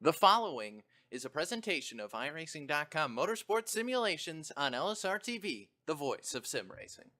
The following is a presentation of iRacing.com Motorsports Simulations on LSRTV, the voice of sim racing.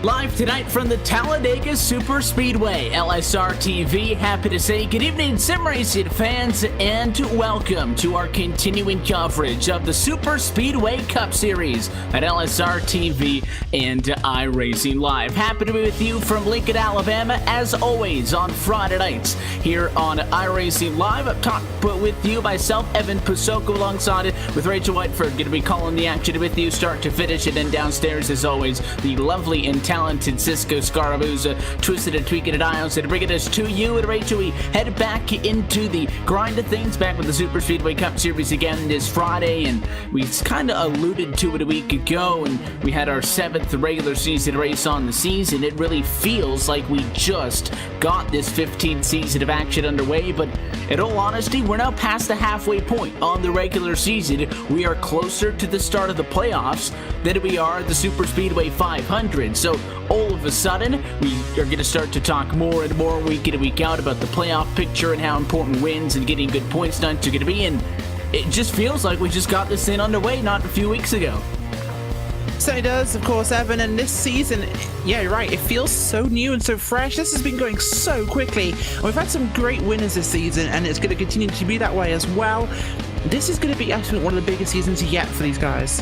Live tonight from the Talladega Superspeedway, LSRTV, happy to say good evening sim racing fans and welcome to our continuing coverage of the Superspeedway Cup Series at LSRTV and iRacing Live. Happy to be with you from Lincoln, Alabama, as always on Friday nights here on iRacing Live. Up top with you, myself, Evan Pusoko, alongside it with Rachel Whiteford, going to be calling the action with you start to finish, and then downstairs, as always, the lovely and talented Cisco Scaramuza, twisted and tweaking at Ions, and bringing us to you. And Rachel, we head back into the grind of things, back with the Superspeedway Cup Series again this Friday, and we kind of alluded to it a week ago, and we had our 7th regular season race on the season. It really feels like we just got this 15th season of action underway, but in all honesty, we're now past the halfway point on the regular season. We are closer to the start of the playoffs than we are the Superspeedway 500. So all of a sudden, we are going to start to talk more and more week in and week out about the playoff picture and how important wins and getting good points done are going to be. And it just feels like we just got this thing underway not a few weeks ago. So it does, of course, Evan, and this season, yeah, you're right, it feels so new and so fresh. This has been going so quickly. We've had some great winners this season, and it's going to continue to be that way as well. This is going to be, I think, one of the biggest seasons yet for these guys.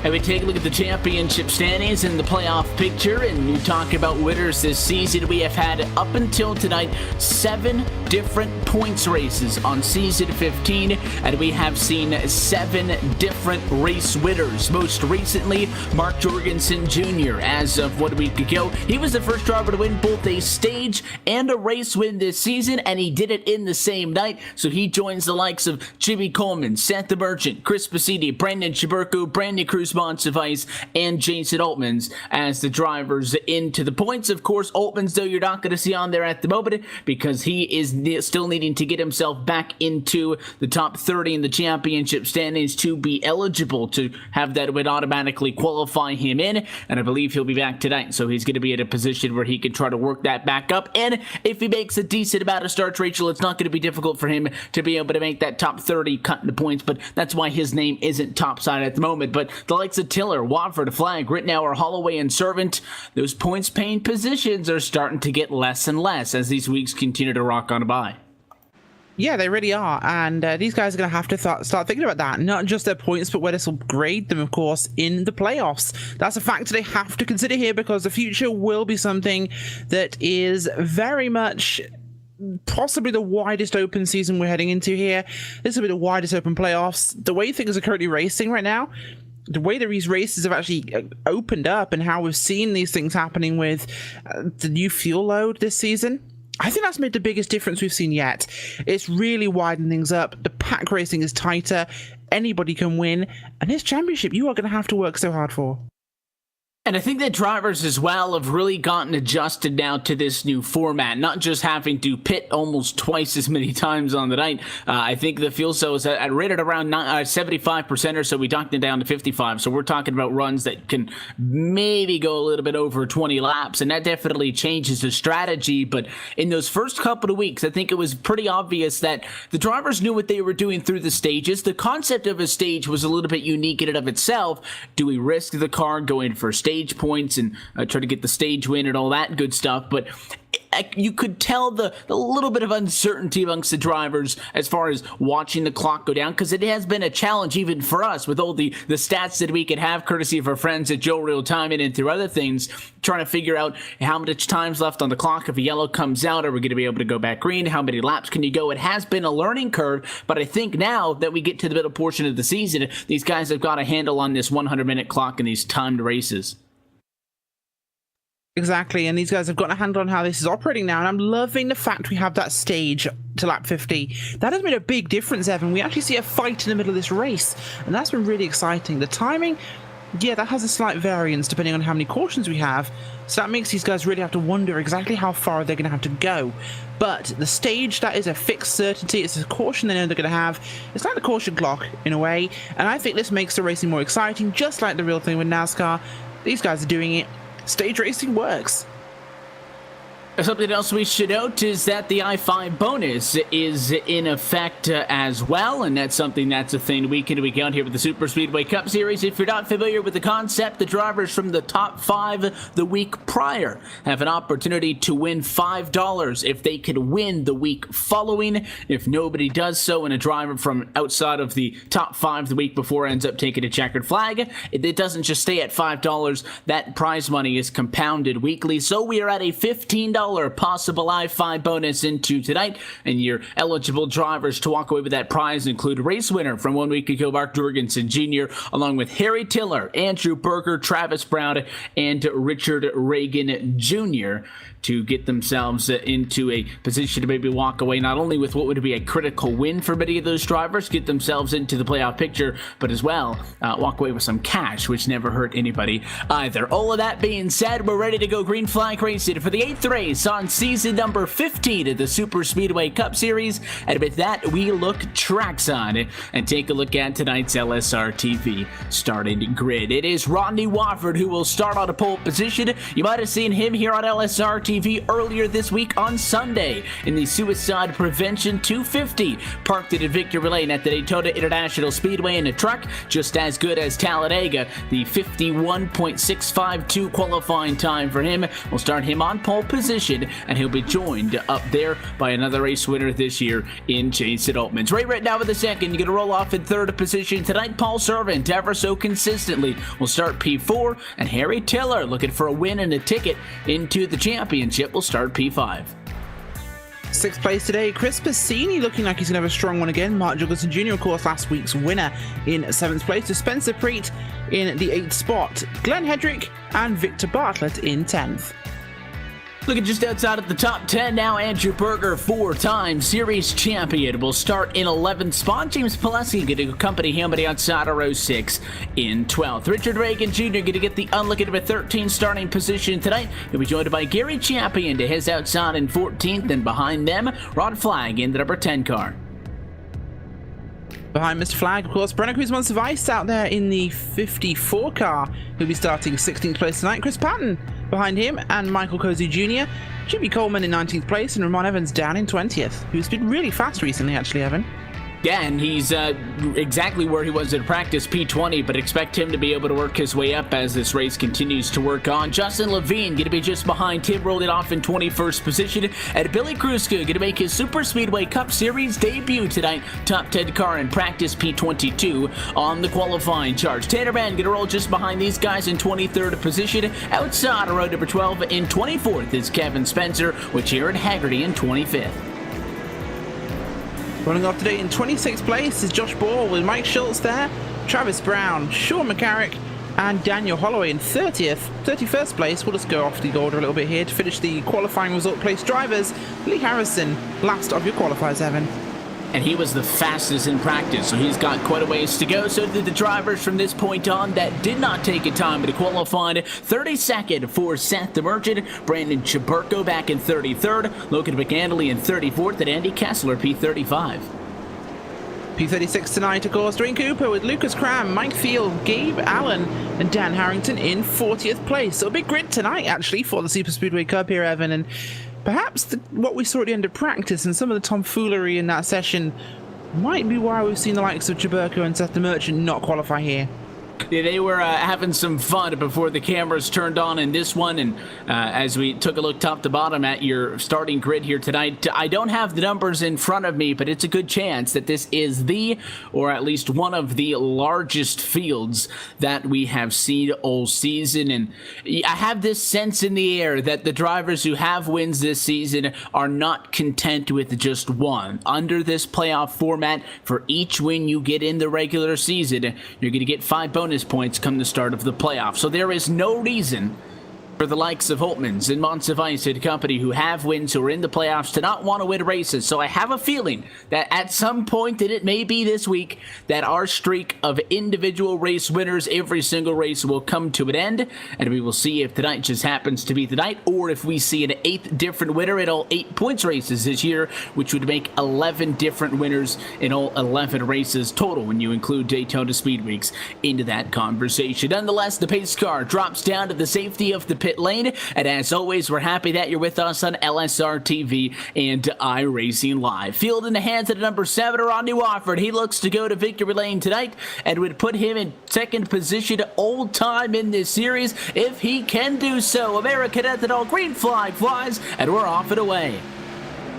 And we take a look at the championship standings and the playoff picture, and we talk about winners this season. We have had, up until tonight, 7 different points races on season 15, and we have seen 7 different race winners. Most recently, Mark Jorgensen Jr. As of 1 week ago, he was the first driver to win both a stage and a race win this season, and he did it in the same night. So he joins the likes of Jimmy Coleman, Seth the Merchant, Chris Basidi, Brandon Chiburko, Brandon Cruz Monsivice, and Jason Altmans as the drivers into the points. Of course, Altmans, though, you're not going to see on there at the moment because he is still needing to get himself back into the top 30 in the championship standings to be eligible to have that would automatically qualify him in, and I believe he'll be back tonight, so he's going to be in a position where he can try to work that back up, and if he makes a decent amount of starts, Rachel, it's not going to be difficult for him to be able to make that top 30 cut in the points, but that's why his name isn't topside at the moment. But the likes of Tiller, Watford, Flag, Rittenauer, Holloway, and Servant, those points paying positions are starting to get less and less as these weeks continue to rock on by. Yeah, they really are, and these guys are going to have to start thinking about that, not just their points, but where this will grade them, of course, in the playoffs. That's a factor they have to consider here, because the future will be something that is very much possibly the widest open season we're heading into here. This will be the widest open playoffs. The way things are currently racing right now, the way that these races have actually opened up, and how we've seen these things happening with the new fuel load this season, I think that's made the biggest difference we've seen yet. It's really widened things up. The pack racing is tighter. Anybody can win. And this championship, you are going to have to work so hard for. And I think that drivers as well have really gotten adjusted now to this new format, not just having to pit almost twice as many times on the night. I think the fuel cell is rated around 75% or so. We knocked it down to 55, so we're talking about runs that can maybe go a little bit over 20 laps, and that definitely changes the strategy. But in those first couple of weeks, I think it was pretty obvious that the drivers knew what they were doing through the stages. The concept of a stage was a little bit unique in and of itself. Do we risk the car going for stage points and try to get the stage win and all that good stuff? But you could tell the little bit of uncertainty amongst the drivers as far as watching the clock go down, because it has been a challenge even for us with all the stats that we can have courtesy of our friends at Joe Real Time and through other things, trying to figure out how much time's left on the clock. If a yellow comes out, are we going to be able to go back green? How many laps can you go? It has been a learning curve, but I think now that we get to the middle portion of the season, these guys have got a handle on this 100-minute clock and these timed races. Exactly, and these guys have got a handle on how this is operating now, and I'm loving the fact we have that stage to lap 50. That has made a big difference, Evan. We actually see a fight in the middle of this race, and that's been really exciting. The timing, yeah, that has a slight variance depending on how many cautions we have, so that makes these guys really have to wonder exactly how far they're going to have to go. But the stage, that is a fixed certainty. It's a caution they know they're going to have. It's like the caution clock, in a way, and I think this makes the racing more exciting, just like the real thing with NASCAR. These guys are doing it. Stage racing works. Something else we should note is that the I-5 bonus is in effect as well, and that's something that's a thing week in, week out here with the Superspeedway Cup Series. If you're not familiar with the concept, the drivers from the top 5 the week prior have an opportunity to win $5 if they could win the week following. If nobody does so and a driver from outside of the top 5 the week before ends up taking a checkered flag, it doesn't just stay at $5. That prize money is compounded weekly, so we are at a $15 possible I-5 bonus into tonight, and your eligible drivers to walk away with that prize include race winner from 1 week ago, Mark Jorgensen Jr., along with Harry Tiller, Andrew Berger, Travis Brown, and Richard Reagan Jr., to get themselves into a position to maybe walk away not only with what would be a critical win for many of those drivers, get themselves into the playoff picture, but as well walk away with some cash, which never hurt anybody either. All of that being said, we're ready to go green flag racing for the 8th race on season number 15 of the Superspeedway Cup Series, and with that, we look trackside and take a look at tonight's LSRTV starting grid. It is Rodney Wofford who will start on a pole position. You might have seen him here on LSRTV earlier this week on Sunday in the Suicide Prevention 250, parked at Victory Lane at the Daytona International Speedway in a truck just as good as Talladega. The 51.652 qualifying time for him will start him on pole position, and he'll be joined up there by another race winner this year in Jason Altman's. Right now with the second, you're going to roll off in 3rd position tonight. Paul Servant, ever so consistently, will start P4, and Harry Tiller, looking for a win and a ticket into the championship, will start P5. 6th place today, Chris Passini looking like he's going to have a strong one again. Mark Jorgensen Jr., of course, last week's winner in 7th place. To Spencer Preet in the 8th spot. Glenn Hedrick and Victor Bartlett in 10th. Looking just outside of the top 10 now, Andrew Berger, 4-time series champion, will start in 11th spot. James Pileski going to accompany him on the outside of row 6 in 12th. Richard Reagan Jr. going to get the unlucky number 13 starting position tonight. He'll be joined by Gary Champion to his outside in 14th, and behind them, Rod Flagg in the number 10 car. Behind Mr. Flagg, of course, Brenner Cruz Monsivice out there in the 54 car. He'll be starting 16th place tonight. Chris Patton behind him, and Michael Cozy Jr. Jimmy Coleman in 19th place, and Ramon Evans down in 20th, who's been really fast recently, actually, Evan. Yeah, and he's exactly where he was in practice, P20, but expect him to be able to work his way up as this race continues to work on. Justin Levine going to be just behind him, rolling off in 21st position. And Billy Kruska going to make his Superspeedway Cup Series debut tonight. Top 10 car in practice, P22 on the qualifying charge. Tanner Mann going to roll just behind these guys in 23rd position. Outside of row number 12 in 24th is Kevin Spencer, with Jared Haggerty in 25th. Running off today in 26th place is Josh Ball with Mike Schultz there, Travis Brown, Sean McCarrick, and Daniel Holloway in 30th. 31st place, we'll just go off the order a little bit here to finish the qualifying result place drivers. Lee Harrison, last of your qualifiers, Evan. And he was the fastest in practice, so he's got quite a ways to go. So did the drivers from this point on that did not take a time to qualify. 32nd for Seth the Merchant, Brandon Chaburko back in 33rd, Logan McAndley in 34th, and Andy Kessler P35. P36 tonight, of course, Dwayne Cooper with Lucas Cram, Mike Field, Gabe Allen, and Dan Harrington in 40th place. So a big grid tonight, actually, for the Superspeedway Cup here, Evan, and perhaps what we saw at the end of practice and some of the tomfoolery in that session might be why we've seen the likes of Chaburko and Seth the Merchant not qualify here. They were having some fun before the cameras turned on in this one, and as we took a look top to bottom at your starting grid here tonight, I don't have the numbers in front of me, but it's a good chance that this is the, or at least one of the largest fields that we have seen all season, and I have this sense in the air that the drivers who have wins this season are not content with just one. Under this playoff format, for each win you get in the regular season, you're going to get 5 bonus points come the start of the playoffs. So there is no reason for the likes of Holtmans and Monsivice and company who have wins, who are in the playoffs, to not want to win races. So I have a feeling that at some point, and it may be this week, that our streak of individual race winners every single race will come to an end, and we will see if tonight just happens to be the night, or if we see an 8th different winner in all 8 points races this year, which would make 11 different winners in all 11 races total when you include Daytona Speedweeks into that conversation. Nonetheless, the pace car drops down to the safety of the pit lane, and as always, we're happy that you're with us on LSRTV and iRacing Live. Field in the hands of number 7, Rodney Wofford. He looks to go to victory lane tonight and would put him in 2nd position all time in this series if he can do so. American Ethanol, green flag flies, and we're off and away.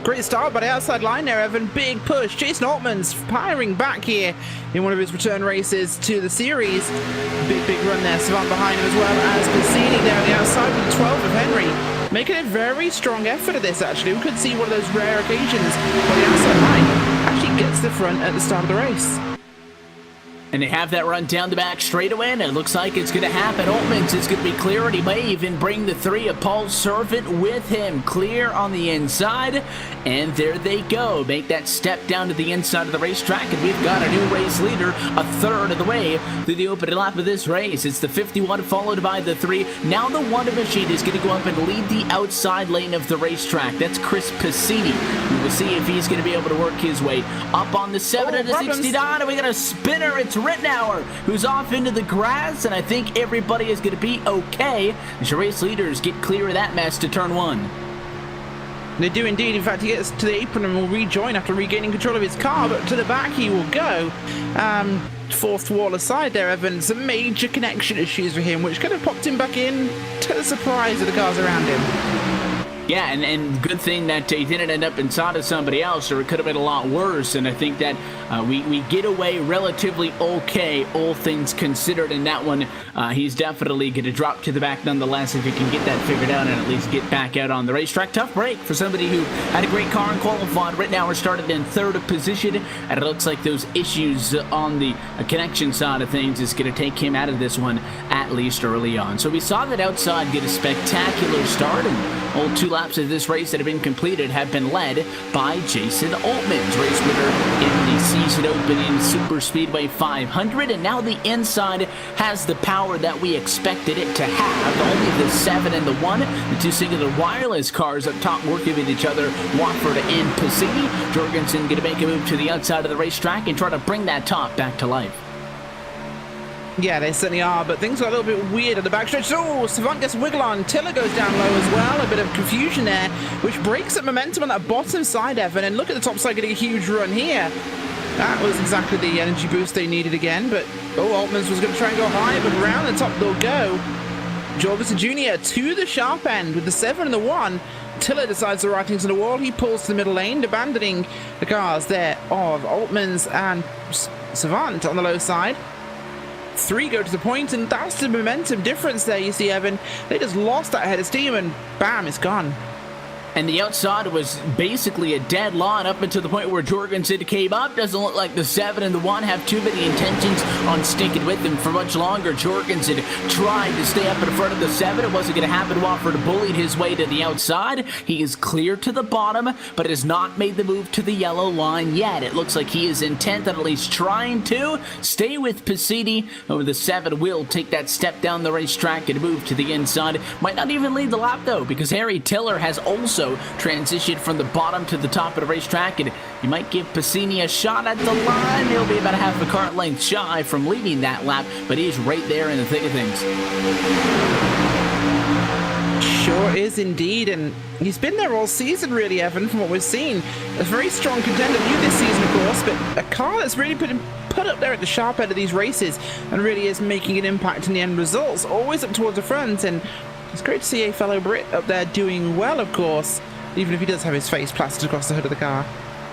Great start by the outside line there, Evan. Big push. Jason Altman's firing back here in one of his return races to the series. Big run there. Savant behind him as well as Cassini there on the outside with 12 of Henry. Making a very strong effort of this, actually. We could see one of those rare occasions where the outside line actually gets the front at the start of the race. And they have that run down the back straightaway, and it looks like it's going to happen. Altman's is going to be clear, and he may even bring the 3 of Paul Servant with him. Clear on the inside, and there they go. Make that step down to the inside of the racetrack, and we've got a new race leader a third of the way through the opening lap of this race. It's the 51 followed by the 3. Now the Wonder Machine is going to go up and lead the outside lane of the racetrack. That's Chris Piscini. We will see if he's going to be able to work his way up on the 7 and the 69, and we got a spinner. It's Rittenauer, who's off into the grass, and I think everybody is going to be okay as your race leaders get clear of that mess to turn 1. They do indeed. In fact, he gets to the apron and will rejoin after regaining control of his car, but to the back he will go. 4th wall aside there, Evan. Some major connection issues for him, which could have popped him back in to the surprise of the cars around him. Yeah, and good thing that he didn't end up inside of somebody else, or it could have been a lot worse. And I think that we get away relatively okay, all things considered, in that one. He's definitely going to drop to the back nonetheless if he can get that figured out and at least get back out on the racetrack. Tough break for somebody who had a great car and qualified. Rittenauer started in 3rd position, and it looks like those issues on the connection side of things is going to take him out of this one, at least early on. So we saw that outside get a spectacular start, and all 2 laps of this race that have been completed have been led by Jason Altman's race winner in the season opening Superspeedway 500, and now the inside has the power that we expected it to have. Only the 7 and the 1, the 2 singular wireless cars up top working with each other, Wofford and Piscini. Jorgensen going to make a move to the outside of the racetrack and try to bring that top back to life. Yeah, they certainly are, but things are a little bit weird at the backstretch. Oh, Savant gets a wiggle on. Tiller goes down low as well. A bit of confusion there, which breaks up momentum on that bottom side, Evan. And look at the top side getting a huge run here. That was exactly the energy boost they needed again, but Altman's was going to try and go high, but around the top they'll go. Jorgensen Jr. to the sharp end with the 7 and the 1. Tiller decides the writings on the wall. He pulls to the middle lane, abandoning the cars there of Altman's and Savant on the low side. 3 go to the point, and that's the momentum difference there, you see, Evan. They just lost that head of steam, and bam, it's gone. And the outside was basically a dead line up until the point where Jorgensen came up. Doesn't look like the 7 and the 1 have too many intentions on sticking with him for much longer. Jorgensen tried to stay up in front of the 7. It wasn't going to happen. Wofford bullied his way to the outside. He is clear to the bottom, but has not made the move to the yellow line yet. It looks like he is intent on at least trying to stay with Piscini. Over the 7 will take that step down the racetrack and move to the inside. Might not even lead the lap, though, because Harry Tiller has also transitioned from the bottom to the top of the racetrack, and you might give Piscini a shot at the line. He'll be about a half a kart length shy from leading that lap, but he's right there in the thick of things. Sure is indeed, and he's been there all season, really, Evan, from what we've seen. A very strong contender new this season, of course, but a car that's really put put up there at the sharp end of these races and really is making an impact in the end results, always up towards the front. And it's great to see a fellow Brit up there doing well, of course, even if he does have his face plastered across the hood of the car.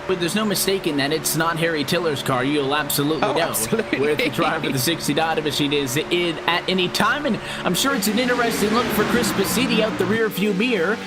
But there's no mistaking that it's not Harry Tiller's car. You'll absolutely know where the driver of the 69 machine is in at any time. And I'm sure it's an interesting look for Chris Bassini out the rear view mirror.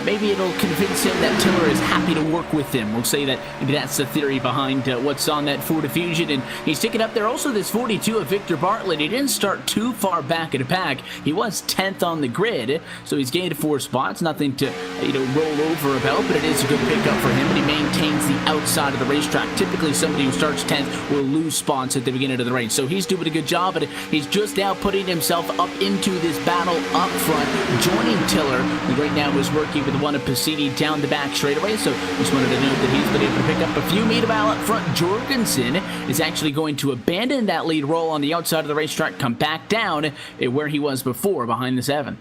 Maybe it'll convince him that Tiller is happy to work with him. We'll say that maybe that's the theory behind what's on that Ford Fusion. And he's sticking up there. Also, this 42 of Victor Bartlett. He didn't start too far back in the pack. He was 10th on the grid, so he's gained 4 spots. Nothing to roll over about, but it is a good pickup for him. And he maintains the outside of the racetrack. Typically, somebody who starts 10th will lose spots at the beginning of the race. So he's doing a good job, but he's just now putting himself up into this battle up front, joining Tiller, who right now is working with one of Passini down the back straightaway. So just wanted to note that he's been able to pick up a few. Meanwhile, up front, Jorgensen is actually going to abandon that lead role on the outside of the racetrack, come back down where he was before, behind the 7.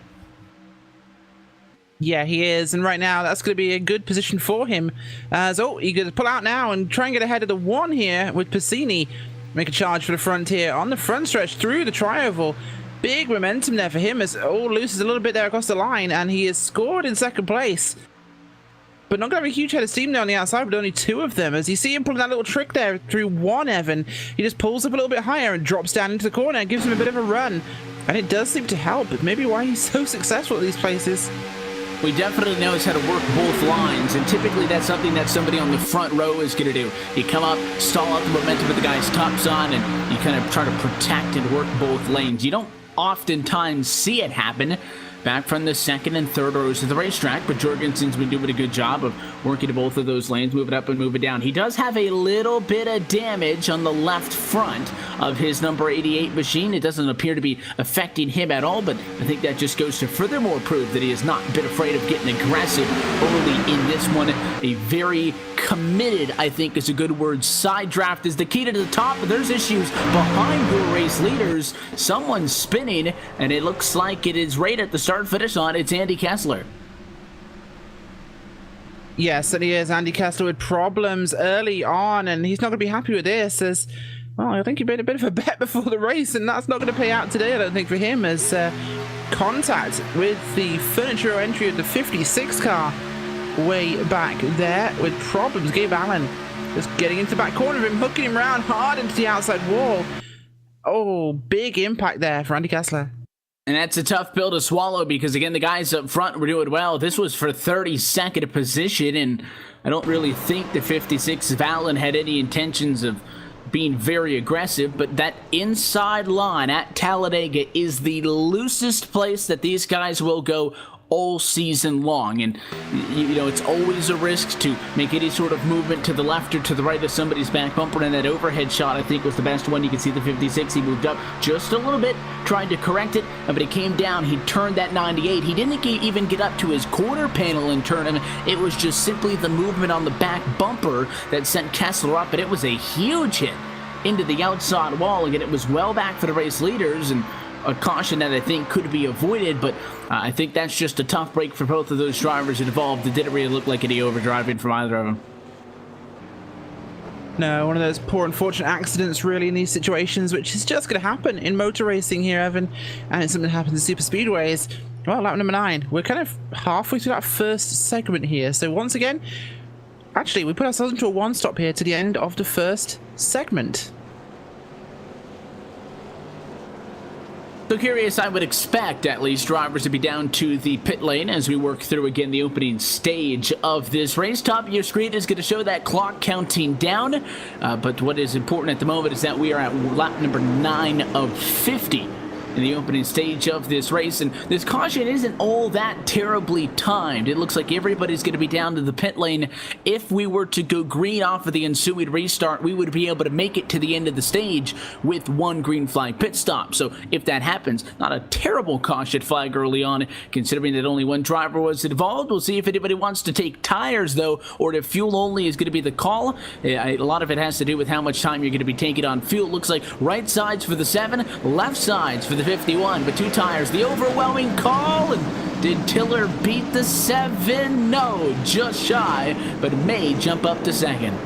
Yeah, he is, and right now that's going to be a good position for him. He's going to pull out now and try and get ahead of the 1 here with Passini. Make a charge for the front here on the front stretch through the tri-oval. Big momentum there for him as loses a little bit there across the line, and he is scored in 2nd place. But not going to have a huge head of steam there on the outside, but only 2 of them. As you see him pulling that little trick there through 1, Evan, he just pulls up a little bit higher and drops down into the corner and gives him a bit of a run. And it does seem to help, but maybe why he's so successful at these places. He definitely knows how to work both lines, and typically that's something that somebody on the front row is going to do. You come up, stall out the momentum with the guy's tops on, and you kind of try to protect and work both lanes. You don't oftentimes see it happen back from the 2nd and 3rd rows of the racetrack, but Jorgensen's been doing a good job of working to both of those lanes, move it up and move it down. He does have a little bit of damage on the left front of his number 88 machine. It doesn't appear to be affecting him at all, but I think that just goes to furthermore prove that he has not been afraid of getting aggressive early in this one. A very committed, I think is a good word, side draft is the key to the top, but there's issues behind your race leaders. Someone's spinning, and it looks like it is right at the start finish on. It's Andy Kessler. Yes, and he is. Andy Kessler with problems early on, and he's not going to be happy with this as, well, I think he made a bit of a bet before the race, and that's not going to pay out today, I don't think, for him, as contact with the furniture entry of the 56 car way back there with problems. Gabe Allen just getting into the back corner of him, hooking him round hard into the outside wall. Oh, big impact there for Andy Kessler. And that's a tough pill to swallow because, again, the guys up front were doing well. This was for 32nd position, and I don't really think the 56 of Allen had any intentions of being very aggressive, but that inside line at Talladega is the loosest place that these guys will go all season long, and it's always a risk to make any sort of movement to the left or to the right of somebody's back bumper. And that overhead shot, I think, was the best one. You can see the 56, he moved up just a little bit, tried to correct it, but it came down. He turned that 98. He didn't even get up to his quarter panel and turn him. It was just simply the movement on the back bumper that sent Kessler up, and it was a huge hit into the outside wall. Again, it was well back for the race leaders, and a caution that I think could be avoided, but I think that's just a tough break for both of those drivers involved. It didn't really look like any overdriving from either of them. No, one of those poor unfortunate accidents really in these situations, which is just going to happen in motor racing here, Evan, and it's something that happens in Superspeedways. Well, lap number 9. We're kind of halfway through that first segment here, so once again, actually, we put ourselves into a one-stop here to the end of the first segment. So curious, I would expect at least drivers to be down to the pit lane as we work through again the opening stage of this race. Top of your screen is going to show that clock counting down, but what is important at the moment is that we are at lap number 9 of 50 in the opening stage of this race, and this caution isn't all that terribly timed. It looks like everybody's going to be down to the pit lane. If we were to go green off of the ensuing restart, we would be able to make it to the end of the stage with 1 green flag pit stop. So if that happens, not a terrible caution flag early on, considering that only 1 driver was involved. We'll see if anybody wants to take tires, though, or if fuel only is going to be the call. A lot of it has to do with how much time you're going to be taking on fuel. Looks like right sides for the 7, left sides for the 51, but 2 tires. The overwhelming call, and did Tiller beat the 7? No, just shy, but may jump up to 2nd.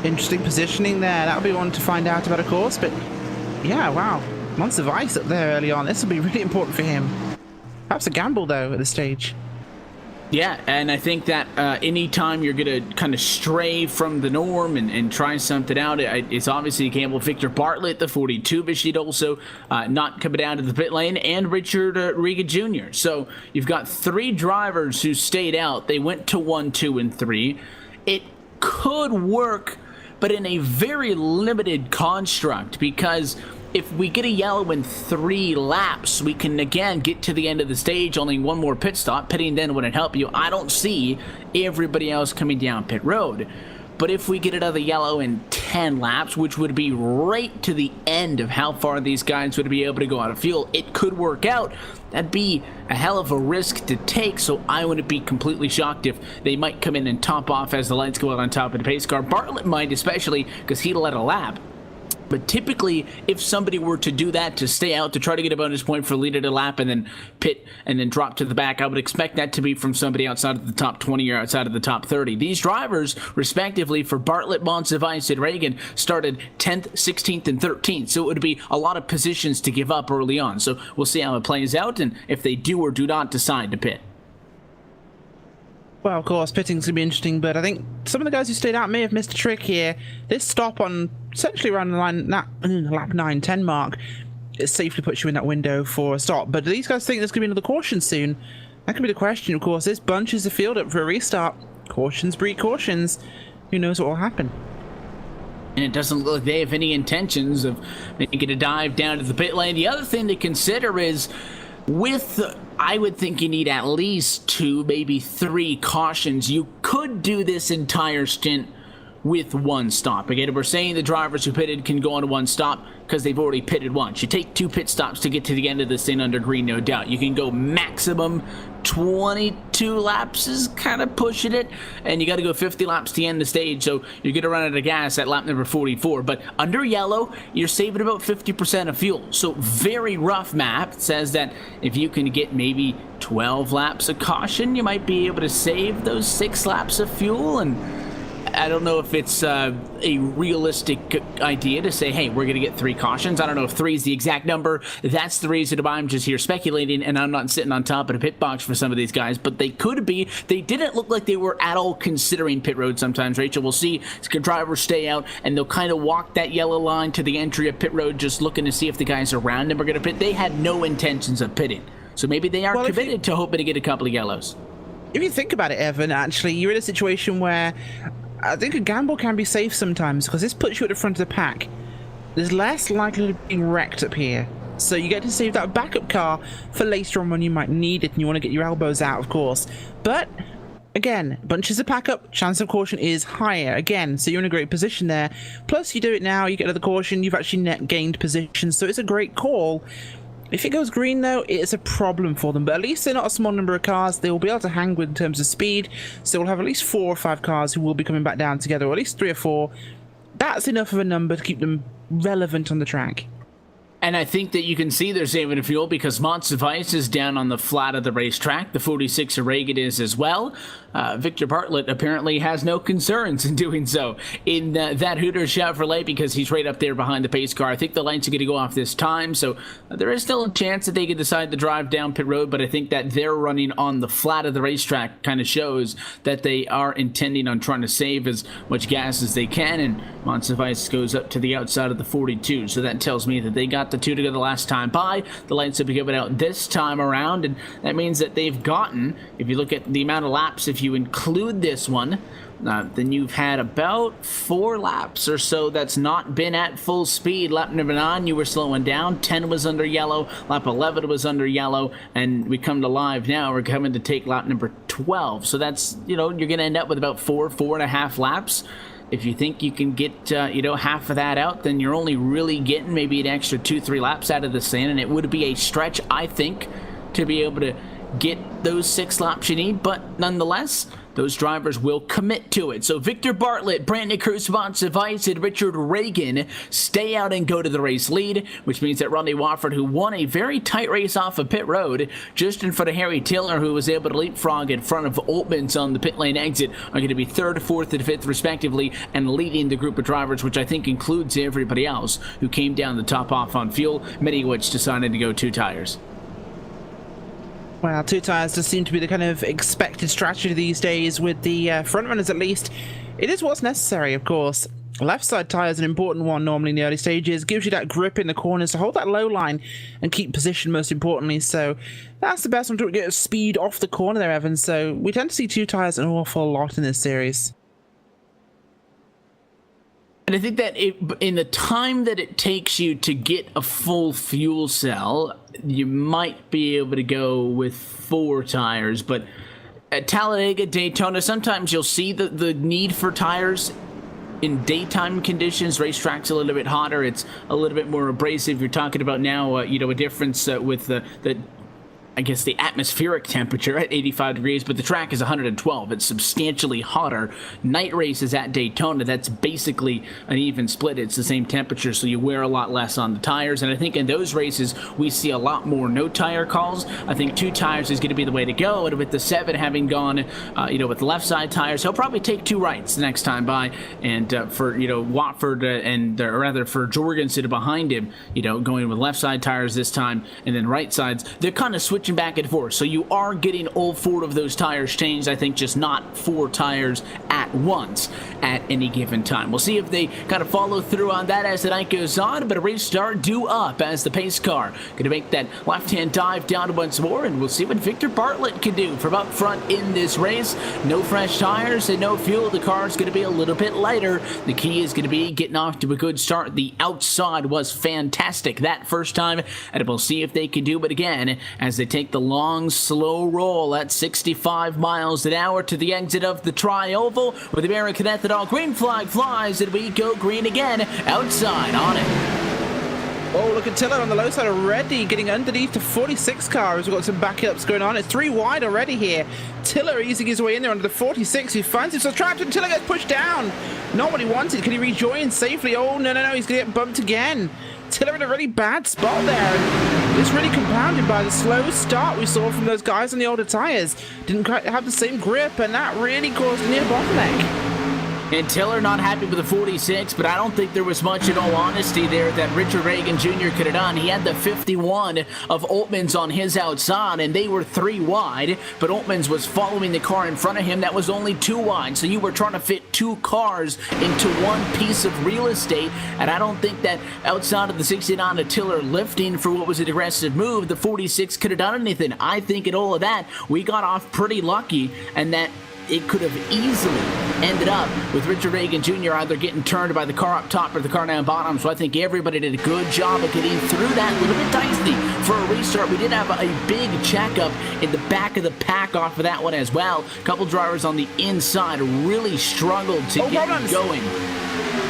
Interesting positioning there. That'll be one to find out about, of course. But yeah, wow. Monster of Ice up there early on. This will be really important for him. Perhaps a gamble, though, at this stage. Yeah, and I think that anytime you're going to kind of stray from the norm and try something out, it's obviously a gamble. Victor Bartlett, the 42 Bichette, also not coming down to the pit lane, and Richard Riga Jr. So you've got 3 drivers who stayed out. They went to 1, 2, and 3. It could work, but in a very limited construct, because if we get a yellow in 3 laps, we can again get to the end of the stage, only 1 more pit stop. Pitting then wouldn't help you. I don't see everybody else coming down pit road. But if we get another yellow in 10 laps, which would be right to the end of how far these guys would be able to go out of fuel, it could work out. That'd be a hell of a risk to take, so I wouldn't be completely shocked if they might come in and top off as the lights go out on top of the pace car. Bartlett might, especially because he'd let a lap. But typically, if somebody were to do that, to stay out, to try to get a bonus point for lead at a lap and then pit and then drop to the back, I would expect that to be from somebody outside of the top 20 or outside of the top 30. These drivers, respectively, for Bartlett, Monsivice, and Reagan, started 10th, 16th, and 13th. So it would be a lot of positions to give up early on. So we'll see how it plays out and if they do or do not decide to pit. Well, of course, pitting's going to be interesting, but I think some of the guys who stayed out may have missed a trick here. This stop on essentially around the lap 9-10 mark, it safely puts you in that window for a stop. But do these guys think there's going to be another caution soon? That could be the question, of course. This bunches the field up for a restart. Cautions breed cautions. Who knows what will happen? And it doesn't look like they have any intentions of making a dive down to the pit lane. The other thing to consider is, I would think you need at least 2, maybe 3 cautions. You could do this entire stint with 1 stop. Again, we're saying the drivers who pitted can go on 1 stop because they've already pitted once. You take 2 pit stops to get to the end of this thing under green, no doubt. You can go maximum 22 laps is kind of pushing it, and you got to go 50 laps to end the stage, so you're going to run out of gas at lap number 44. But under yellow, you're saving about 50% of fuel. So very rough math says that if you can get maybe 12 laps of caution, you might be able to save those 6 laps of fuel. And I don't know if it's a realistic idea to say, hey, we're going to get 3 cautions. I don't know if 3 is the exact number. That's the reason why I'm just here speculating, and I'm not sitting on top of the pit box for some of these guys, but they could be. They didn't look like they were at all considering pit road sometimes, Rachel. We'll see drivers stay out, and they'll kind of walk that yellow line to the entry of pit road just looking to see if the guys around them are going to pit. They had no intentions of pitting, so maybe they are committed to hoping to get a couple of yellows. If you think about it, Evan, actually, you're in a situation where I think a gamble can be safe sometimes, because this puts you at the front of the pack. There's less likelihood of being wrecked up here. So you get to save that backup car for later on when you might need it and you want to get your elbows out, of course. But again, bunches of pack up, chance of caution is higher. Again, so you're in a great position there. Plus, you do it now, you get another caution, you've actually net gained position. So it's a great call. If it goes green, though, it's a problem for them. But at least they're not a small number of cars. They will be able to hang with in terms of speed. So we'll have at least 4 or 5 cars who will be coming back down together, or at least 3 or 4. That's enough of a number to keep them relevant on the track. And I think that you can see they're saving fuel because Monsivice is down on the flat of the racetrack. The 46 Reagan is as well. Victor Bartlett apparently has no concerns in doing so in that Hooters Chevrolet because he's right up there behind the pace car. I think the lights are going to go off this time, so there is still a chance that they could decide to drive down pit road, but I think that they're running on the flat of the racetrack kind of shows that they are intending on trying to save as much gas as they can, and Monsivice goes up to the outside of the 42, so that tells me that they got the 2 to go the last time by. The lights will be given out this time around, and that means that they've gotten, if you look at the amount of laps, if you include this one, then you've had about 4 laps or so that's not been at full speed. Lap number 9, you were slowing down. 10 was under yellow. Lap 11 was under yellow. And we come to live now. We're coming to take lap number 12. So that's, you're going to end up with about 4.5 laps. If you think you can get, half of that out, then you're only really getting maybe an extra 2-3 laps out of this thing. And it would be a stretch, I think, to be able to get those 6 laps you need. But nonetheless, those drivers will commit to it. So Victor Bartlett, Brandon Cruz, Vice, and Richard Reagan stay out and go to the race lead, which means that Rodney Wofford, who won a very tight race off of pit road, just in front of Harry Tiller, who was able to leapfrog in front of Oltmans on the pit lane exit, are going to be 3rd, 4th, and 5th respectively, and leading the group of drivers, which I think includes everybody else who came down the top off on fuel, many of which decided to go 2 tires. Well, 2 tires does seem to be the kind of expected strategy these days with the front runners, at least. It is what's necessary, of course. Left side tire is an important one normally in the early stages. Gives you that grip in the corners to hold that low line and keep position, most importantly. So that's the best one to get speed off the corner there, Evan. So we tend to see 2 tires an awful lot in this series. And I think that in the time that it takes you to get a full fuel cell, you might be able to go with 4 tires. But at Talladega, Daytona, sometimes you'll see the need for tires in daytime conditions. Racetrack's a little bit hotter. It's a little bit more abrasive. You're talking about now, a difference with the I guess the atmospheric temperature at 85 degrees, but the track is 112. It's substantially hotter. Night races at Daytona, that's basically an even split. It's the same temperature, so you wear a lot less on the tires. And I think in those races, we see a lot more no tire calls. I think 2 tires is going to be the way to go. And with the 7 having gone, with left side tires, he'll probably take 2 rights the next time by. And for Watford or rather for Jorgensen behind him, going with left side tires this time, and then right sides, they're kind of switching back and forth. So you are getting all 4 of those tires changed. I think just not 4 tires at once at any given time. We'll see if they kind of follow through on that as the night goes on, but a restart due up as the pace car going to make that left-hand dive down once more, and we'll see what Victor Bartlett can do from up front in this race. No fresh tires and no fuel. The car is going to be a little bit lighter. The key is going to be getting off to a good start. The outside was fantastic that first time, and we'll see if they can do it again as they take the long, slow roll at 65 miles an hour to the exit of the Tri-Oval, where the American Ethanol green flag flies, and we go green again outside on it. Oh, look at Tiller on the low side already, getting underneath the 46 car. We've got some backups going on. It's 3 wide already here. Tiller easing his way in there under the 46. He finds himself trapped, and Tiller gets pushed down. Not what he wanted. Can he rejoin safely? Oh, no. He's going to get bumped again. Tiller in a really bad spot there. And it's really compounded by the slow start we saw from those guys on the older tires. Didn't quite have the same grip, and that really caused a near bottleneck. And Tiller not happy with the 46, but I don't think there was much, in all honesty, there that Richard Reagan Jr. could have done. He had the 51 of Oltmans on his outside, and they were 3 wide, but Oltmans was following the car in front of him that was only 2 wide, so you were trying to fit 2 cars into one piece of real estate, and I don't think that outside of the 69 of Tiller lifting for what was an aggressive move, the 46 could have done anything. I think in all of that, we got off pretty lucky, and that it could have easily ended up with Richard Reagan Jr. either getting turned by the car up top or the car down bottom. So I think everybody did a good job of getting through that. A little bit dicey for a restart. We did have a big checkup in the back of the pack off of that one as well. A couple drivers on the inside really struggled to get going.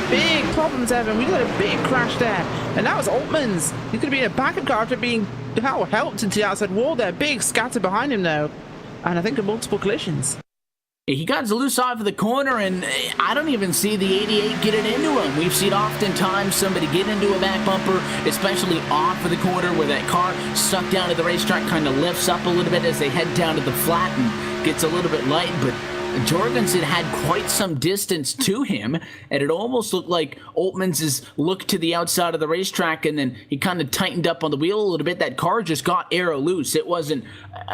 Big problems, Evan. We got a big crash there. And that was Oltmans. He could have been a backup car after being helped into the outside wall there. Big scatter behind him, though. And I think multiple collisions. He got loose off of the corner, and I don't even see the 88 getting into him. We've seen oftentimes somebody get into a back bumper, especially off of the corner where that car sucked down to the racetrack kind of lifts up a little bit as they head down to the flat and gets a little bit light, but Jorgensen had quite some distance to him, and it almost looked like Oltmans' looked to the outside of the racetrack, and then he kind of tightened up on the wheel a little bit. That car just got aero loose. It wasn't,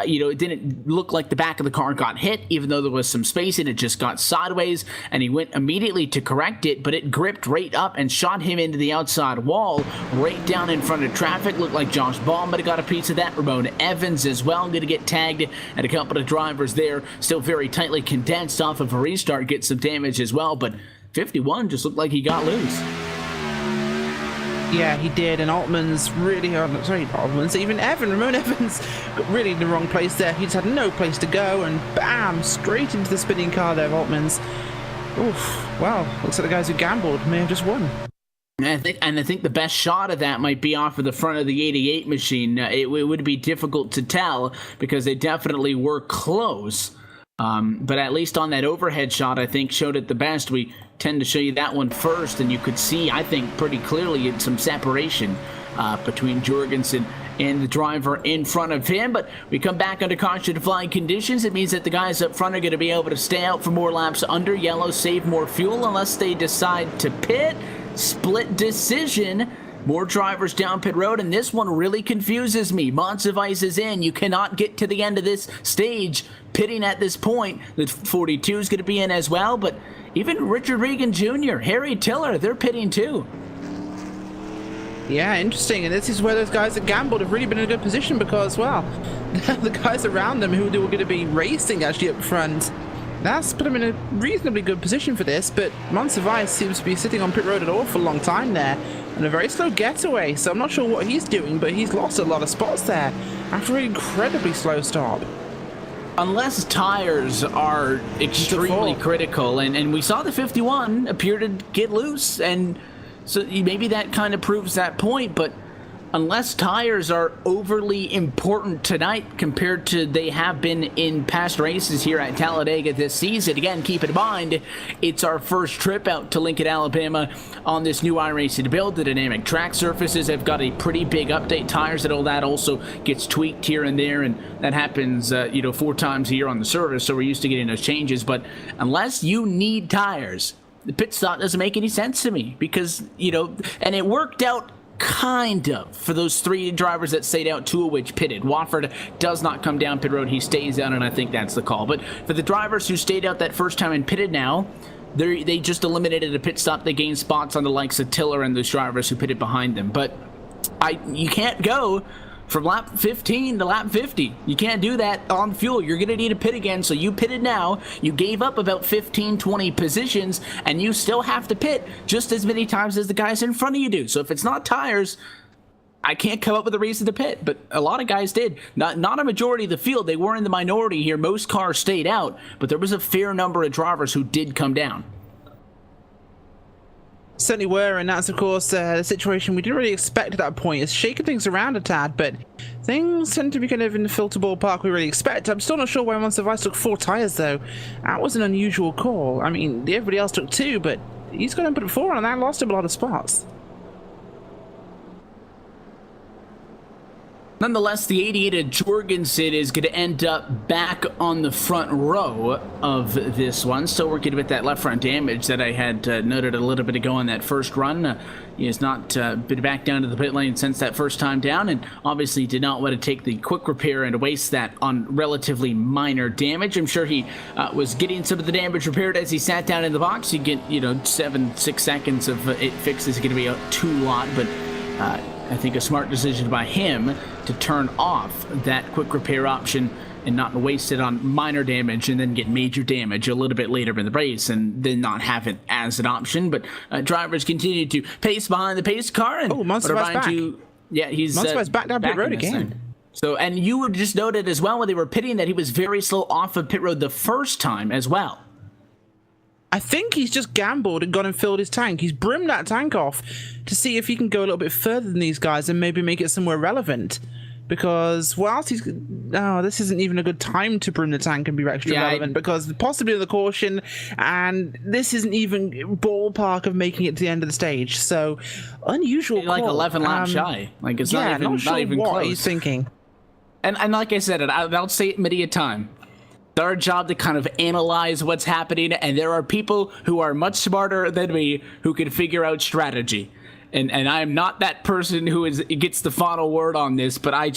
it didn't look like the back of the car got hit, even though there was some space in it. Just got sideways, and he went immediately to correct it, but it gripped right up and shot him into the outside wall, right down in front of traffic. Looked like Josh Baum might have got a piece of that. Ramon Evans as well going to get tagged, and a couple of drivers there still very tightly condensed off of a restart, get some damage as well, but 51 just looked like he got loose. Yeah, he did, and Altman's really, Ramon Evans got really in the wrong place there. He just had no place to go, and bam, straight into the spinning car there of Altman's. Oof, well, looks like the guys who gambled may have just won. And I think the best shot of that might be off of the front of the 88 machine. It would be difficult to tell because they definitely were close. But at least on that overhead shot, I think showed it the best. We tend to show you that one first, and you could see, I think, pretty clearly some separation between Jorgensen and the driver in front of him. But we come back under caution flying conditions. It means that the guys up front are going to be able to stay out for more laps under yellow, save more fuel unless they decide to pit. Split decision. More drivers down pit road, and this one really confuses me. Monsivice is in. You cannot get to the end of this stage pitting at this point. The 42 is going to be in as well, but even Richard Regan Jr., Harry Tiller, they're pitting too. Yeah, interesting. And this is where those guys that gambled have really been in a good position because, well, the guys around them who were going to be racing actually up front, that's put them in a reasonably good position for this. But Monsivice seems to be sitting on pit road an awful long time there and a very slow getaway. So I'm not sure what he's doing, but he's lost a lot of spots there after an incredibly slow stop. Unless tires are extremely critical, and we saw the 51 appear to get loose, and so maybe that kind of proves that point, but unless tires are overly important tonight compared to they have been in past races here at Talladega this season. Again, keep in mind, it's our first trip out to Lincoln, Alabama on this new iRacing build. The dynamic track surfaces have got a pretty big update. Tires and all that also gets tweaked here and there, and that happens 4 times a year on the service, so we're used to getting those changes. But unless you need tires, the pit stop doesn't make any sense to me because, and it worked out kind of for those 3 drivers that stayed out, 2 of which pitted. Wofford does not come down pit road. He stays out, and I think that's the call. But for the drivers who stayed out that first time and pitted now, they just eliminated a pit stop. They gained spots on the likes of Tiller and those drivers who pitted behind them. But you can't go from lap 15 to lap 50. You can't do that on fuel. You're going to need a pit again, so you pitted now. You gave up about 15, 20 positions, and you still have to pit just as many times as the guys in front of you do. So if it's not tires, I can't come up with a reason to pit, but a lot of guys did. Not a majority of the field. They were in the minority here. Most cars stayed out, but there was a fair number of drivers who did come down. Certainly were, and that's of course the situation we didn't really expect at that point. It's shaking things around a tad, but things tend to be kind of in the filter ballpark we really expect. I'm still not sure why Monsivice took 4 tires though. That was an unusual call. I mean, everybody else took 2, but he's going to put 4 on, and that lost him a lot of spots. Nonetheless, the 88 Jorgensen is going to end up back on the front row of this one. Still working with that left front damage that I had noted a little bit ago on that first run. He has not been back down to the pit lane since that first time down, and obviously did not want to take the quick repair and waste that on relatively minor damage. I'm sure he was getting some of the damage repaired as he sat down in the box. You get, 6 seconds of it fixed is going to be a 2 lot, but I think a smart decision by him to turn off that quick repair option and not waste it on minor damage and then get major damage a little bit later in the race and then not have it as an option. But drivers continue to pace behind the pace car. And Monsivice back. Yeah, he's Monsivice back down pit road again. So, and you would just noted as well when they were pitting that he was very slow off of pit road the first time as well. I think he's just gambled and gone and filled his tank. He's brimmed that tank off to see if he can go a little bit further than these guys and maybe make it somewhere relevant. Because whilst this isn't even a good time to brim the tank and be extra relevant because possibly of the caution, and this isn't even ballpark of making it to the end of the stage. So unusual. Like call. 11 laps shy. Like it's not even what close. He's thinking. And like I said, I'll say it many a time. It's our job to kind of analyze what's happening, and there are people who are much smarter than me who can figure out strategy. And I am not that person who gets the final word on this, but I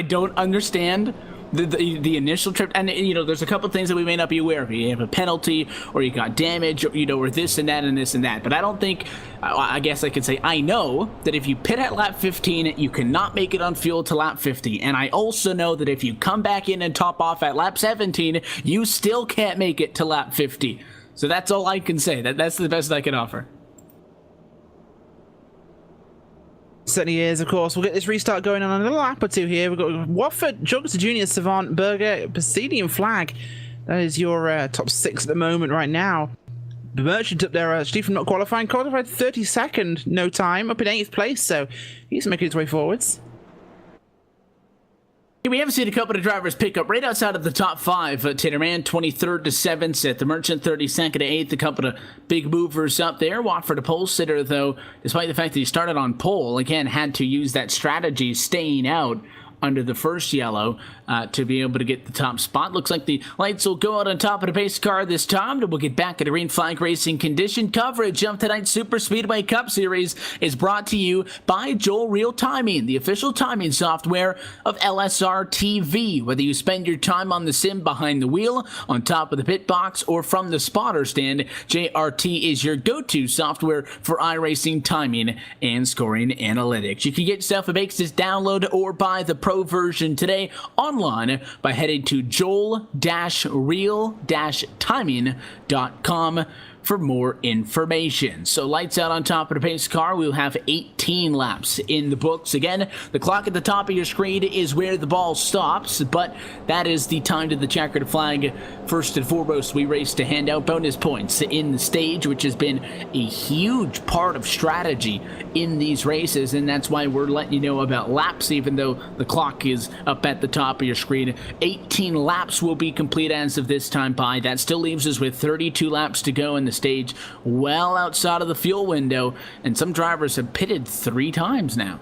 don't understand the initial trip. And there's a couple of things that we may not be aware of. You have a penalty, or you got damage, or this and that and this and that. But I don't think, I guess I could say, I know that if you pit at lap 15, you cannot make it on fuel to lap 50. And I also know that if you come back in and top off at lap 17, you still can't make it to lap 50. So that's all I can say. That's the best I can offer. Certainly is, of course. We'll get this restart going on another lap or 2 here. We've got Wofford, Jorgensen Jr., Savant, Berger, Passini, and Flag. That is your top 6 at the moment right now. The Merchant up there, actually, from not qualifying. Qualified 32nd, no time, up in 8th place, so he's making his way forwards. We have seen a couple of drivers pick up right outside of the top 5. Titterman 23rd to 7th, Seth the Merchant 32nd to 8th. A couple of big movers up there. Watford a pole sitter, though, despite the fact that he started on pole, again, had to use that strategy, staying out under the first yellow to be able to get the top spot. Looks like the lights will go out on top of the pace car this time, and we'll get back at a green flag racing condition. Coverage of tonight's Super Speedway Cup Series is brought to you by Joel Real Timing, the official timing software of LSRTV. Whether you spend your time on the sim behind the wheel, on top of the pit box, or from the spotter stand, JRT is your go-to software for iRacing timing and scoring analytics. You can get yourself a Bakes' download or buy the Pro version today online by heading to joel-real-timing.com for more information. So lights out on top of the pace car. We'll have 18 laps in the books. Again, the clock at the top of your screen is where the ball stops, but that is the time to the checkered flag. First and foremost, we race to hand out bonus points in the stage, which has been a huge part of strategy in these races, and that's why we're letting you know about laps, even though the clock is up at the top of your screen. 18 laps will be complete as of this time by. That still leaves us with 32 laps to go in the stage, well outside of the fuel window, and some drivers have pitted 3 times now.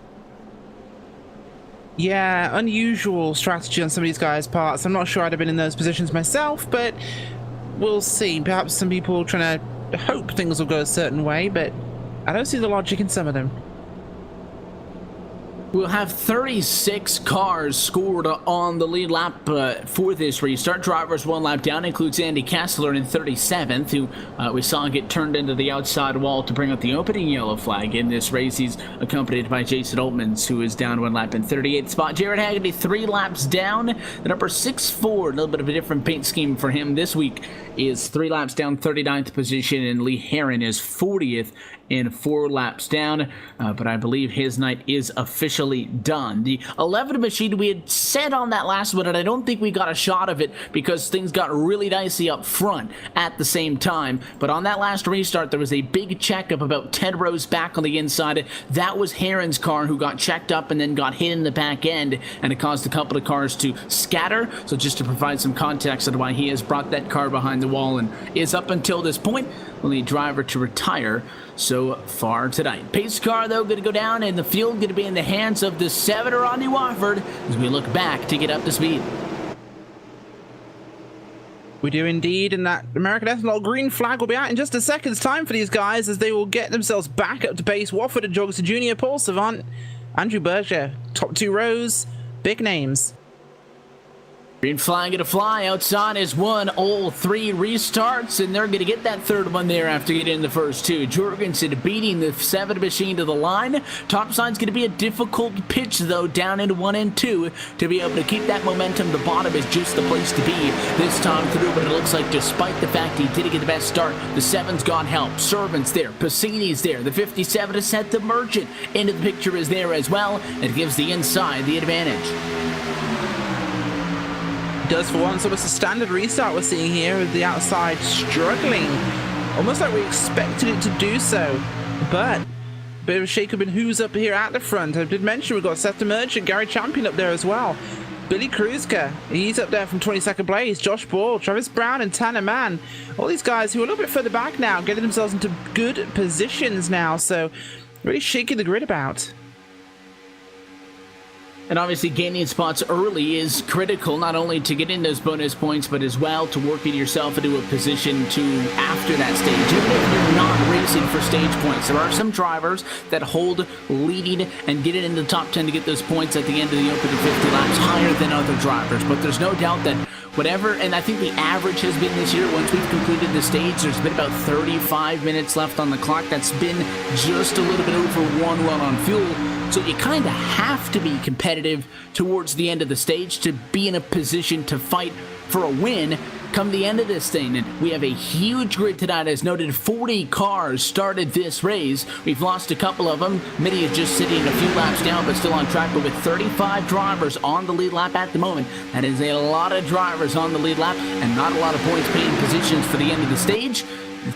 Yeah, unusual strategy on some of these guys' parts. I'm not sure I'd have been in those positions myself, but we'll see. Perhaps some people trying to hope things will go a certain way, but I don't see the logic in some of them. We'll have 36 cars scored on the lead lap for this restart. Drivers 1 lap down includes Andy Kessler in 37th, who we saw get turned into the outside wall to bring up the opening yellow flag in this race. He's accompanied by Jason Altmans, who is down 1 lap in 38th spot. Jared Haggerty 3 laps down. The number 6-4, a little bit of a different paint scheme for him this week, is 3 laps down, 39th position, and Lee Heron is 40th in 4 laps down, but I believe his night is officially done. The 11 machine, we had said on that last one, and I don't think we got a shot of it because things got really dicey up front at the same time, but on that last restart, there was a big check up about 10 rows back on the inside. That was Heron's car who got checked up and then got hit in the back end, and it caused a couple of cars to scatter. So just to provide some context on why he has brought that car behind the wall and is up until this point the lead driver to retire so far tonight. Pace car, though, going to go down, and the field going to be in the hands of the 7er Rodney Watford as we look back to get up to speed. We do indeed, and that American Ethanol green flag will be out in just a second's time for these guys as they will get themselves back up to pace. Watford and Jorgensen Jr., Paul Savant, Andrew Berger, top 2 rows, big names. Green flag going to fly. Outside is 1. All 3 restarts, and they're going to get that 3rd one there after getting the first 2. Jorgensen beating the 7 machine to the line. Topside's going to be a difficult pitch, though, down into 1 and 2 to be able to keep that momentum. The bottom is just the place to be this time through, but it looks like despite the fact he didn't get the best start, the 7's got help. Servant's there. Passini's there. The 57 to set the Merchant into the picture is there as well. It gives the inside the advantage. Does for once. Almost a standard restart we're seeing here with the outside struggling, almost like we expected it to do so, but a bit of a shake up in who's up here at the front. I did mention we've got Seth the Merchant, Gary Champion up there as well, Billy Kruzka, he's up there from 22nd place, Josh Ball, Travis Brown, and Tanner Mann. All these guys who are a little bit further back now, getting themselves into good positions now, so really shaking the grid about. And obviously gaining spots early is critical, not only to get in those bonus points, but as well to working yourself into a position to after that stage. Even if you're not racing for stage points, there are some drivers that hold leading and get it into the top 10 to get those points at the end of the opening 50 laps higher than other drivers. But there's no doubt that whatever, and I think the average has been this year, once we've completed the stage, there's been about 35 minutes left on the clock. That's been just a little bit over 1 run on fuel. So you kind of have to be competitive towards the end of the stage to be in a position to fight for a win come the end of this thing. And we have a huge grid tonight. As noted, 40 cars started this race. We've lost a couple of them. Many are just sitting a few laps down, but still on track. But with 35 drivers on the lead lap at the moment, that is a lot of drivers on the lead lap and not a lot of points paying positions for the end of the stage.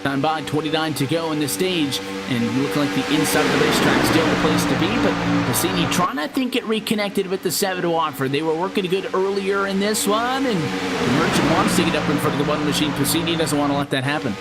Time by, 29 to go in the stage, and looking like the inside of the racetrack still the place to be, but Bassini trying to think it reconnected with the 7 to offer. They were working good earlier in this one, and the Merchant wants to get up in front of the 1 machine. Bassini doesn't want to let that happen.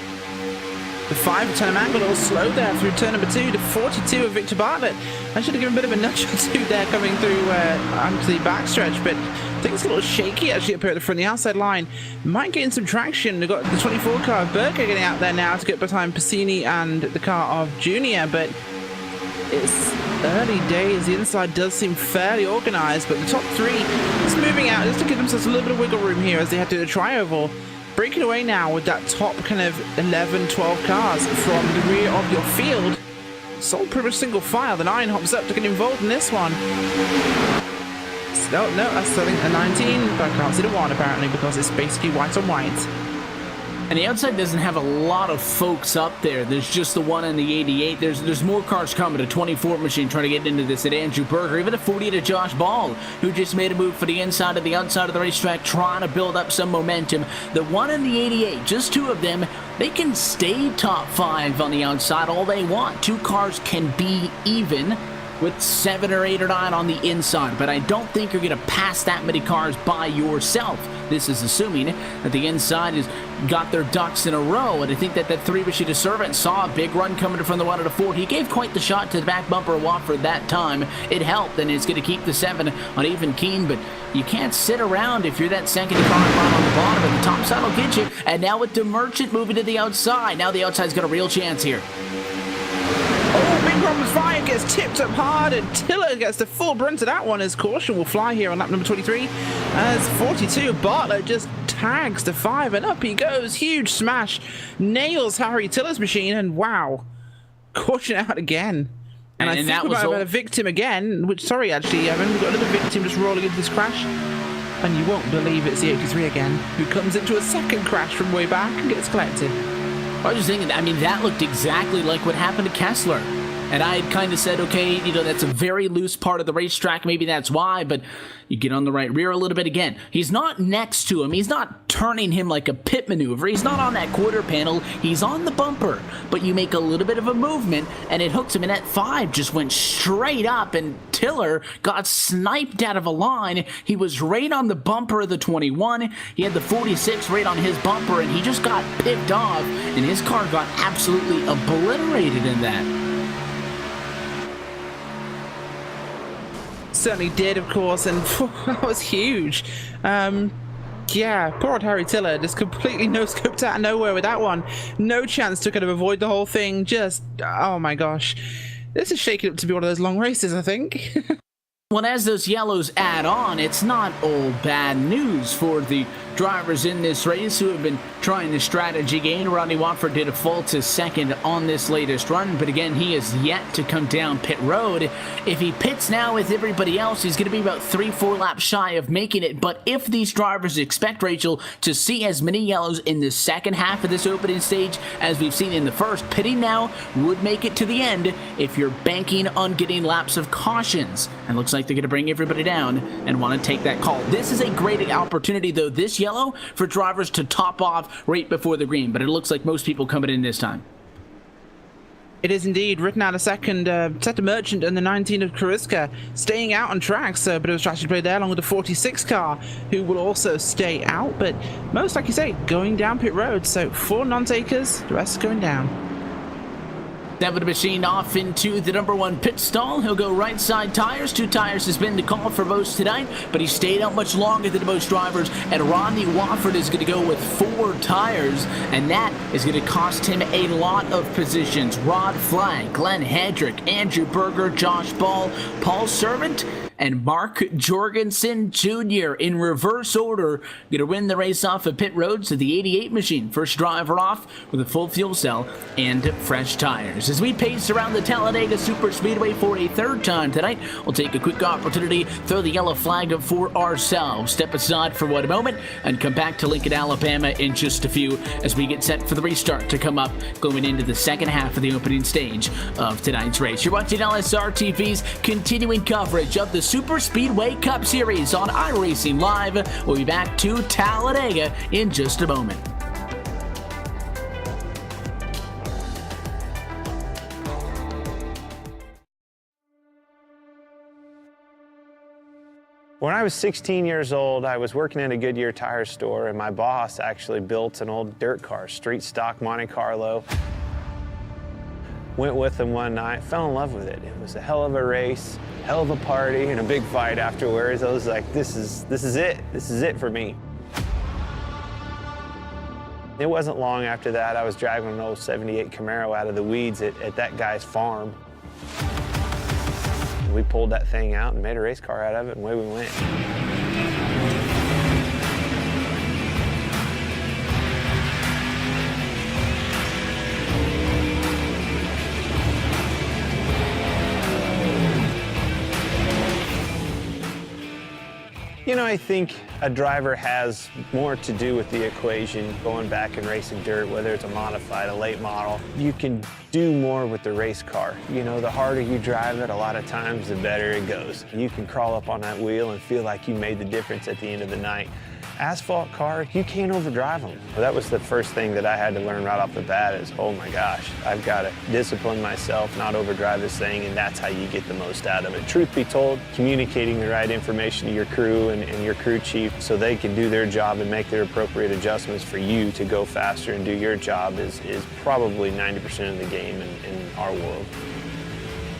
The 5 turn angle all slow there through turn number 2 to 42 of Victor Bartlett. I should have given a bit of a nudge or two there coming through onto the backstretch, but things a little shaky actually up here at the front. The outside line might gain some traction. They've got the 24 car of Berger getting out there now to get behind Bassini and the car of Junior, but it's early days. The inside does seem fairly organized, but the top 3 is moving out just to give themselves a little bit of wiggle room here as they head to the tri-oval. Breaking away now with that top kind of 11, 12 cars from the rear of your field. It's all pretty much single file. The 9 hops up to get involved in this one. No, that's I think a 19, but I can't see the 1 apparently because it's basically white on white. And the outside doesn't have a lot of folks up there. There's just the 1 and the 88. There's more cars coming. A 24 machine trying to get into this at Andrew Berger. Even a 40 to Josh Ball, who just made a move for the inside of the outside of the racetrack, trying to build up some momentum. The 1 and the 88, just 2 of them, they can stay top 5 on the outside all they want. 2 cars can be even with 7 or 8 or 9 on the inside, but I don't think you're going to pass that many cars by yourself. This is assuming that the inside has got their ducks in a row, and I think that 3 machine to Servant saw a big run coming from the 1 to the 4. He gave quite the shot to the back bumper of Wofford that time. It helped, and it's going to keep the 7 on even keen, but you can't sit around if you're that second car right on the bottom, and the top side will get you. And now with the Merchant moving to the outside, now the outside's got a real chance here. Oh, big Robin's fire gets tipped up hard, and Tiller gets the full brunt of that one as caution will fly here on lap number 23. As 42, Bartlett just tags the 5, and up he goes. Huge smash. Nails Harry Tiller's machine, and wow. Caution out again. And I think that we was might have had a victim again, which, sorry, actually, Evan, we've got another victim just rolling into this crash. And you won't believe it's the 83 again, who comes into a second crash from way back and gets collected. I was just thinking, I mean, that looked exactly like what happened to Kessler. And I had kind of said, okay, you know, that's a very loose part of the racetrack. Maybe that's why, but you get on the right rear a little bit again. He's not next to him. He's not turning him like a pit maneuver. He's not on that quarter panel. He's on the bumper. But you make a little bit of a movement, and it hooks him. And that 5 just went straight up, and Tiller got sniped out of a line. He was right on the bumper of the 21. He had the 46 right on his bumper, and he just got picked off, and his car got absolutely obliterated in that. Certainly did, of course, and that was huge. Yeah, poor old Harry Tiller just completely no-scoped out of nowhere with that one. No chance to kind of avoid the whole thing. Just, oh my gosh. This is shaking up to be one of those long races, I think. Well, as those yellows add on, it's not all bad news for the drivers in this race who have been trying the strategy game. Rodney Wofford did a fall to second on this latest run, but again, he is yet to come down pit road. If he pits now with everybody else, he's going to be about 3-4 laps shy of making it. But if these drivers expect, Rachel, to see as many yellows in the second half of this opening stage as we've seen in the first, pitting now would make it to the end if you're banking on getting laps of cautions. And looks like they're going to bring everybody down and want to take that call. This is a great opportunity, though, this yellow, for drivers to top off right before the green, but it looks like most people coming in this time. It is indeed. Written out a second, set to Merchant and the 19 of Karuska staying out on tracks. A bit of a strategy play there, along with the 46 car, who will also stay out, but most, like you say, going down pit road. So 4 non-takers, the rest going down. That machine off into the number 1 pit stall. He'll go right side tires. 2 tires has been the call for most tonight, but he stayed out much longer than most drivers. And Rodney Wofford is going to go with 4 tires, and that is going to cost him a lot of positions. Rod Flagg, Glenn Hedrick, Andrew Berger, Josh Ball, Paul Servant, and Mark Jorgensen Jr. in reverse order, going to win the race off of pit road to the 88 machine. First driver off with a full fuel cell and fresh tires. As we pace around the Talladega Superspeedway for a 3rd time tonight, we'll take a quick opportunity, throw the yellow flag up for ourselves, step aside for 1 moment, and come back to Lincoln, Alabama in just a few as we get set for the restart to come up going into the second half of the opening stage of tonight's race. You're watching LSRTV's continuing coverage of the Superspeedway Cup Series on iRacing Live. We'll be back to Talladega in just a moment. When I was 16 years old, I was working in a Goodyear tire store, and my boss actually built an old dirt car, street stock Monte Carlo. Went with him one night, fell in love with it. It was a hell of a race, hell of a party, and a big fight afterwards. I was like, this is it. This is it for me. It wasn't long after that, I was driving an old 78 Camaro out of the weeds at that guy's farm. We pulled that thing out and made a race car out of it, and away we went. You know, I think a driver has more to do with the equation going back and racing dirt, whether it's a modified, a late model. You can do more with the race car. You know, the harder you drive it, a lot of times, the better it goes. You can crawl up on that wheel and feel like you made the difference at the end of the night. Asphalt car, you can't overdrive them. Well, that was the first thing that I had to learn right off the bat is, oh my gosh, I've got to discipline myself, not overdrive this thing, and that's how you get the most out of it. Truth be told, communicating the right information to your crew and your crew chief so they can do their job and make their appropriate adjustments for you to go faster and do your job is probably 90% of the game in our world.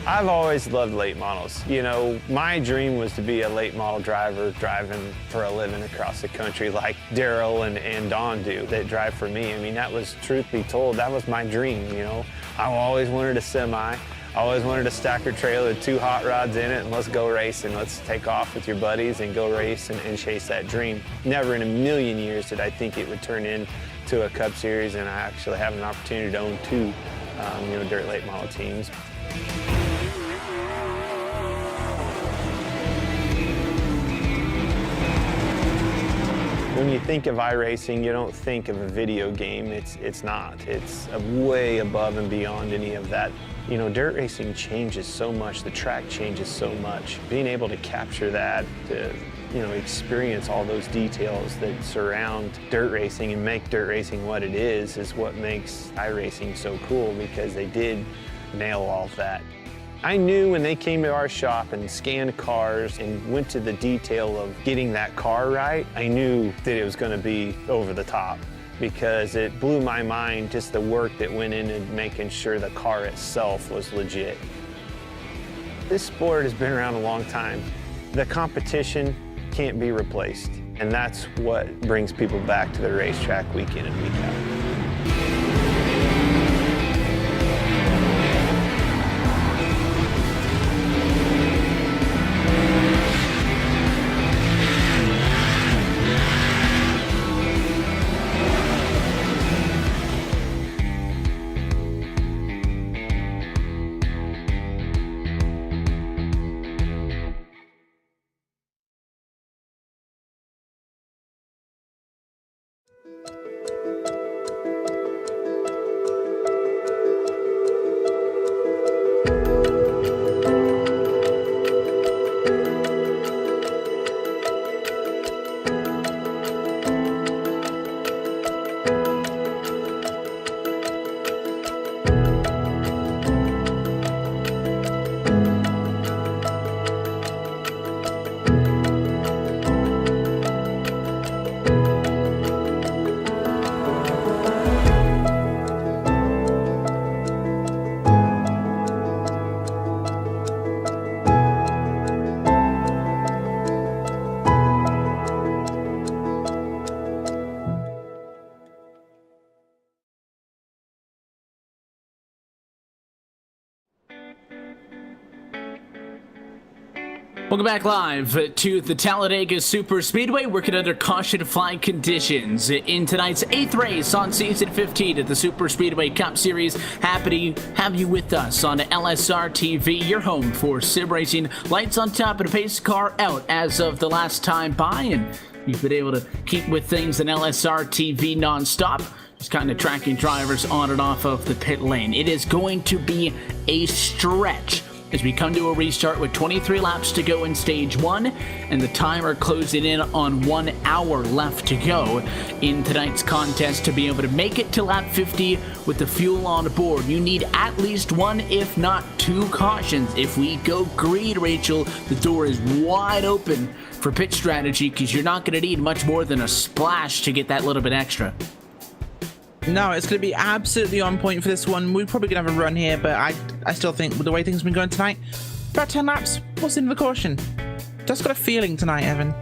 I've always loved late models. You know, my dream was to be a late model driver driving for a living across the country like Daryl and Don do that drive for me. I mean, that was, truth be told, that was my dream, you know. I always wanted a semi. I always wanted a stacker trailer with 2 hot rods in it and let's go racing. Let's take off with your buddies and go race and chase that dream. Never in a million years did I think it would turn into a Cup Series, and I actually have an opportunity to own 2 dirt late model teams. When you think of iRacing, you don't think of a video game. It's not. It's way above and beyond any of that. You know, dirt racing changes so much. The track changes so much. Being able to capture that, to experience all those details that surround dirt racing and make dirt racing what it is what makes iRacing so cool, because they did nail all of that. I knew when they came to our shop and scanned cars and went to the detail of getting that car right, I knew that it was going to be over the top, because it blew my mind just the work that went into making sure the car itself was legit. This sport has been around a long time. The competition can't be replaced, and that's what brings people back to the racetrack week in and week out. Welcome back live to the Talladega Superspeedway, working under caution flight conditions. In tonight's 8th race on Season 15 of the Superspeedway Cup Series, happy to have you with us on LSRTV, your home for sim racing. Lights on top and a pace car out as of the last time by, and you've been able to keep with things in LSRTV non-stop, just kind of tracking drivers on and off of the pit lane. It is going to be a stretch as we come to a restart with 23 laps to go in stage 1 and the timer closing in on 1 hour left to go in tonight's contest. To be able to make it to lap 50 with the fuel on board, you need at least 1, if not 2 cautions. If we go green, Rachel, the door is wide open for pit strategy, because you're not going to need much more than a splash to get that little bit extra. No, it's going to be absolutely on point for this one. We're probably going to have a run here, but I still think with the way things have been going tonight, about 10 laps, what's in the caution? Just got a feeling tonight, Evan.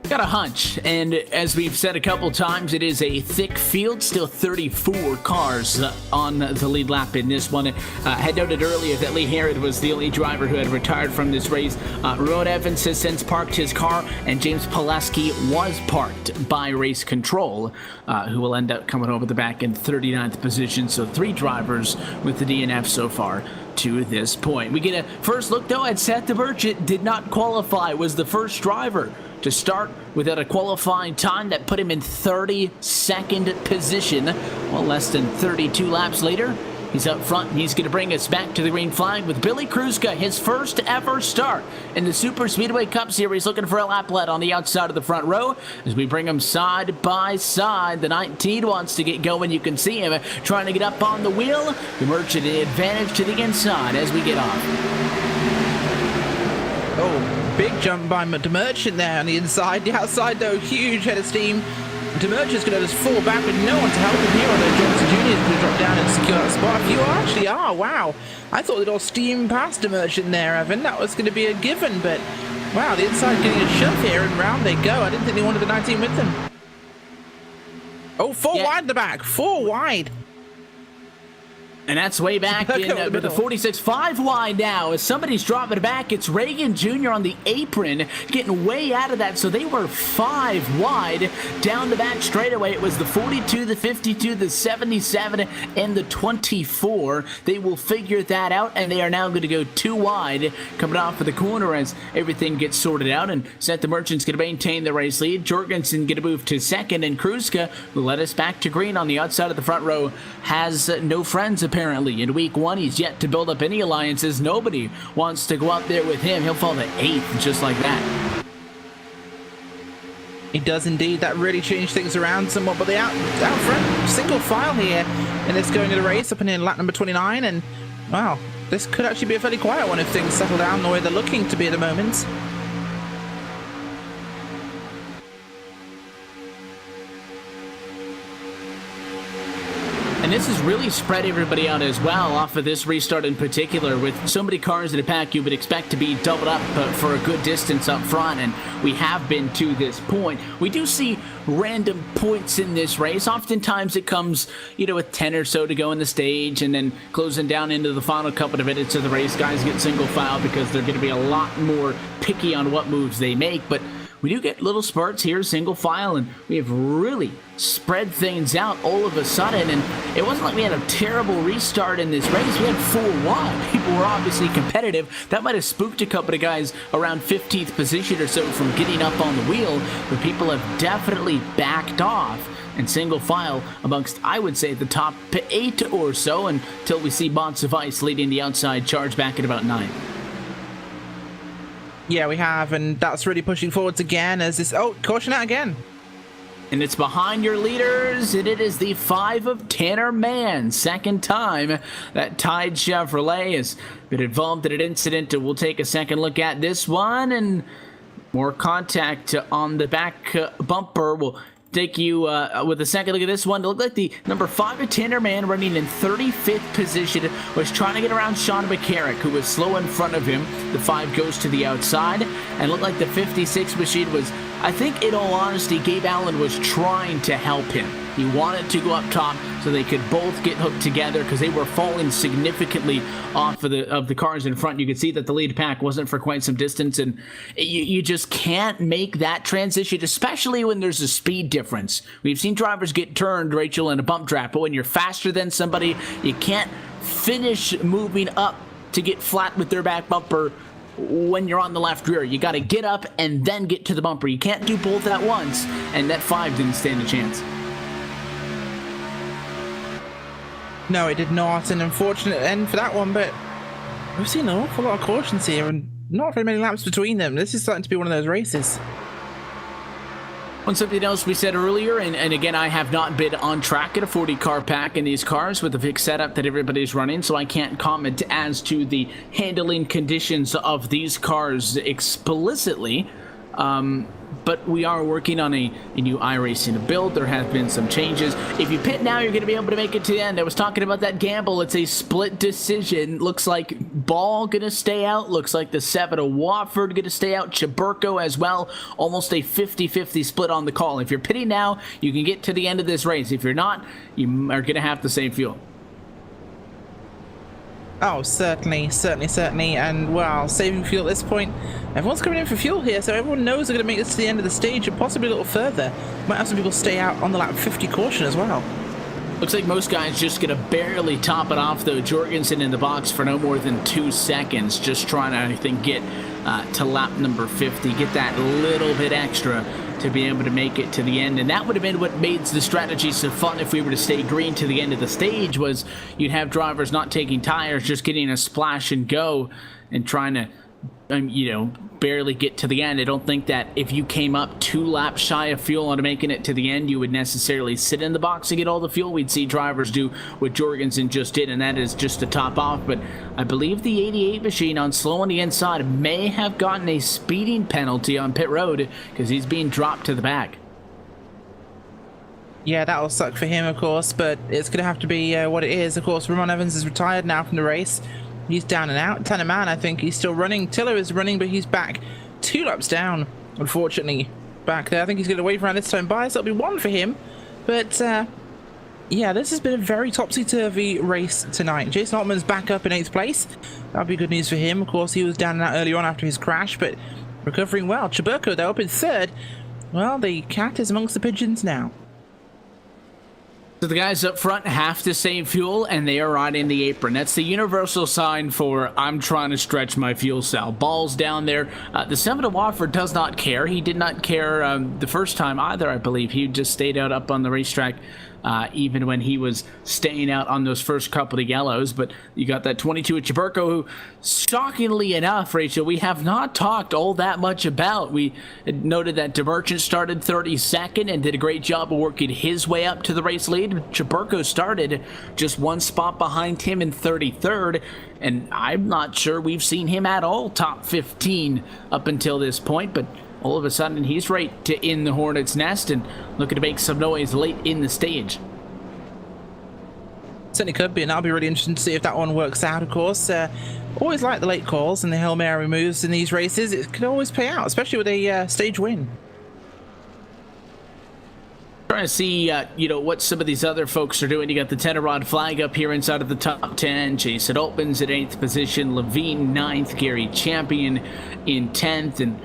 Got a hunch, and as we've said a couple times, it is a thick field. Still 34 cars on the lead lap in this one. Had noted earlier that Lee Harrod was the only driver who had retired from this race. Ramon Evans has since parked his car, and James Pileski was parked by race control, who will end up coming over the back in 39th position. So 3 drivers with the DNF so far to this point. We get a first look, though, at Seth DeMerchant. Did not qualify, was the first driver to start without a qualifying time that put him in 32nd position. Well, less than 32 laps later, he's up front, and he's going to bring us back to the green flag with Billy Kruska, his first ever start in the Superspeedway Cup Series, looking for a lap lead on the outside of the front row as we bring them side by side. The 19 wants to get going. You can see him trying to get up on the wheel. The Merchant advantage to the inside as we get off. Oh, big jump by DeMerchant there on the inside. The outside, though, huge head of steam. DeMerchant's going to just fall back with no one to help him here, although Johnson Jr. is going to drop down and secure that spot. If you actually are, wow. I thought they'd all steam past DeMerchant there, Evan. That was going to be a given, but wow, the inside getting a shove here, and round they go. I didn't think they wanted the 19 with them. Oh, 4 wide in the back. 4 wide. And that's way back in with the 46.5 wide now. As somebody's dropping back, it's Reagan Jr. on the apron, getting way out of that. So they were 5 wide down the back straightaway. It was the 42, the 52, the 77, and the 24. They will figure that out, and they are now going to go 2 wide coming off of the corner as everything gets sorted out. And Seth DeMerchant's going to maintain the race lead. Jorgensen going to move to 2nd, and Kruska will let us back to green on the outside of the front row. Has no friends apparently. In week 1, he's yet to build up any alliances. Nobody wants to go up there with him. He'll fall to 8th just like that. He does indeed. That really changed things around somewhat, but the out front single file here, and it's going to the race up in lap number 29, and wow, this could actually be a fairly quiet one if things settle down the way they're looking to be at the moment. And this has really spread everybody out as well off of this restart in particular. With so many cars in the pack, you would expect to be doubled up for a good distance up front, and we have been to this point. We do see random points in this race. Oftentimes it comes, with 10 or so to go in the stage, and then closing down into the final couple of minutes of the race, guys get single file because they're going to be a lot more picky on what moves they make. But we do get little spurts here, single file, and we have really spread things out all of a sudden. And it wasn't like we had a terrible restart in this race. We had 4 wide. People were obviously competitive. That might have spooked a couple of guys around 15th position or so from getting up on the wheel, but people have definitely backed off. And single file amongst, I would say, the top 8 or so until we see Bonds of Ice leading the outside charge back at about 9. Yeah, we have, and that's really pushing forwards again as this... Oh, caution out again. And it's behind your leaders, and it is the 5 of Tanner Mann. Second time that Tide Chevrolet has been involved in an incident. We'll take a second look at this one, and more contact on the back bumper. We'll take you with a second look at this one. It looked like the number 5 of Tanner Mann, running in 35th position, was trying to get around Sean McCarrick, who was slow in front of him. The 5 goes to the outside, and looked like the 56 machine was, I think in all honesty, Gabe Allen was trying to help him. He wanted to go up top so they could both get hooked together because they were falling significantly off of the cars in front. You could see that the lead pack wasn't for quite some distance, and you just can't make that transition, especially when there's a speed difference. We've seen drivers get turned, Rachel, in a bump trap, but when you're faster than somebody, you can't finish moving up to get flat with their back bumper when you're on the left rear. You got to get up and then get to the bumper. You can't do both at once, and that 5 didn't stand a chance. No, it did not. An unfortunate end for that one, but We've seen an awful lot of cautions here and not very many laps between them. This is starting to be one of those races. On something else we said earlier, and again, I have not been on track at a 40 car pack in these cars with the fixed setup that everybody's running, so I can't comment as to the handling conditions of these cars explicitly. But we are working on a new iRacing build. There have been some changes. If you pit now, you're going to be able to make it to the end. I was talking about that gamble. It's a split decision. Looks like Ball going to stay out. Looks like the 7 of Watford going to stay out. Chaburko as well. Almost a 50-50 split on the call. If you're pitting now, you can get to the end of this race. If you're not, you are going to have to save fuel. Oh, certainly. And, well, saving fuel at this point. Everyone's coming in for fuel here, so everyone knows they're going to make this to the end of the stage and possibly a little further. Might have some people stay out on the lap 50 caution as well. Looks like most guys just going to barely top it off, though. Jorgensen in the box for no more than 2 seconds, just trying to, I think, get to lap number 50, get that little bit extra to be able to make it to the end. And that would have been what made the strategy so fun if we were to stay green to the end of the stage, was you'd have drivers not taking tires, just getting a splash and go and trying to, barely get to the end. I don't think that if you came up 2 laps shy of fuel on making it to the end, you would necessarily sit in the box and get all the fuel. We'd see drivers do what Jorgensen just did, and that is just to top off. But I believe the 88 machine on slow on the inside may have gotten a speeding penalty on pit road because he's being dropped to the back. Yeah, that'll suck for him, of course, but it's going to have to be what it is. Of course, Ramon Evans is retired now from the race. He's down and out. Tanner Mann, I think he's still running. Tiller is running, but he's back 2 laps down, unfortunately, back there. I think he's going to wave around this time by, so that'll be 1 for him. But, yeah, this has been a very topsy-turvy race tonight. Jason Altman's back up in 8th place. That'll be good news for him. Of course, he was down and out earlier on after his crash, but recovering well. Chaburko, though, up in 3rd. Well, the cat is amongst the pigeons now. So the guys up front have to save fuel, and they are riding the apron. That's the universal sign for I'm trying to stretch my fuel cell. Ball's down there. The 7 of Watford does not care. He did not care the first time either, I believe. He just stayed out up on the racetrack even when he was staying out on those first couple of yellows. But you got that 22 at Chaburko, who, shockingly enough, Rachel, we have not talked all that much about. We noted that DeMerchant started 32nd and did a great job of working his way up to the race lead. Chaburko started just 1 spot behind him in 33rd, and I'm not sure we've seen him at all top 15 up until this point, but all of a sudden, he's right to in the Hornet's nest and looking to make some noise late in the stage. Certainly could be, and that'll be really interesting to see if that one works out, of course. Always like the late calls and the Hail Mary moves in these races. It could always pay out, especially with a stage win. Trying to see, what some of these other folks are doing. You got the Tenorod flag up here inside of the top 10. Jason Altman's at 8th position. Levine 9th. Gary Champion in 10th. And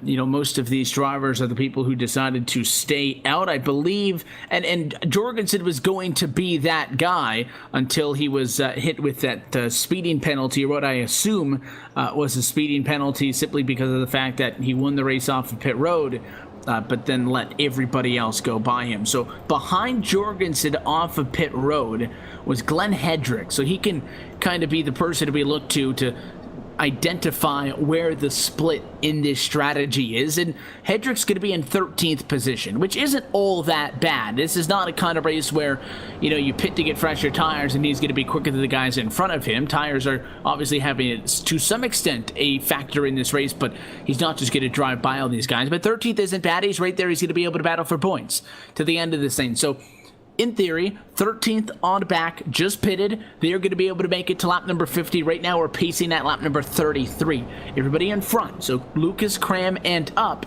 most of these drivers are the people who decided to stay out, I believe. And Jorgensen was going to be that guy until he was hit with that speeding penalty, or what I assume was a speeding penalty, simply because of the fact that he won the race off of pit road, but then let everybody else go by him. So behind Jorgensen off of pit road was Glenn Hedrick. So he can kind of be the person to be looked to identify where the split in this strategy is, and Hedrick's going to be in 13th position, which isn't all that bad. This is not a kind of race where, you pit to get fresher tires and he's going to be quicker than the guys in front of him. Tires are obviously having, to some extent, a factor in this race, but he's not just going to drive by all these guys. But 13th isn't bad. He's right there. He's going to be able to battle for points to the end of this thing. So in theory, 13th on back, just pitted. They're going to be able to make it to lap number 50. Right now, we're pacing at lap number 33. Everybody in front, so Lucas, Cram, and up,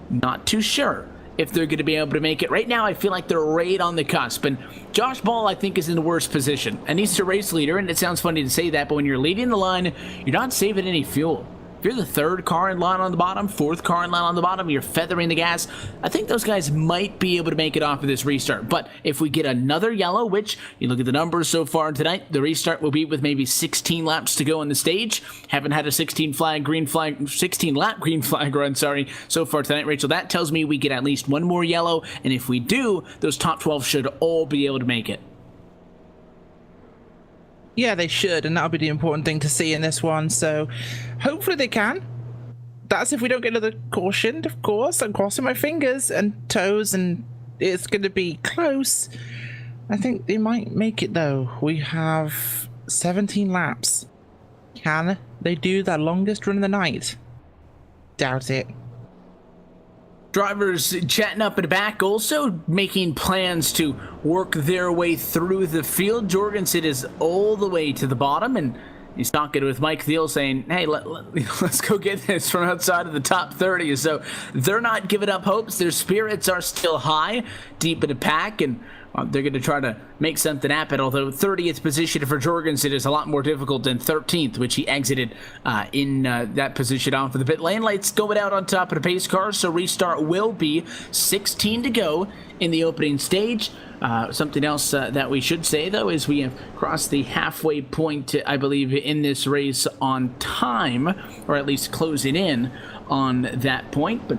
not too sure if they're going to be able to make it. Right now, I feel like they're right on the cusp, and Josh Ball, I think, is in the worst position. And he's the race leader, and it sounds funny to say that, but when you're leading the line, you're not saving any fuel. If you're the 3rd car in line on the bottom, 4th car in line on the bottom, you're feathering the gas, I think those guys might be able to make it off of this restart. But if we get another yellow, which you look at the numbers so far tonight, the restart will be with maybe 16 laps to go on the stage. Haven't had a 16 lap green flag run, so far tonight, Rachel. That tells me we get at least 1 more yellow, and if we do, those top 12 should all be able to make it. Yeah, they should, and that'll be the important thing to see in this one. So hopefully they can. That's if we don't get another caution, of course. I'm crossing my fingers and toes, and it's going to be close. I think they might make it, though. We have 17 laps. Can they do that longest run of the night? Doubt it. Drivers chatting up in the back, also making plans to work their way through the field. Jorgensen is all the way to the bottom, and he's talking with Mike Thiel saying, hey, let's go get this from outside of the top 30. So they're not giving up hopes. Their spirits are still high, deep in the pack, and they're going to try to make something happen, although 30th position for Jorgensen is a lot more difficult than 13th, which he exited in that position off of the pit lane. Lights going out on top of the pace car, so restart will be 16 to go in the opening stage. Something else that we should say, though, is we have crossed the halfway point, I believe, in this race on time, or at least closing in on that point, but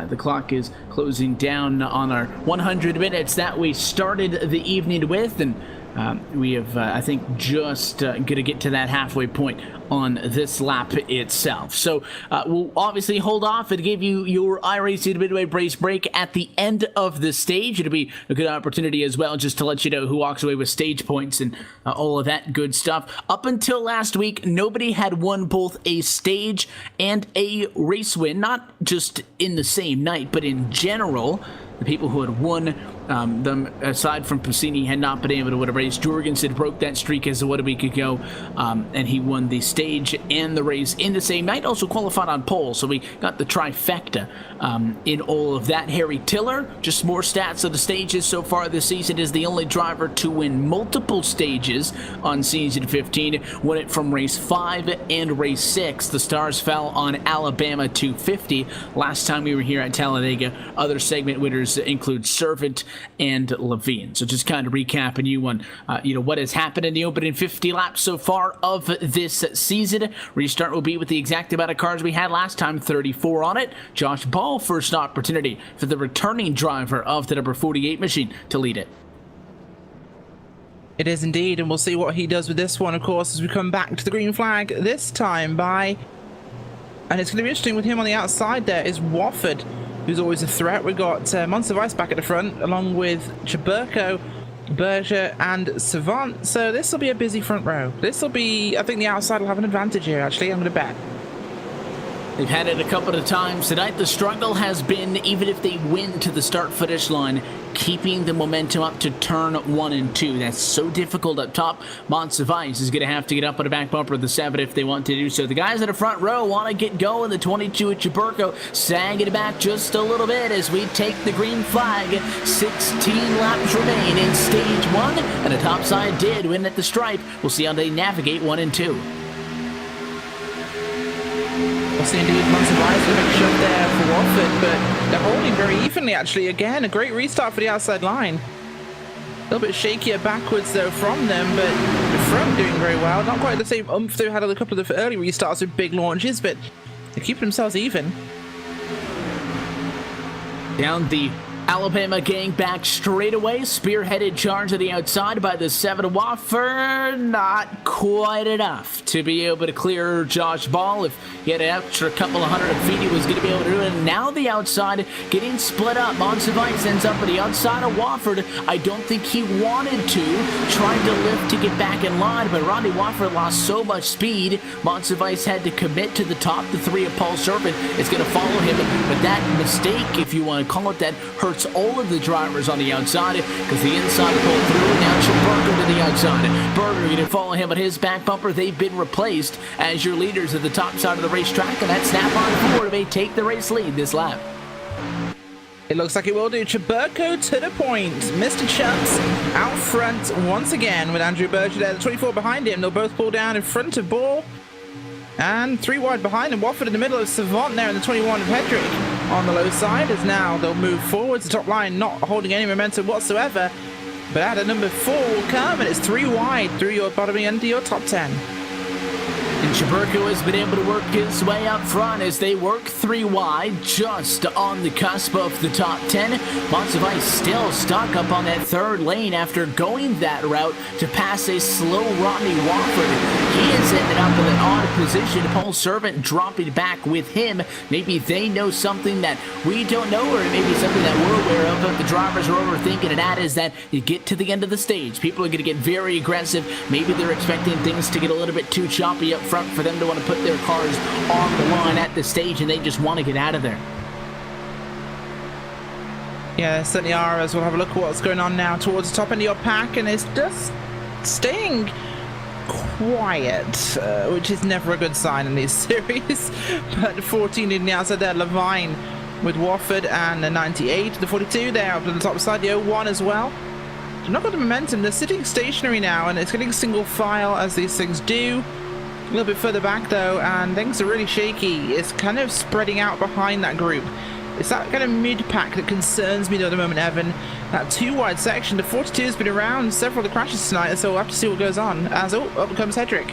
the clock is closing down on our 100 minutes that we started the evening with, and we have, I think, just going to get to that halfway point on this lap itself. So we'll obviously hold off and give you your iRacing Midway race break at the end of the stage. It'll be a good opportunity as well just to let you know who walks away with stage points and all of that good stuff. Up until last week, nobody had won both a stage and a race win, not just in the same night, but in general. The people who had won them, aside from Puccini, had not been able to win a race. Jorgensen broke that streak as of a week ago, and he won the stage and the race in the same night. Also qualified on pole, so we got the trifecta in all of that. Harry Tiller, just more stats of the stages so far this season, is the only driver to win multiple stages on season 15. Won it from race 5 and race 6. The stars fell on Alabama 250 last time we were here at Talladega. Other segment winners include Servant and Levine. So just kind of recapping you on what has happened in the opening 50 laps so far of this season. Restart will be with the exact amount of cars we had last time, 34 on it. Josh Ball, first opportunity for the returning driver of the number 48 machine to lead it. It is indeed, and we'll see what he does with this one, of course, as we come back to the green flag, this time by... And it's going to be interesting with him on the outside there is Wofford, who's always a threat. We've got Monster Vice back at the front, along with Chaburko, Berger, and Savant. So this will be a busy front row. This will be, I think the outside will have an advantage here, actually. I'm going to bet. They've had it a couple of times tonight. The struggle has been, even if they win to the start-finish line, keeping the momentum up to turn 1 and 2. That's so difficult up top. Monsivice is going to have to get up on the back bumper of the 7 if they want to do so. The guys in the front row want to get going. The 22 at Chaburko sagging back just a little bit as we take the green flag. 16 laps remain in stage 1, and the top side did win at the stripe. We'll see how they navigate 1 and 2. We'll see indeed Monsivice with a big shove there for Wofford, but they're holding very evenly, actually. Again, a great restart for the outside line. A little bit shakier backwards, though, from them, but the front doing very well. Not quite the same oomph they had a couple of early restarts with big launches, but they keep themselves even. Down the Alabama gang back straight away. Spearheaded charge to the outside by the 7 Wofford. Not quite enough to be able to clear Josh Ball. If he had an extra couple of 100 feet, he was going to be able to do it. And now the outside getting split up. Monsivice ends up at the outside of Wofford. I don't think he wanted to. Tried to lift to get back in line, but Rodney Wofford lost so much speed. Monsivice had to commit to the top. The 3 of Paul Serpent is going to follow him. But that mistake, if you want to call it that, hurts all of the drivers on the outside because the inside pulled through. Now Chaburko to the outside. Berger, you can follow him at his back bumper. They've been replaced as your leaders at the top side of the racetrack, and that snap-on Ford may take the race lead this lap. It looks like it will do. Chaburko to the point. Mr. Chumps out front once again with Andrew Berger there. The 24 behind him. They'll both pull down in front of Ball. And 3 wide behind him. Wofford in the middle of Savant there in the 21 of Hedrick on the low side, as now they'll move forwards. The top line not holding any momentum whatsoever. But out of number 4 will come, and it's 3 wide through your bottom end to your top 10. And Chaburko has been able to work his way up front as they work 3 wide, just on the cusp of the top 10. Monsivais still stuck up on that 3rd lane after going that route to pass a slow Rodney Wofford. He has ended up in an odd position. Paul Servant dropping back with him. Maybe they know something that we don't know, or maybe something that we're aware of, but the drivers are overthinking, and that is that you get to the end of the stage. People are going to get very aggressive. Maybe they're expecting things to get a little bit too choppy up front for them to want to put their cars on the line at the stage, and they just want to get out of there. Yeah, certainly are, as we'll have a look at what's going on now towards the top end of your pack, and it's just staying quiet, which is never a good sign in these series. But 14 in the outside there, Levine with Wofford, and the 98, the 42 there up to the top side, the 01 as well. They've not got the momentum, they're sitting stationary now, and it's getting single file as these things do. A little bit further back though, and things are really shaky. It's kind of spreading out behind that group. It's that kind of mid-pack that concerns me though at the moment, Evan. That 2 wide section, the 42 has been around several of the crashes tonight, so we'll have to see what goes on. As up comes Hedrick.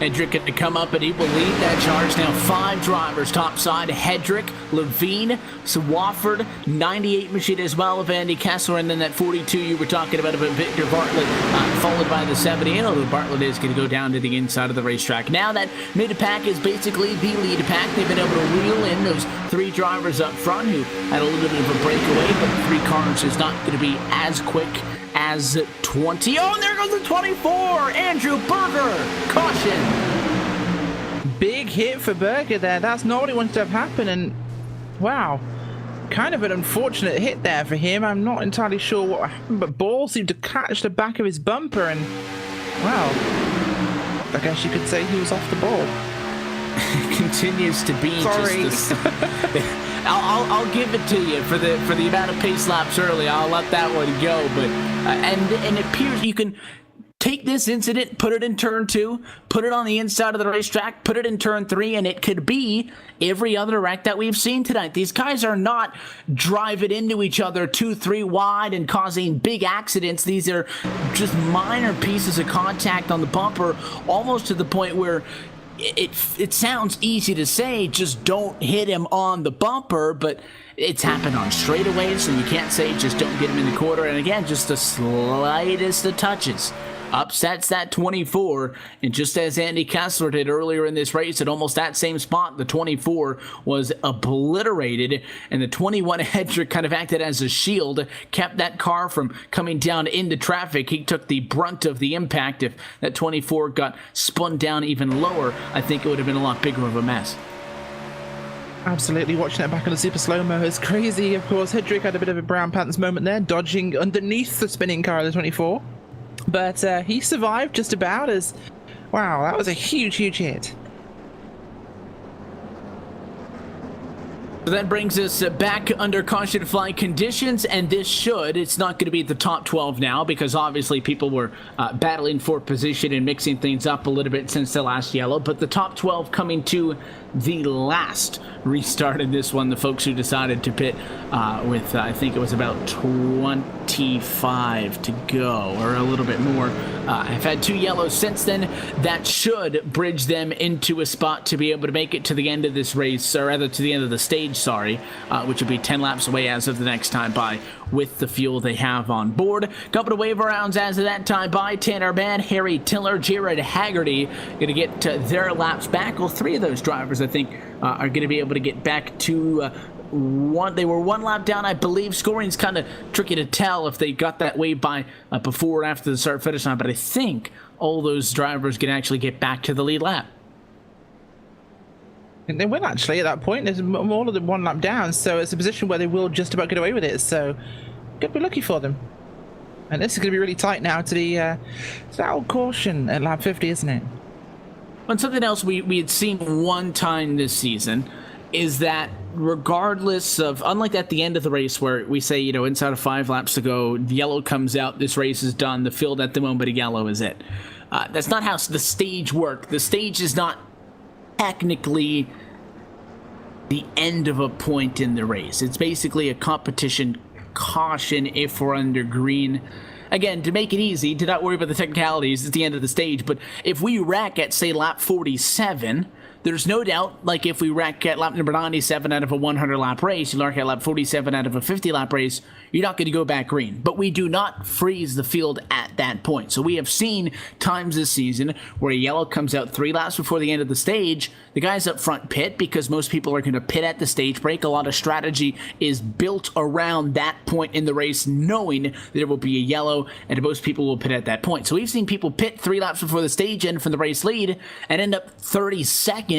Hedrick going to come up, and he will lead that charge. Now 5 drivers topside: Hedrick, Levine, Wofford, 98 machine as well of Andy Kessler, and then that 42 you were talking about Victor Bartlett, followed by the 78. Although Bartlett is going to go down to the inside of the racetrack. Now that mid-pack is basically the lead pack. They've been able to reel in those 3 drivers up front who had a little bit of a breakaway, but 3 cars is not going to be as quick as 20. Oh, and there goes the 24, Andrew Berger. Caution. Big hit for Berger there. That's not what he wanted to have happen, and wow, kind of an unfortunate hit there for him. I'm not entirely sure what happened, but ball seemed to catch the back of his bumper, and well, I guess you could say he was off the ball. Continues to be. Sorry. Just I'll give it to you for the amount of pace laps early. I'll let that one go, but and it appears you can take this incident, put it in turn 2, put it on the inside of the racetrack, put it in turn 3, and it could be every other wreck that we've seen tonight. These guys are not driving into each other 2-3 wide and causing big accidents. These are just minor pieces of contact on the bumper, almost to the point where it sounds easy to say, just don't hit him on the bumper, but it's happened on straightaways, so you can't say just don't get him in the quarter. And again, just the slightest of touches upsets that 24, and just as Andy Kessler did earlier in this race at almost that same spot, the 24 was obliterated, and the 21 Hedrick kind of acted as a shield, kept that car from coming down into traffic. He took the brunt of the impact. If that 24 got spun down even lower, I think it would have been a lot bigger of a mess. Absolutely, watching that back on the super slow-mo is crazy. Of course, Hedrick had a bit of a brown pants moment there, dodging underneath the spinning car of the 24. But he survived just about, as wow, that was a huge hit. So that brings us back under caution flight conditions, and this it's not going to be the top 12 now, because obviously people were battling for position and mixing things up a little bit since the last yellow, but the top 12 coming to the last restart in this one. The folks who decided to pit with I think it was about 25 to go, or a little bit more. I've had 2 yellows since then. That should bridge them into a spot to be able to make it to the end of this race, or rather to the end of the stage, which will be 10 laps away as of the next time by with the fuel they have on board. Couple of wave rounds as of that time by. Tanner Mann, Harry Tiller, Jared Haggerty going to get their laps back. Well, 3 of those drivers I think are going to be able to get back to one. They were 1 lap down, I believe. Scoring's kind of tricky to tell if they got that wave by before or after the start finish line, but I think all those drivers can actually get back to the lead lap. And they will actually at that point. There's more than 1 lap down, so it's a position where they will just about get away with it. So, gonna be lucky for them. And this is gonna be really tight now to the that old caution at lap 50, isn't it? And something else we had seen one time this season is that regardless of, unlike at the end of the race where we say, inside of 5 laps to go, the yellow comes out, this race is done, the field at the moment of yellow is it. That's not how the stage works. The stage is not technically the end of a point in the race. It's basically a competition caution if we're under green. again, to make it easy, to not worry about the technicalities at the end of the stage, but if we wreck at, say, lap 47, there's no doubt, like if we wreck at lap number 97 out of a 100-lap race, you wreck at lap 47 out of a 50-lap race, you're not going to go back green. But we do not freeze the field at that point. So we have seen times this season where a yellow comes out 3 laps before the end of the stage. The guys up front pit because most people are going to pit at the stage break. A lot of strategy is built around that point in the race, knowing that there will be a yellow, and most people will pit at that point. So we've seen people pit 3 laps before the stage end from the race lead and end up 32nd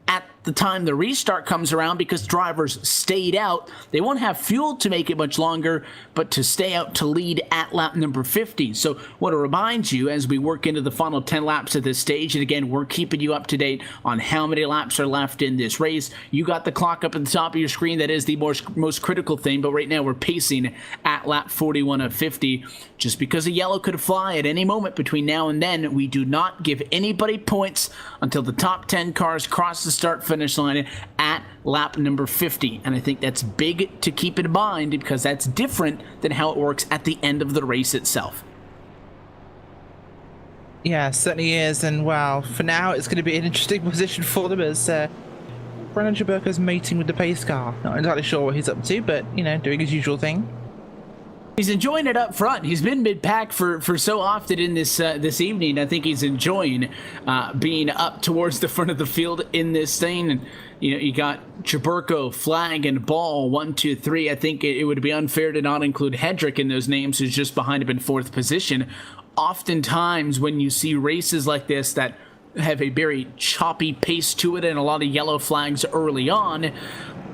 at the time the restart comes around because drivers stayed out. They won't have fuel to make it much longer, but to stay out to lead at lap number 50. So want to remind you as we work into the final 10 laps of this stage, and again, we're keeping you up to date on how many laps are left in this race. You got the clock up at the top of your screen. That is the most critical thing, but right now we're pacing at lap 41 of 50. Just because a yellow could fly at any moment between now and then, we do not give anybody points until the top 10 cars cross the start-finish line at lap number 50. And I think that's big to keep in mind because that's different than how it works at the end of the race itself. Yeah, certainly is. And well, for now, it's going to be an interesting position for them as Brandon Chaburko's mating with the pace car. Not entirely sure what he's up to, but, you know, doing his usual thing. He's enjoying it up front. He's been mid-pack for so often in this evening. I think he's enjoying being up towards the front of the field in this thing. And you know, you got Chaburko, Flag, and Ball 1, 2, 3. I think it would be unfair to not include Hedrick in those names, who's just behind him in 4th position. Oftentimes, when you see races like this that have a very choppy pace to it and a lot of yellow flags early on,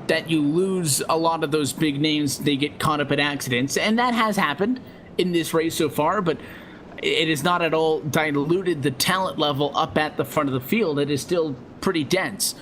that you lose a lot of those big names. They get caught up in accidents, and that has happened in this race so far, but it has not at all diluted the talent level up at the front of the field. It is still pretty dense,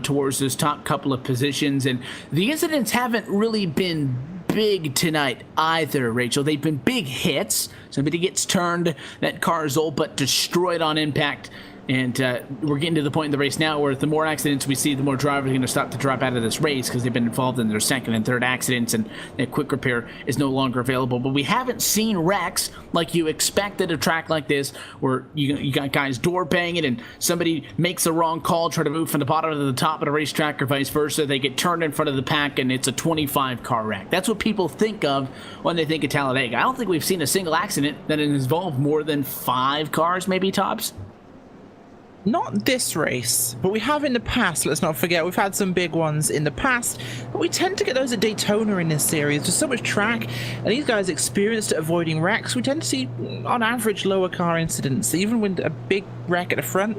towards those top couple of positions, and the incidents haven't really been big tonight either, Rachel. They've been big hits. Somebody gets turned, that car is old but destroyed on impact. And we're getting to the point in the race now where the more accidents we see, the more drivers are going to stop to drop out of this race because they've been involved in their 2nd and 3rd accidents, and that quick repair is no longer available. But we haven't seen wrecks like you expect at a track like this, where you got guys door banging and somebody makes a wrong call, try to move from the bottom to the top of a racetrack or vice versa. They get turned in front of the pack and it's a 25-car wreck. That's what people think of when they think of Talladega. I don't think we've seen a single accident that has involved more than 5 cars, maybe tops. Not this race, but we have in the past. Let's not forget, we've had some big ones in the past, but we tend to get those at Daytona in this series. There's so much track, and these guys experienced at avoiding wrecks. We tend to see, on average, lower car incidents. Even with a big wreck at the front,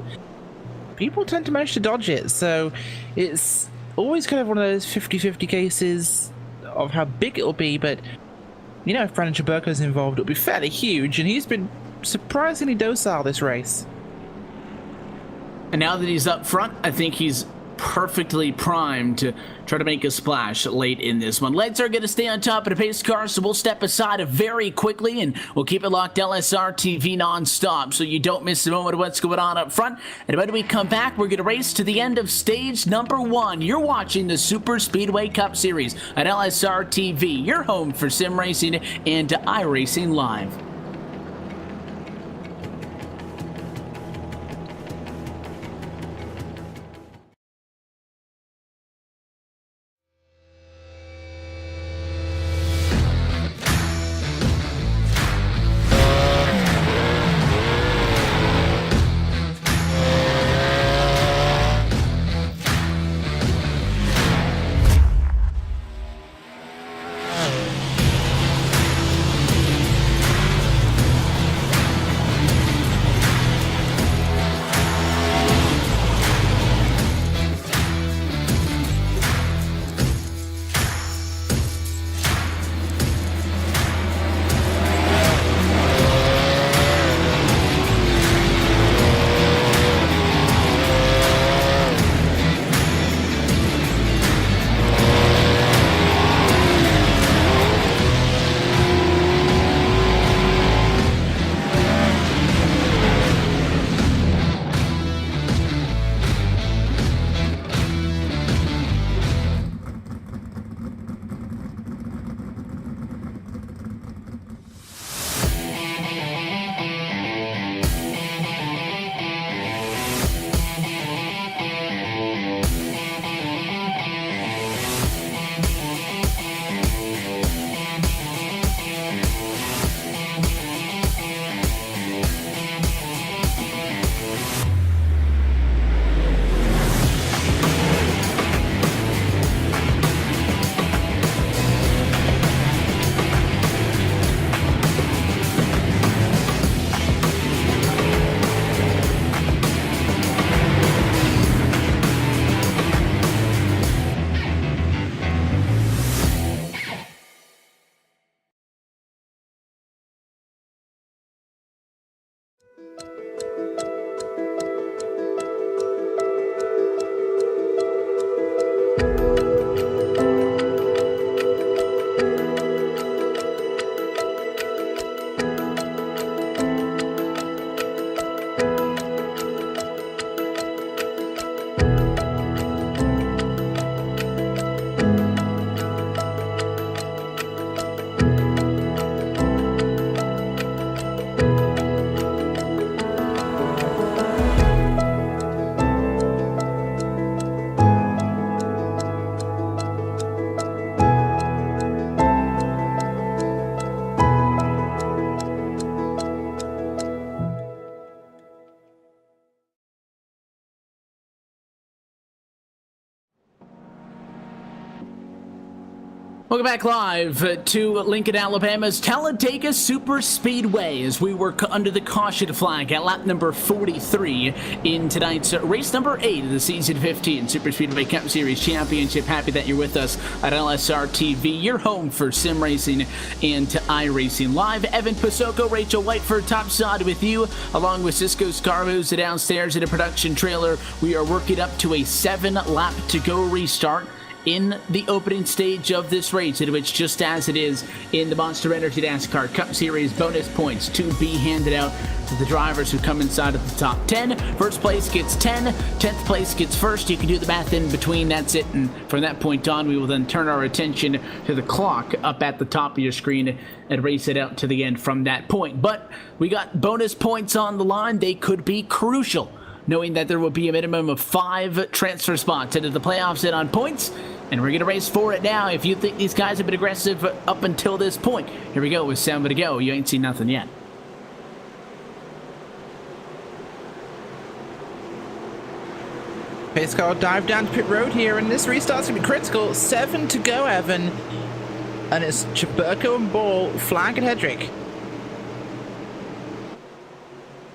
people tend to manage to dodge it. So it's always kind of one of those 50-50 cases of how big it'll be, but, you know, if Brandon Chaburko's involved, it'll be fairly huge, and he's been surprisingly docile this race. And now that he's up front, I think he's perfectly primed to try to make a splash late in this one. Legs are going to stay on top of the pace car, so we'll step aside very quickly, and we'll keep it locked LSRTV non-stop so you don't miss a moment of what's going on up front. And when we come back, we're going to race to the end of stage number 1. You're watching the Superspeedway Cup Series at LSRTV, your home for sim racing and iRacing Live. Welcome back live to Lincoln, Alabama's Talladega Superspeedway as we work under the caution flag at lap number 43 in tonight's race number 8 of the season 15 Superspeedway Cup Series Championship. Happy that you're with us at LSRTV, your home for sim racing and iRacing live. Evan Pasoko, Rachel Whiteford topside with you, along with Cisco Scarbo's downstairs in a production trailer. We are working up to a 7-lap to go restart in the opening stage of this race, in which, just as it is in the Monster Energy NASCAR Cup Series, bonus points to be handed out to the drivers who come inside of the top 10. First place gets 10, 10th place gets first. You can do the math in between, that's it. And from that point on, we will then turn our attention to the clock up at the top of your screen and race it out to the end from that point. But we got bonus points on the line. They could be crucial, knowing that there will be a minimum of 5 transfer spots into the playoffs and on points. And we're going to race for it now. If you think these guys have been aggressive up until this point, here we go with 7 to go. You ain't seen nothing yet. Pace car dive down to pit road here, and this restart's going to be critical. 7 to go, Evan. And it's Chaburko and Ball, Flag and Hedrick.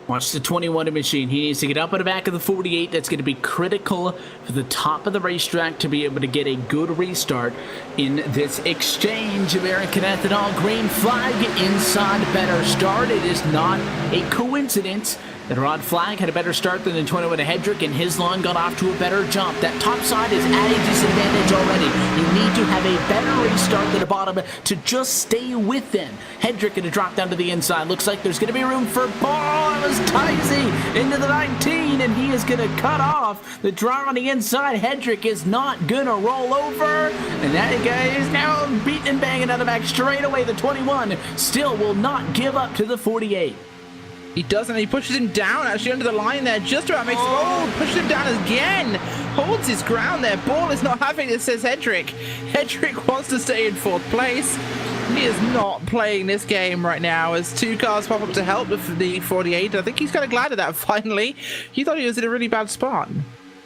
Watch the 21 machine. He needs to get up at the back of the 48. That's going to be critical for the top of the racetrack to be able to get a good restart in this exchange. American Ethanol green flag inside better start. It is not a coincidence that Rod Flag had a better start than the 21 Hedrick, and his lawn got off to a better jump. That top side is at a disadvantage already. You need to have a better restart than the bottom to just stay with them. Hedrick going to drop down to the inside. Looks like there's going to be room for Ball. It was Tizey into the 19, and he is going to cut off the driver on the inside. Hedrick is not going to roll over, and that guy is now beating and banging out the back straight away. The 21 still will not give up to the 48. He doesn't. He pushes him down, actually, under the line there. Just about makes pushes him down again. Holds his ground there. Ball is not having it, says Hedrick. Hedrick wants to stay in 4th place. He is not playing this game right now as 2 cars pop up to help with the 48. I think he's kind of glad of that, finally. He thought he was in a really bad spot.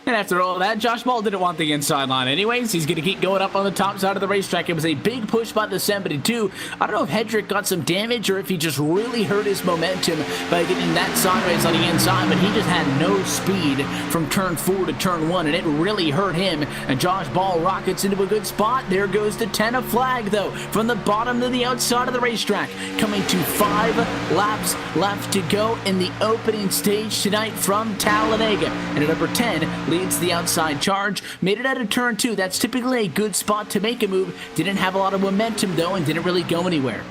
And after all that, Josh Ball didn't want the inside line anyways. He's going to keep going up on the top side of the racetrack. It was a big push by the 72. I don't know if Hedrick got some damage or if he just really hurt his momentum by getting that sideways on the inside, but he just had no speed from turn 4 to turn 1, and it really hurt him. And Josh Ball rockets into a good spot. There goes the 10 of flag, though, from the bottom to the outside of the racetrack, coming to 5 laps left to go in the opening stage tonight from Talladega. And at number 10, leads the outside charge. Made it out of turn 2. That's typically a good spot to make a move. Didn't have a lot of momentum, though, and didn't really go anywhere.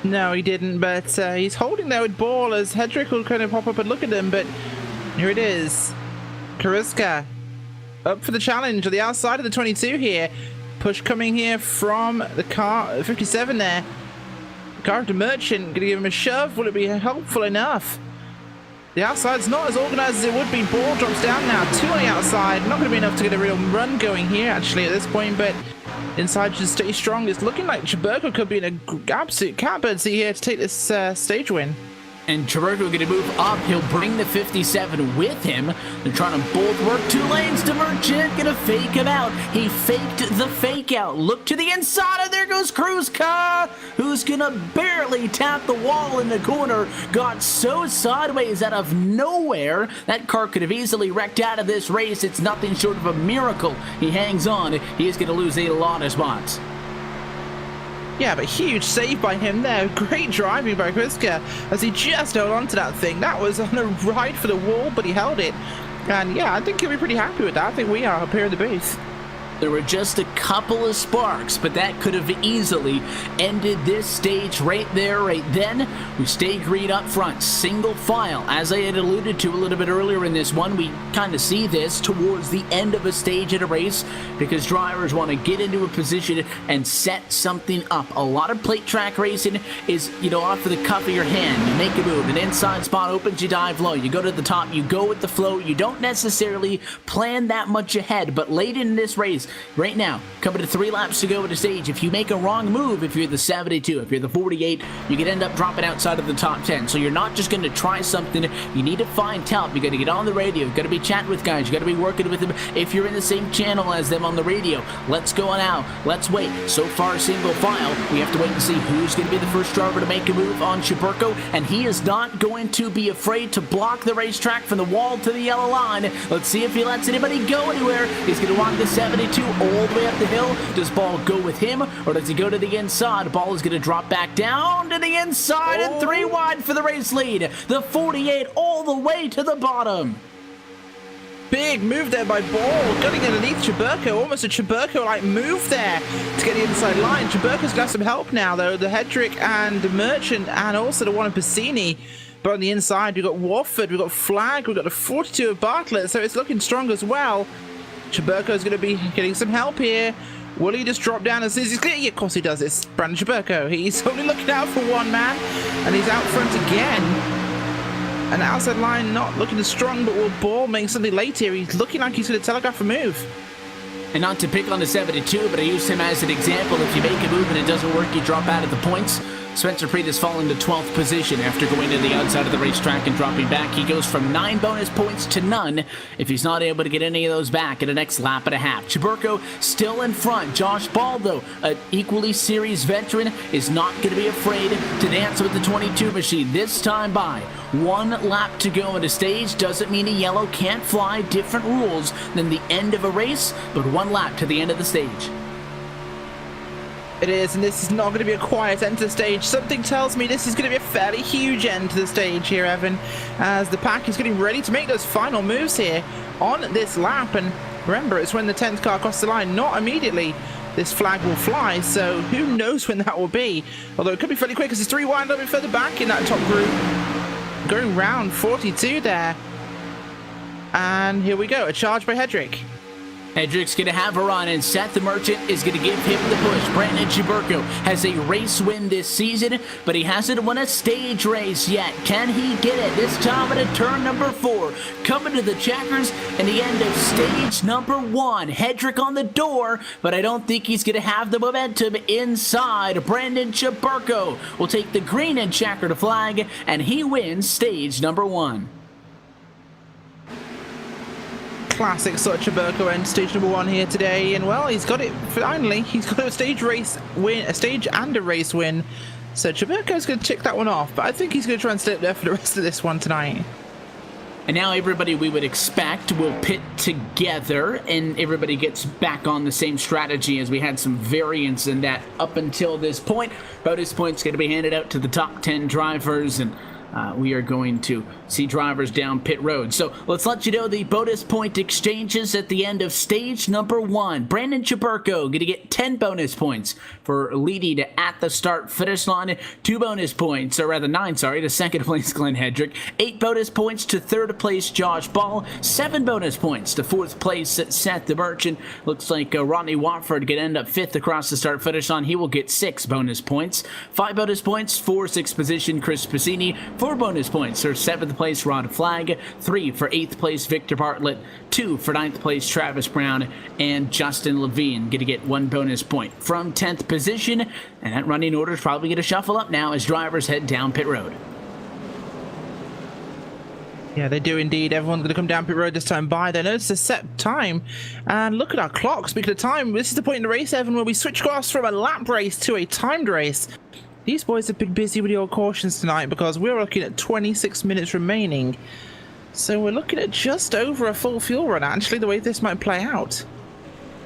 No, he didn't, but he's holding there with Ball as Hedrick will kind of pop up and look at him, but here it is. Kariska up for the challenge on the outside of the 22 here. Push coming here from the car, 57 there. Car to Merchant, going to give him a shove. Will it be helpful enough? The outside's not as organized as it would be. Ball drops down now. 2 on the outside. Not going to be enough to get a real run going here, actually, at this point, but inside should stay strong. It's looking like Chaburko could be in an absolute catbird seat here to take this stage win. And Chaburko going to move up. He'll bring the 57 with him. They're trying to both work 2 lanes to Merchant. Going to fake him out. He faked the fake out. Look to the inside, and there goes Kruzka, who's going to barely tap the wall in the corner. Got so sideways out of nowhere. That car could have easily wrecked out of this race. It's nothing short of a miracle. He hangs on. He is going to lose a lot of spots. Yeah, but huge save by him there. Great driving by Kriska as he just held on to that thing. That was on a ride for the wall, but he held it. And yeah, I think he'll be pretty happy with that. I think we are up here in the booth. There were just a couple of sparks, but that could have easily ended this stage right there, right then. We stay green up front, single file. As I had alluded to a little bit earlier in this one, we kind of see this towards the end of a stage at a race because drivers want to get into a position and set something up. A lot of plate track racing is, off of the cuff of your hand. You make a move, an inside spot opens, you dive low. You go to the top, you go with the flow. You don't necessarily plan that much ahead, but late in this race, right now, coming to 3 laps to go at a stage, if you make a wrong move, if you're the 72, if you're the 48, you could end up dropping outside of the top 10. So you're not just going to try something. You need to find help. You got to get on the radio. You got to be chatting with guys. You got to be working with them. If you're in the same channel as them on the radio, let's go now. Let's wait. So far, single file. We have to wait and see who's going to be the first driver to make a move on Chiburko, and he is not going to be afraid to block the racetrack from the wall to the yellow line. Let's see if he lets anybody go anywhere. He's going to walk the 72 all the way up the hill. Does Ball go with him, or does he go to the inside? Ball is going to drop back down to the inside, and 3 wide for the race lead. The 48 all the way to the bottom. Big move there by Ball, getting underneath Chiburko, almost a Chiburko-like move there to get the inside line. Chiburko's got some help now, though. The Hedrick and the Merchant, and also the one of Bassini. But on the inside, we've got Wofford, we've got Flag, we've got the 42 of Bartlett, so it's looking strong as well. Chiburko's going to be getting some help here. Will he just drop down as soon as he's clear? Yeah, of course he does. It's Brandon Chiburko. He's only looking out for one man, and he's out front again. And the outside line not looking as strong, but will Ball make something late here? He's looking like he's going to telegraph a move. And not to pick on the 72, but I used him as an example. If you make a move and it doesn't work, you drop out of the points. Spencer Preet has fallen to 12th position after going to the outside of the racetrack and dropping back. He goes from 9 bonus points to none if he's not able to get any of those back in the next lap and a half. Chiburko still in front. Josh Ball, though, an equally series veteran, is not going to be afraid to dance with the 22 machine. This time by 1 lap to go in a stage. Doesn't mean a yellow can't fly. Different rules than the end of a race, but 1 lap to the end of the stage. It is, and this is not going to be a quiet end to the stage. Something tells me this is going to be a fairly huge end to the stage here, Evan, as the pack is getting ready to make those final moves here on this lap. And remember, it's when the 10th car crosses the line, not immediately. This flag will fly, so who knows when that will be. Although it could be fairly quick, because it's 3 wide a little bit further back in that top group. Going round 42 there. And here we go, a charge by Hedrick. Hedrick's going to have a run, and Seth the Merchant is going to give him the push. Brandon Chiburko has a race win this season, but he hasn't won a stage race yet. Can he get it? This time at turn number 4. Coming to the checkers in the end of stage number 1. Hedrick on the door, but I don't think he's going to have the momentum inside. Brandon Chiburko will take the green and checkered flag, and he wins stage number 1. Classic sort of Chiburko end stage number 1 here today, and well, he's got it finally. He's got a stage race win, a stage and a race win. So Chiburko's going to tick that one off, but I think he's going to try and stay up there for the rest of this one tonight. And now everybody we would expect will pit together, and everybody gets back on the same strategy, as we had some variance in that up until this point. Bonus points going to be handed out to the top 10 drivers, and we are going to see drivers down pit road. So let's let you know the bonus point exchanges at the end of stage number 1. Brandon Chiburko going to get 10 bonus points for leading at the start finish line. 2 bonus points, or rather 9, sorry, to second place Glenn Hedrick. 8 bonus points to third place Josh Ball. 7 bonus points to fourth place Seth the Merchant. Looks like Rodney Watford could end up 5th across the start finish line. He will get 6 bonus points. 5 bonus points for 6th position Chris Bassini. 4 bonus points for 7th place Rod Flag, 3 for 8th place Victor Bartlett, 2 for 9th place Travis Brown, and Justin Levine going to get 1 bonus point from 10th position. And that running order is probably going to shuffle up now as drivers head down pit road. Yeah, they do indeed. Everyone's going to come down pit road this time by. They notice a set time, and look at our clock. Speaking of time, this is the point in the race, Evan, where we switch across from a lap race to a timed race. These boys have been busy with your cautions tonight, because we're looking at 26 minutes remaining. So we're looking at just over a full fuel run, actually, the way this might play out.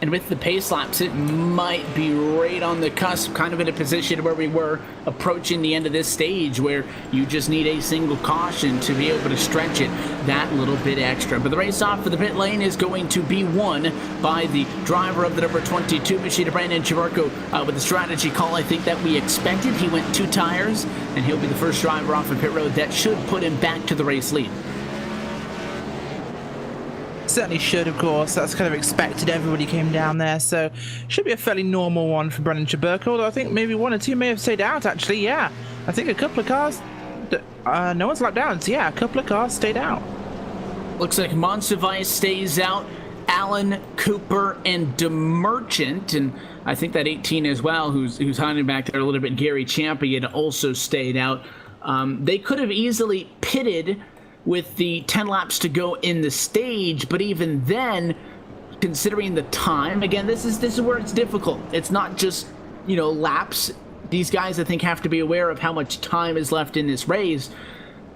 And with the pace laps, it might be right on the cusp, kind of in a position where we were approaching the end of this stage, where you just need a single caution to be able to stretch it that little bit extra. But the race off for the pit lane is going to be won by the driver of the number 22 machine, Brandon Chivarco, with the strategy call I think that we expected. He went 2 tires, and he'll be the first driver off of pit road. That should put him back to the race lead. Certainly should, of course. That's kind of expected. Everybody came down there, so should be a fairly normal one for Brendan Chiburko, although I think maybe 1 or 2 may have stayed out, actually. Yeah, I think a couple of cars, no one's lapped down, so yeah, a couple of cars stayed out. Looks like Monsivice stays out, Allen, Cooper, and DeMerchant, and I think that 18 as well, who's hiding back there a little bit, Gary Champion, also stayed out. They could have easily pitted with the 10 laps to go in the stage, but even then, considering the time, again, this is where it's difficult. It's not just, laps. These guys, I think, have to be aware of how much time is left in this race,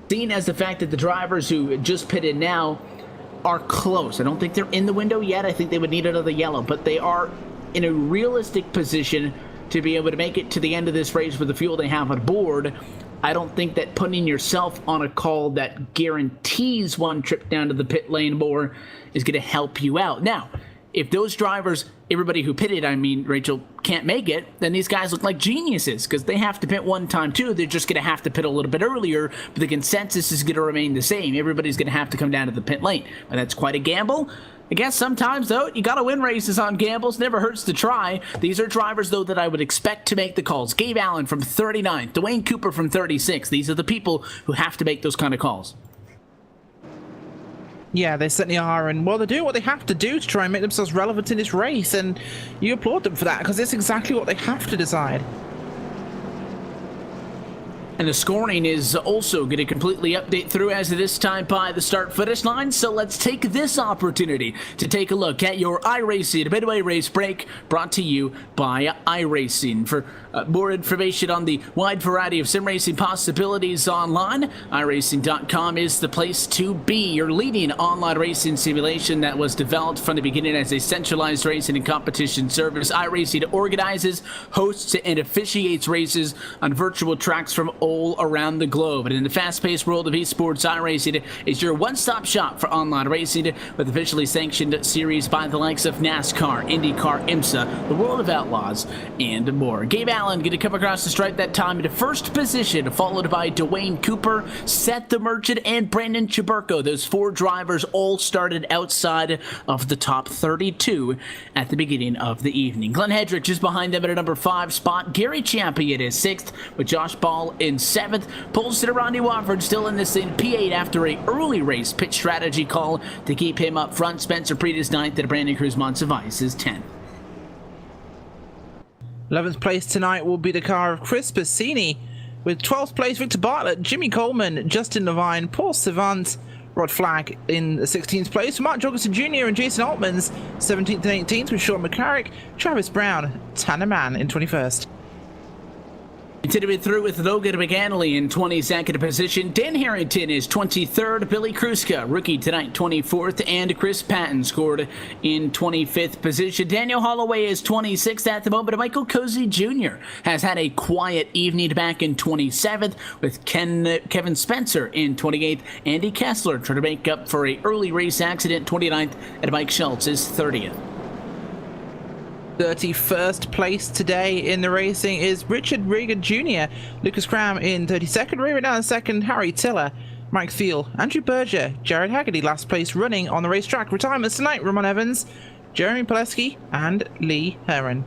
seeing as the fact that the drivers who just pitted now are close. I don't think they're in the window yet. I think they would need another yellow, but they are in a realistic position to be able to make it to the end of this race with the fuel they have on board. I don't think that putting yourself on a call that guarantees one trip down to the pit lane more is going to help you out. Now, if those drivers, everybody who pitted, Rachel, can't make it, then these guys look like geniuses because they have to pit one time too. They're just going to have to pit a little bit earlier, but the consensus is going to remain the same. Everybody's going to have to come down to the pit lane. But that's quite a gamble. I guess sometimes, though, you got to win races on gambles. Never hurts to try. These are drivers, though, that I would expect to make the calls. Gabe Allen from 39th, Dwayne Cooper from 36th. These are the people who have to make those kind of calls. Yeah, they certainly are, and well, they're doing what they have to do to try and make themselves relevant in this race, and you applaud them for that, because it's exactly what they have to decide. And the scoring is also going to completely update through as of this time by the start-finish line. So let's take this opportunity to take a look at your iRacing Midway Race Break, brought to you by iRacing. For more information on the wide variety of sim racing possibilities online, iRacing.com is the place to be. Your leading online racing simulation that was developed from the beginning as a centralized racing and competition service. iRacing organizes, hosts, and officiates races on virtual tracks from all around the globe. And in the fast-paced world of esports, iRacing is your one-stop shop for online racing with officially sanctioned series by the likes of NASCAR, IndyCar, IMSA, the World of Outlaws, and more. Gabe Allen going to come across the stripe that time into first position, followed by Dwayne Cooper, Seth DeMerchant, and Brandon Chiburko. Those 4 drivers all started outside of the top 32 at the beginning of the evening. Glenn Hedrick just behind them at a number 5 spot. Gary Champion is 6th, with Josh Ball in 7th. Pole sitter Rodney Wofford still in this in P8 after a early race pit strategy call to keep him up front. Spencer Preet is 9th, and Brandon Cruz Monsivice is 10th. 11th place tonight will be the car of Chris Bassini, with 12th place Victor Bartlett, Jimmy Coleman, Justin Levine, Paul Savant, Rod Flagg in 16th place, Mark Jorgensen Jr. and Jason Altmans 17th and 18th, with Sean McCarrick, Travis Brown, Tanner Mann in 21st. Continuing through with Logan McAnally in 22nd position. Dan Harrington is 23rd. Billy Kruska, rookie tonight, 24th. And Chris Patton scored in 25th position. Daniel Holloway is 26th at the moment. Michael Cozy Jr. has had a quiet evening back in 27th, with Kevin Spencer in 28th. Andy Kessler trying to make up for an early race accident, 29th. And Mike Schultz is 30th. 31st place today in the racing is Richard Regan Jr., Lucas Cram in 32nd, Ray Redan 2nd, Harry Tiller, Mike Thiel, Andrew Berger, Jared Haggerty last place running on the racetrack. Retirements tonight, Ramon Evans, Jeremy Pileski, and Lee Heron.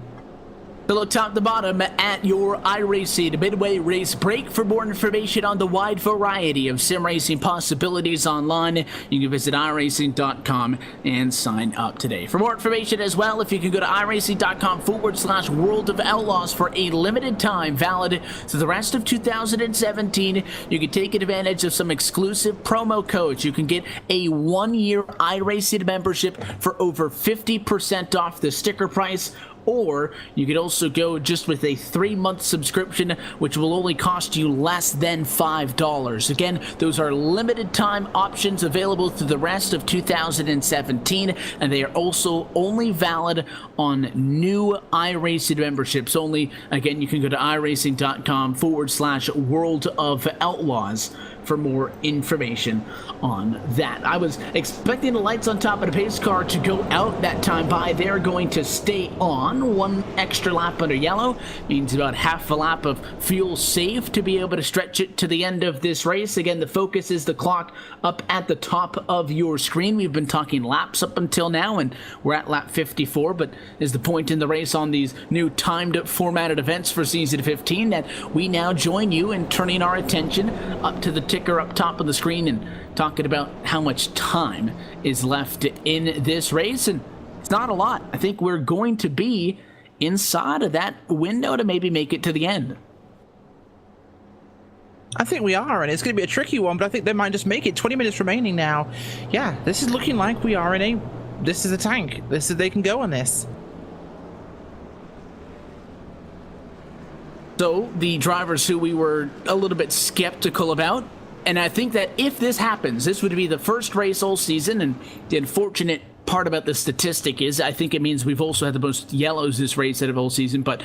To look top to bottom at your iRacing Midway Race Break. For more information on the wide variety of sim racing possibilities online, you can visit iRacing.com and sign up today. For more information as well, if you can go to iRacing.com/World of Outlaws for a limited time, valid through the rest of 2017, you can take advantage of some exclusive promo codes. You can get a 1-year iRacing membership for over 50% off the sticker price, or you could also go just with a 3-month subscription, which will only cost you less than $5. Again, those are limited time options available through the rest of 2017, and they are also only valid on new iRacing memberships only. Again, you can go to iRacing.com/World of Outlaws for more information on that. I was expecting the lights on top of the pace car to go out that time by. They're going to stay on. 1 extra lap under yellow means about half a lap of fuel saved to be able to stretch it to the end of this race. Again, the focus is the clock up at the top of your screen. We've been talking laps up until now, and we're at lap 54, but is the point in the race on these new timed formatted events for season 15 that we now join you in turning our attention up to the ticker up top of the screen and talking about how much time is left in this race. And it's not a lot. I think we're going to be inside of that window to maybe make it to the end. I think we are, and it's going to be a tricky one, but I think they might just make it. 20 minutes remaining now. Yeah, this is looking like we are in a... This is a tank. They can go on this. So, the drivers who we were a little bit skeptical about, and I think that if this happens, this would be the first race all season, and the unfortunate part about the statistic is I think it means we've also had the most yellows this race out of all season, but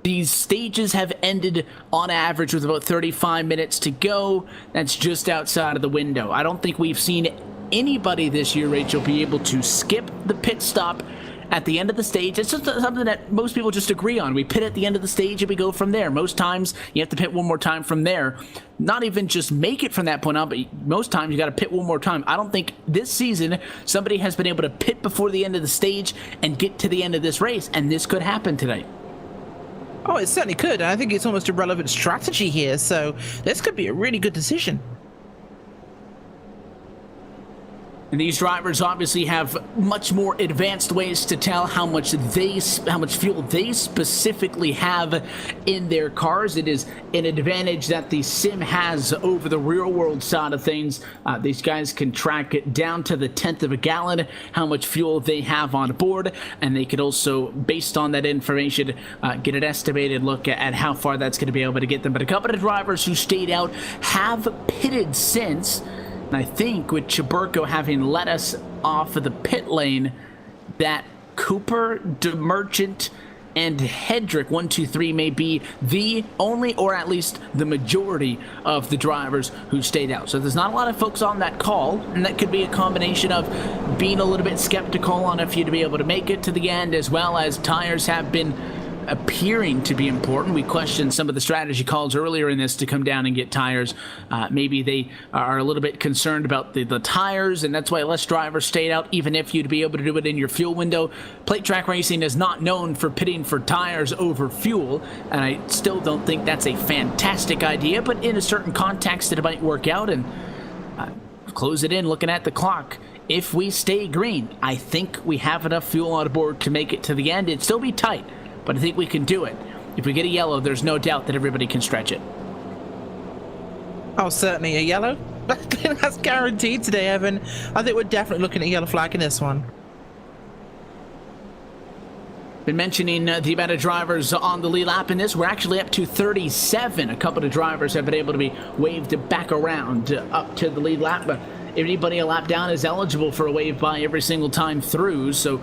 these stages have ended on average with about 35 minutes to go. That's just outside of the window. I don't think we've seen anybody this year, Rachel, be able to skip the pit stop at the end of the stage. It's just something that most people just agree on. We pit at the end of the stage and we go from there. Most times you have to pit one more time from there. Not even just make it from that point on, but most times you got to pit one more time. I don't think this season somebody has been able to pit before the end of the stage and get to the end of this race, and this could happen tonight. Oh, it certainly could, and I think it's almost a relevant strategy here, so this could be a really good decision. And these drivers obviously have much more advanced ways to tell how much fuel they specifically have in their cars. It is an advantage that the sim has over the real world side of things. These guys can track it down to the 10th of a gallon, how much fuel they have on board, and they can also, based on that information, get an estimated look at how far that's going to be able to get them. But a couple of drivers who stayed out have pitted since. And I think with Chaburko having let us off of the pit lane, that Cooper, DeMerchant, and Hedrick, 1, 2, 3, may be the only, or at least the majority of the drivers who stayed out. So there's not a lot of folks on that call, and that could be a combination of being a little bit skeptical on if you'd be able to make it to the end, as well as tires have been appearing to be important. We questioned some of the strategy calls earlier in this to come down and get tires. Maybe they are a little bit concerned about the tires, and that's why less drivers stayed out, even if you'd be able to do it in your fuel window. Plate track racing is not known for pitting for tires over fuel, and I still don't think that's a fantastic idea, but in a certain context it might work out. And close it in, looking at the clock. If we stay green, I think we have enough fuel on board to make it to the end. It'd still be tight, but I think we can do it. If we get a yellow, there's no doubt that everybody can stretch it. Oh, certainly a yellow. That's guaranteed today, Evan. I think we're definitely looking at a yellow flag in this one. Been mentioning the amount of drivers on the lead lap in this. We're actually up to 37. A couple of drivers have been able to be waved back around up to the lead lap, but anybody a lap down is eligible for a wave by every single time through, so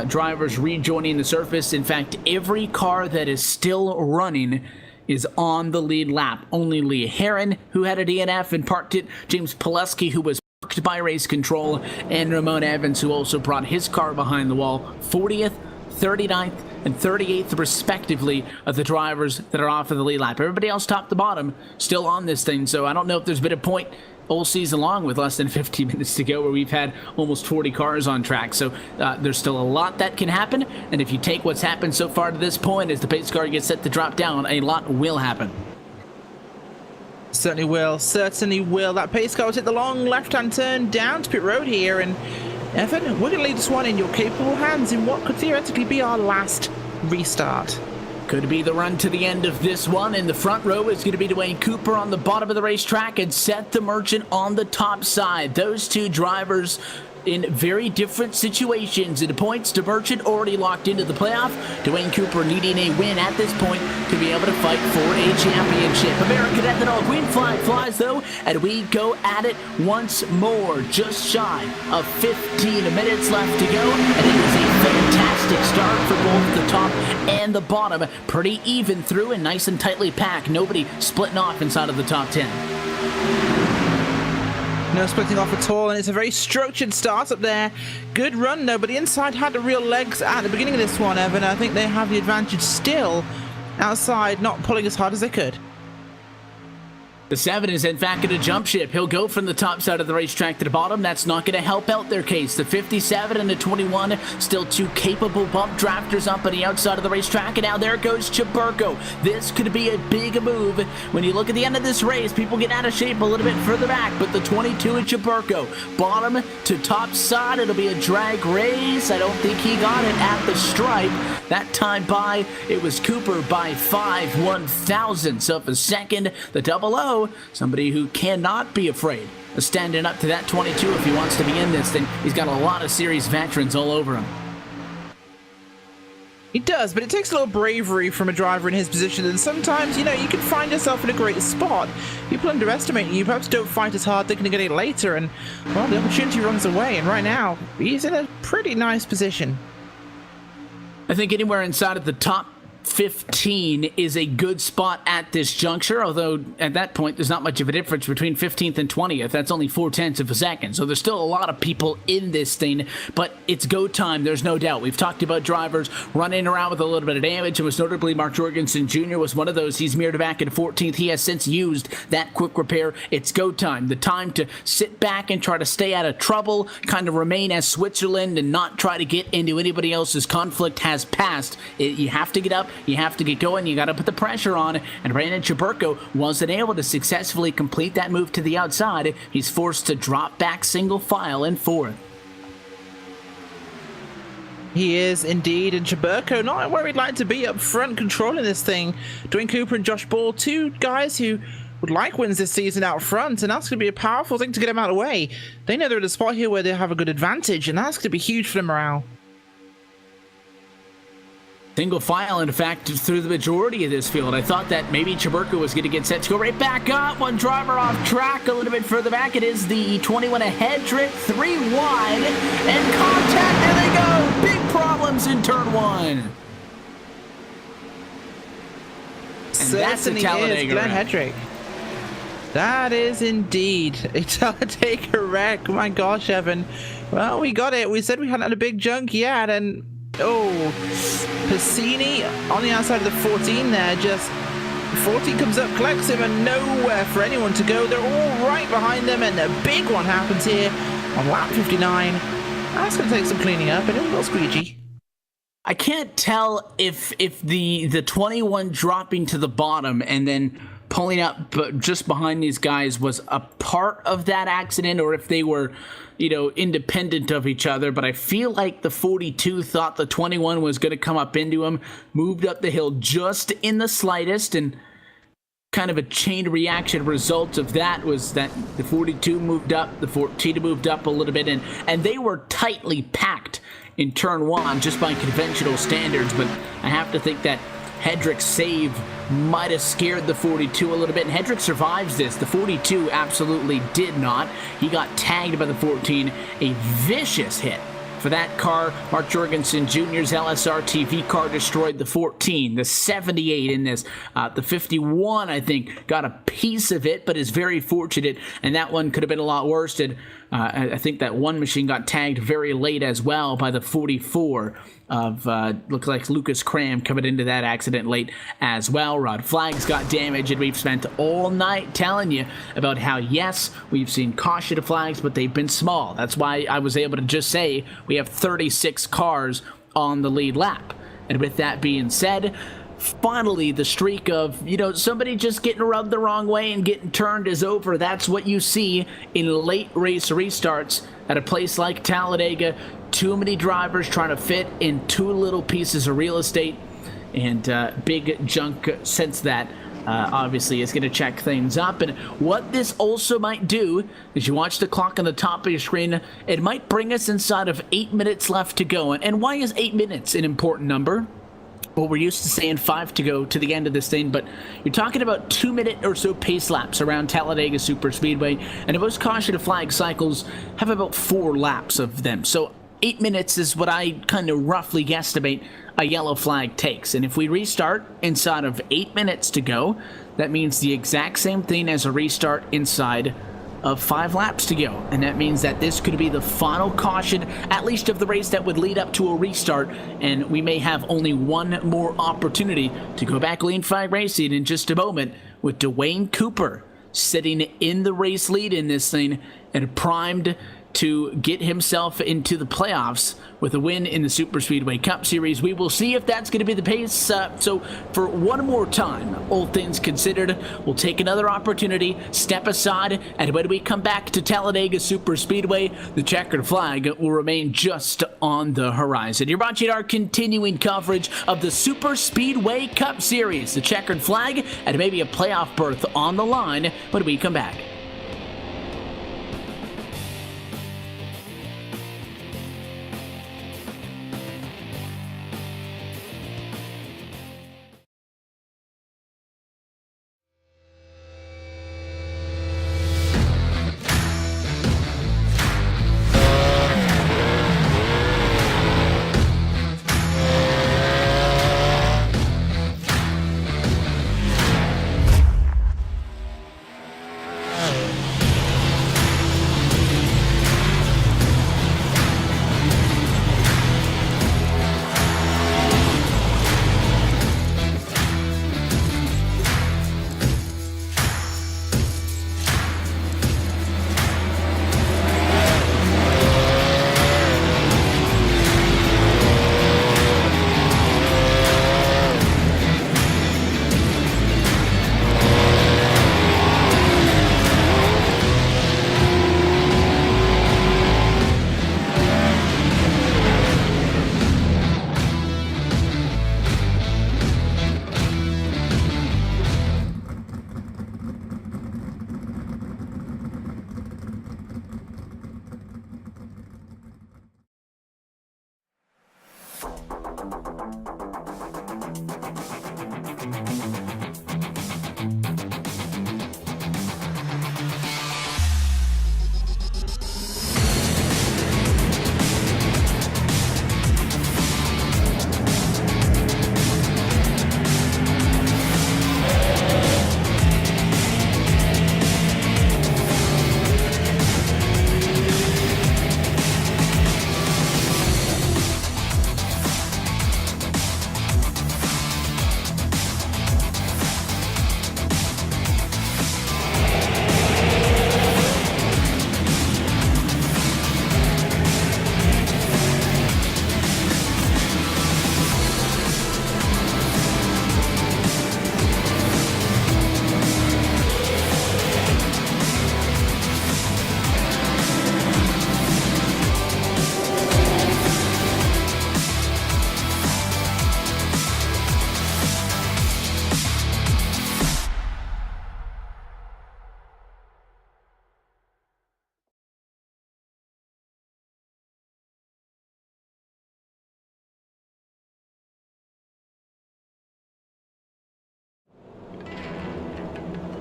drivers rejoining the surface. In fact, every car that is still running is on the lead lap. Only Lee Heron, who had a DNF and parked it, James Pileski, who was parked by race control, and Ramon Evans, who also brought his car behind the wall. 40th, 39th, and 38th, respectively, of the drivers that are off of the lead lap. Everybody else, top to bottom, still on this thing, so I don't know if there's been a point all season long with less than 15 minutes to go where we've had almost 40 cars on track. So there's still a lot that can happen, and if you take what's happened so far to this point as the pace car gets set to drop down, a lot will happen. Certainly will, certainly will. That pace car will take the long left-hand turn down to pit road here, and Evan, we're going to leave this one in your capable hands in what could theoretically be our last restart. Could be the run to the end of this one. In the front row is going to be Dwayne Cooper on the bottom of the racetrack and Seth the Merchant on the top side. Those two drivers in very different situations. And the points to Merchant already locked into the playoff. Dwayne Cooper needing a win at this point to be able to fight for a championship. American Ethanol green flag flies though, and we go at it once more. Just shy of 15 minutes left to go, and it is a fantastic start for both the top and the bottom. Pretty even through and nice and tightly packed. Nobody splitting off inside of the top 10. No splitting off at all, and it's a very structured start up there. Good run though, but the inside had the real legs at the beginning of this one, Evan. I think they have the advantage still. Outside, not pulling as hard as they could. The 7 is in fact going to jump ship. He'll go from the top side of the racetrack to the bottom. That's not going to help out their case. The 57 and the 21, still two capable bump drafters up on the outside of the racetrack. And now there goes Chaburko. This could be a big move. When you look at the end of this race, people get out of shape a little bit further back. But the 22 and Chaburko, bottom to top side, it'll be a drag race. I don't think he got it at the stripe. That time by, it was Cooper by 5/1,000ths of a second. The 00, somebody who cannot be afraid of standing up to that 22 if he wants to be in this thing. He's got a lot of series veterans all over him. He does, but it takes a little bravery from a driver in his position, and sometimes, you know, you can find yourself in a great spot. People underestimate you, perhaps don't fight as hard, thinking to get it later, and, well, the opportunity runs away, and right now, he's in a pretty nice position. I think anywhere inside of the top 15 is a good spot at this juncture, although at that point there's not much of a difference between 15th and 20th. That's only 0.4 of a second, so there's still a lot of people in this thing, but it's go time, there's no doubt. We've talked about drivers running around with a little bit of damage, and most notably Mark Jorgensen Jr. was one of those. He's mirrored back in 14th. He has since used that quick repair. It's go time, the time to sit back and try to stay out of trouble, kind of remain as Switzerland and not try to get into anybody else's conflict has passed. You have to get up, you have to get going, you got to put the pressure on, and Brandon Chaburko wasn't able to successfully complete that move to the outside. He's forced to drop back single file in 4th. He is indeed, and Chaburko not where he'd like to be up front controlling this thing. Dwayne Cooper and Josh Ball, two guys who would like wins this season out front, and that's going to be a powerful thing to get them out of the way. They know they're at a spot here where they have a good advantage, and that's going to be huge for the morale. Single file, in fact, through the majority of this field. I thought that maybe Chaburko was going to get set to go right back up. One driver off track a little bit further back. It is the 21 ahead trick, 3 wide, and contact. There they go. Big problems in turn 1. And that's a Talladega Glenn wreck. Hedrick. That is indeed a Talladega wreck. My gosh, Evan. Well, we got it. We said we hadn't had a big junk yet, and oh, Piscini on the outside of the 14 there. Just 14 comes up, collects him, and nowhere for anyone to go. They're all right behind them, and a big one happens here on lap 59. That's going to take some cleaning up, and it'll go squeegee. I can't tell if the 21 dropping to the bottom and then pulling up but just behind these guys was a part of that accident, or if they were, you know, independent of each other. But I feel like the 42 thought the 21 was going to come up into him, moved up the hill just in the slightest, and kind of a chain reaction result of that was that the 42 moved up, the 14 moved up a little bit, and they were tightly packed in turn 1 just by conventional standards. But I have to think that Hedrick's save might have scared the 42 a little bit, and Hedrick survives this. The 42 absolutely did not. He got tagged by the 14, a vicious hit for that car. Mark Jorgensen Jr.'s LSRTV car destroyed the 14, the 78 in this. The 51, I think, got a piece of it, but is very fortunate, and that one could have been a lot worse. And I think that one machine got tagged very late as well by the 44 of, looks like Lucas Cram coming into that accident late as well. Rod Flags got damaged, and we've spent all night telling you about how, yes, we've seen caution flags, but they've been small. That's why I was able to just say we have 36 cars on the lead lap. And with that being said, finally, the streak of, you know, somebody just getting rubbed the wrong way and getting turned is over. That's what you see in late race restarts at a place like Talladega. Too many drivers trying to fit in too little pieces of real estate, and big junk since that obviously is going to check things up. And what this also might do is you watch the clock on the top of your screen, it might bring us inside of 8 minutes left to go. And why is 8 minutes an important number? Well, we're used to saying 5 to go to the end of this thing, but you're talking about 2 minute or so pace laps around Talladega Superspeedway, and most caution to flag cycles have about 4 laps of them. So 8 minutes is what I kind of roughly guesstimate a yellow flag takes. And if we restart inside of 8 minutes to go, that means the exact same thing as a restart inside of 5 laps to go. And that means that this could be the final caution, at least of the race, that would lead up to a restart. And we may have only one more opportunity to go back lean flag racing in just a moment, with Dwayne Cooper sitting in the race lead in this thing and primed to get himself into the playoffs with a win in the Superspeedway Cup Series. We will see if that's going to be the pace. So for one more time, all things considered, we'll take another opportunity, step aside, and when we come back to Talladega Superspeedway, the checkered flag will remain just on the horizon. You're watching our continuing coverage of the Superspeedway Cup Series, the checkered flag, and maybe a playoff berth on the line when we come back.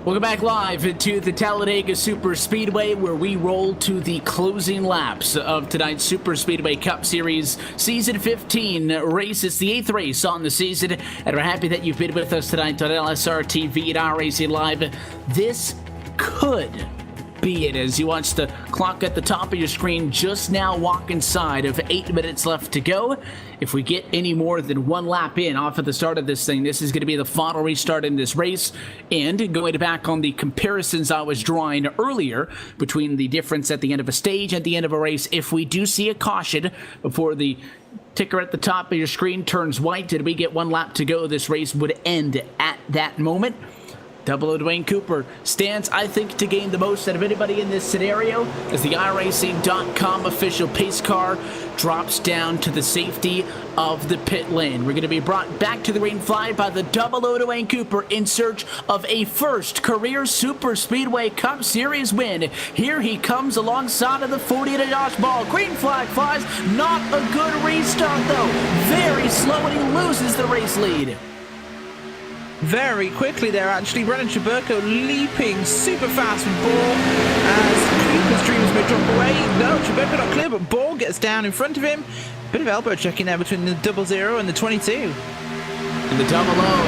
Welcome back live to the Talladega Superspeedway, where we roll to the closing laps of tonight's Superspeedway Cup Series Season 15 race. It's the 8th race on the season, and we're happy that you've been with us tonight on LSRTV and our Racing Live. This could be it as you watch the clock at the top of your screen just now walk inside of 8 minutes left to go. If we get any more than one lap in off at the start of this thing, this is going to be the final restart in this race. And going back on the comparisons I was drawing earlier between the difference at the end of a stage and the end of a race, if we do see a caution before the ticker at the top of your screen turns white and we get one lap to go, this race would end at that moment. Double Dwayne Cooper stands, I think, to gain the most out of anybody in this scenario as the iRacing.com official pace car drops down to the safety of the pit lane. We're going to be brought back to the green flag by the Double Dwayne Cooper in search of a first career Super Speedway Cup Series win. Here he comes alongside of the 40 to Josh Ball. Green flag flies. Not a good restart, though. Very slow, and he loses the race lead. Very quickly there, actually. Brennan Chaburko leaping super fast with Ball as Cooper's dreams may drop away. No, Chaburko not clear, but Ball gets down in front of him. Bit of elbow checking there between the 00 and the 22. And the 00,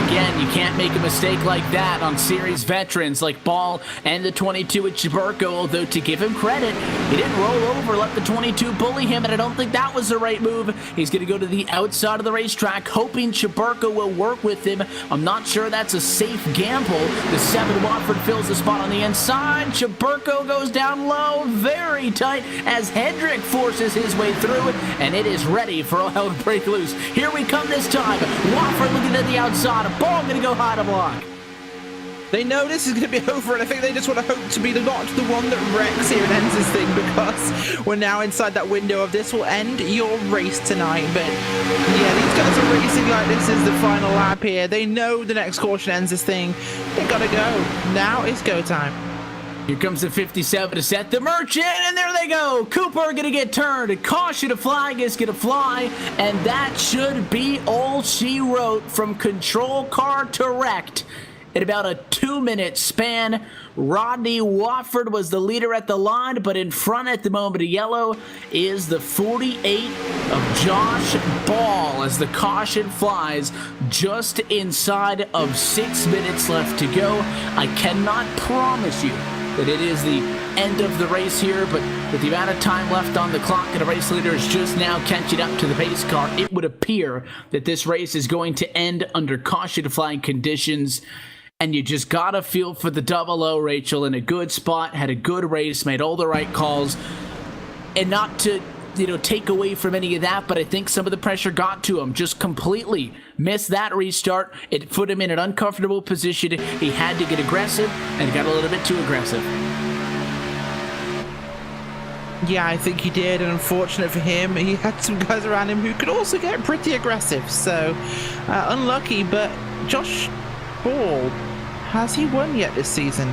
again, you can't make a mistake like that on series veterans like Ball and the 22 at Chaburko, although to give him credit, he didn't roll over, let the 22 bully him, and I don't think that was the right move. He's going to go to the outside of the racetrack, hoping Chaburko will work with him. I'm not sure that's a safe gamble. The 7 Watford fills the spot on the inside. Chaburko goes down low, very tight, as Hendrick forces his way through, and it is ready for all hell to break loose. Here we come this time. Watford looking at the outside. A Ball going to go high to block. They know this is going to be over, and I think they just want to hope to be not the one that wrecks here and ends this thing, because we're now inside that window of this will end your race tonight. But yeah, these guys are racing like this is the final lap here. They know the next caution ends this thing. They got to go. Now is go time. Here comes the 57 to set the merchant, and there they go. Cooper going to get turned. Caution, a flag is going to fly, and that should be all she wrote from control car to wrecked. In about a 2-minute span, Rodney Watford was the leader at the line, but in front at the moment of yellow is the 48 of Josh Ball as the caution flies just inside of 6 minutes left to go. I cannot promise you that it is the end of the race here, but with the amount of time left on the clock and the race leader is just now catching up to the pace car, it would appear that this race is going to end under caution flying conditions. And you just gotta feel for the 00, Rachel, in a good spot, had a good race, made all the right calls, and not to take away from any of that, but I think some of the pressure got to him. Just completely missed that restart. It put him in an uncomfortable position. He had to get aggressive, and got a little bit too aggressive. Yeah, I think he did, and unfortunate for him, he had some guys around him who could also get pretty aggressive. So, unlucky, but Josh Ball, has he won yet this season?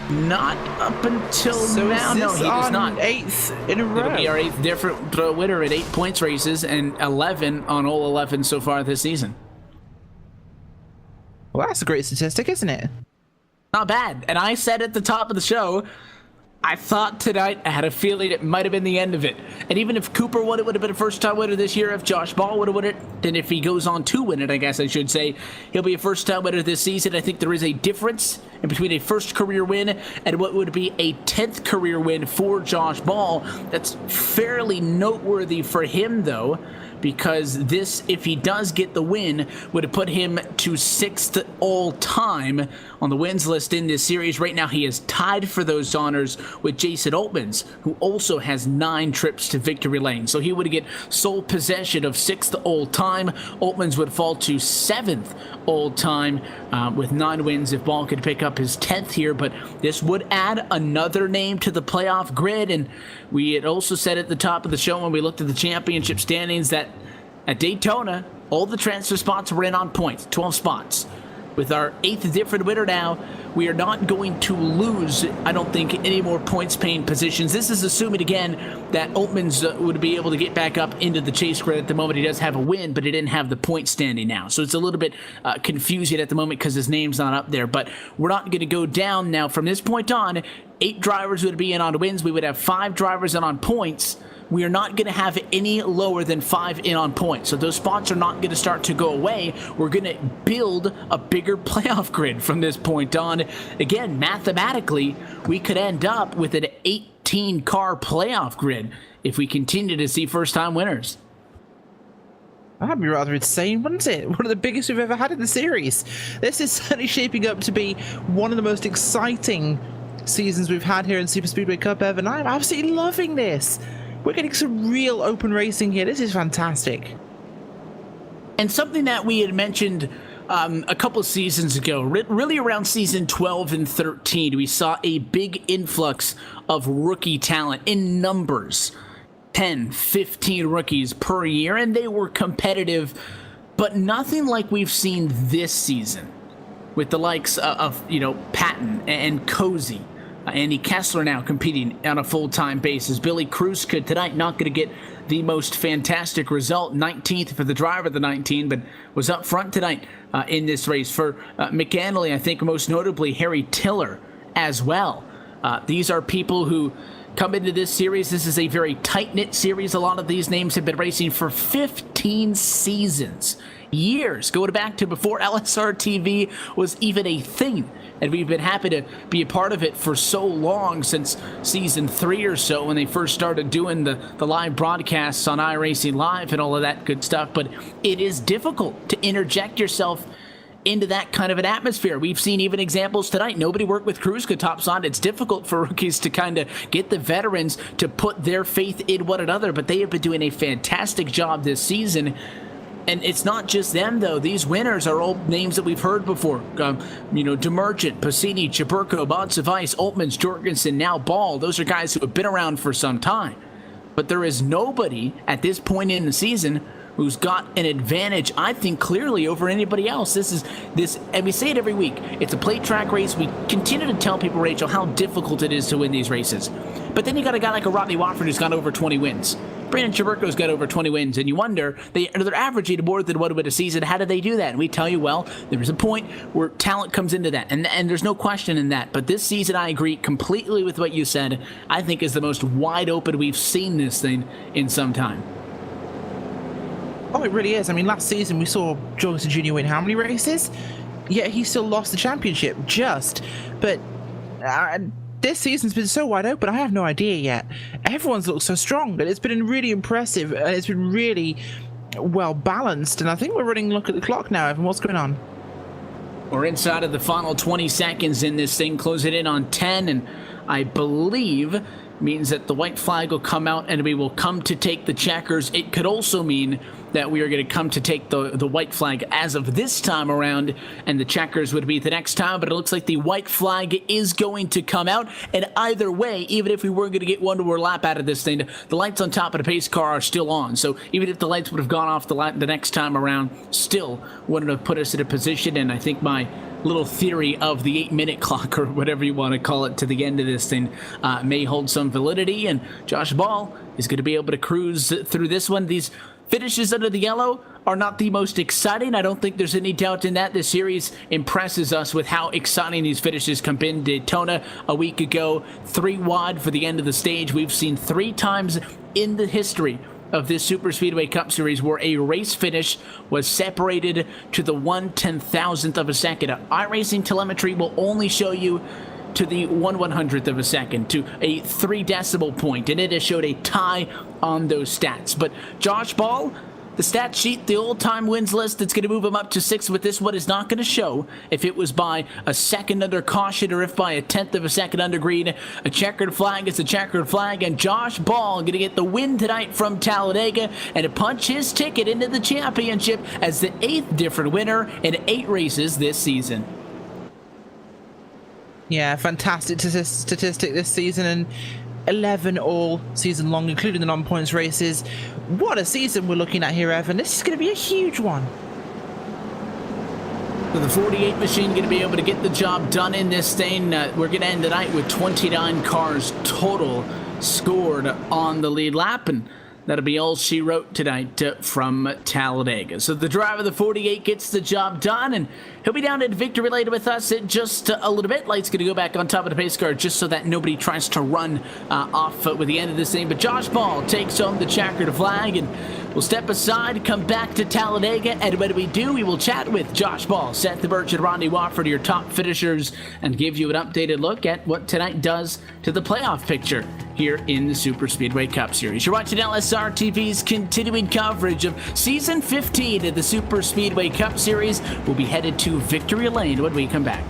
Not up until now. No, he does not. 8th in a row. It'll be our 8th different winner at 8 points races and 11 on all 11 so far this season. Well, that's a great statistic, isn't it? Not bad. And I said at the top of the show, I thought tonight, I had a feeling it might have been the end of it. And even if Cooper won, it would have been a first-time winner this year. If Josh Ball would have won it, then if he goes on to win it, I guess I should say, he'll be a first-time winner this season. I think there is a difference in between a first career win and what would be a 10th career win for Josh Ball. That's fairly noteworthy for him, though, because this, if he does get the win, would have put him to 6th all-time on the wins list in this series. Right now, he is tied for those honors with Jason Altmans, who also has 9 trips to victory lane. So he would get sole possession of 6th all-time. Altmans would fall to 7th all-time with 9 wins if Ball could pick up his 10th here. But this would add another name to the playoff grid. And we had also said at the top of the show when we looked at the championship standings that at Daytona, all the transfer spots were in on points, 12 spots. With our 8th different winner now, we are not going to lose, I don't think, any more points paying positions. This is assuming, again, that Altmans would be able to get back up into the chase grid at the moment. He does have a win, but he didn't have the point standing now. So it's a little bit confusing at the moment because his name's not up there. But we're not going to go down now. From this point on, 8 drivers would be in on wins. We would have 5 drivers in on points. We are not going to have any lower than 5 in on points. So those spots are not going to start to go away. We're going to build a bigger playoff grid from this point on. Again, mathematically, we could end up with an 18-car playoff grid if we continue to see first-time winners. That'd be rather insane, wouldn't it? One of the biggest we've ever had in the series. This is certainly shaping up to be one of the most exciting seasons we've had here in Superspeedway Cup ever, and I'm absolutely loving this. We're getting some real open racing here. This is fantastic. And something that we had mentioned A couple of seasons ago, really around season 12 and 13, we saw a big influx of rookie talent in numbers. 10, 15 rookies per year, and they were competitive, but nothing like we've seen this season with the likes of Patton and Cozy. Andy Kessler now competing on a full-time basis. Billy Kruska tonight not going to get the most fantastic result, 19th for the driver of the 19, but was up front tonight in this race. For McAnally, I think most notably Harry Tiller as well. These are people who come into this series. This is a very tight-knit series. A lot of these names have been racing for 15 seasons. Years, going back to before LSRTV was even a thing. And we've been happy to be a part of it for so long, since season 3 or so, when they first started doing the live broadcasts on iRacing Live and all of that good stuff. But it is difficult to interject yourself into that kind of an atmosphere. We've seen even examples tonight. Nobody worked with Kruska tops on. It's difficult for rookies to kind of get the veterans to put their faith in one another, but they have been doing a fantastic job this season. And it's not just them, though. These winners are all names that we've heard before. DeMerchant, Passini, Chaburko, Bonsavice, Oltmans, Jorgensen, now Ball. Those are guys who have been around for some time. But there is nobody at this point in the season who's got an advantage, I think, clearly over anybody else. And we say it every week. It's a plate track race. We continue to tell people, Rachel, how difficult it is to win these races. But then you got a guy like a Rodney Wofford who's got over 20 wins. Brandon Chaburko's got over 20 wins, and you wonder, they're averaging more than one win a season. How do they do that? And we tell you, well, there's a point where talent comes into that, and there's no question in that. But this season, I agree completely with what you said. I think is the most wide open we've seen this thing in some time. Oh, it really is. I mean, last season we saw Jorgensen Jr. win how many races? Yet he still lost the championship, but this season's been so wide open, I have no idea yet. Everyone's looked so strong, and it's been really impressive, and it's been really well balanced. And I think we're running look at the clock now, Evan. What's going on? We're inside of the final 20 seconds in this thing, closing in on 10, and I believe means that the white flag will come out and we will come to take the checkers. It could also mean that we are going to come to take the white flag as of this time around, and the checkers would be the next time, but it looks like the white flag is going to come out. And either way, even if we were going to get one more lap out of this thing, the lights on top of the pace car are still on. So even if the lights would have gone off the next time around, still wouldn't have put us in a position. And I think my little theory of the 8-minute clock, or whatever you want to call it, to the end of this thing may hold some validity, and Josh Ball is going to be able to cruise through this one. These finishes under the yellow are not the most exciting. I don't think there's any doubt in that. This series impresses us with how exciting these finishes come in. Daytona a week ago, 3 wide for the end of the stage. We've seen 3 times in the history of this Superspeedway Cup Series where a race finish was separated to the 1/10,000th of a second. iRacing telemetry will only show you to the 1/100th of a second, to a 3 decimal point, and it has showed a tie on those stats. But Josh Ball, the stat sheet, the all-time wins list, that's going to move him up to 6th with this one is not going to show if it was by a second under caution or if by a 1/10 of a second under green. A checkered flag is a checkered flag, and Josh Ball going to get the win tonight from Talladega and to punch his ticket into the championship as the 8th different winner in 8 races this season. Yeah, fantastic statistic this season, and 11 all season long, including the non-points races. What a season we're looking at here, Evan. This is going to be a huge one. So the 48 machine going to be able to get the job done in this thing. We're going to end the night with 29 cars total scored on the lead lap, and that'll be all she wrote tonight from Talladega. So the driver of the 48 gets the job done, and he'll be down at victory lane with us in just a little bit. Light's going to go back on top of the pace car just so that nobody tries to run off with the end of this thing. But Josh Ball takes home the checkered flag, and we'll step aside, come back to Talladega, and when we do, we will chat with Josh Ball, Seth the Birch, and Rodney Wofford, your top finishers, and give you an updated look at what tonight does to the playoff picture here in the Superspeedway Cup Series. You're watching LSRTV's continuing coverage of Season 15 of the Superspeedway Cup Series. We'll be headed to victory lane when we come back.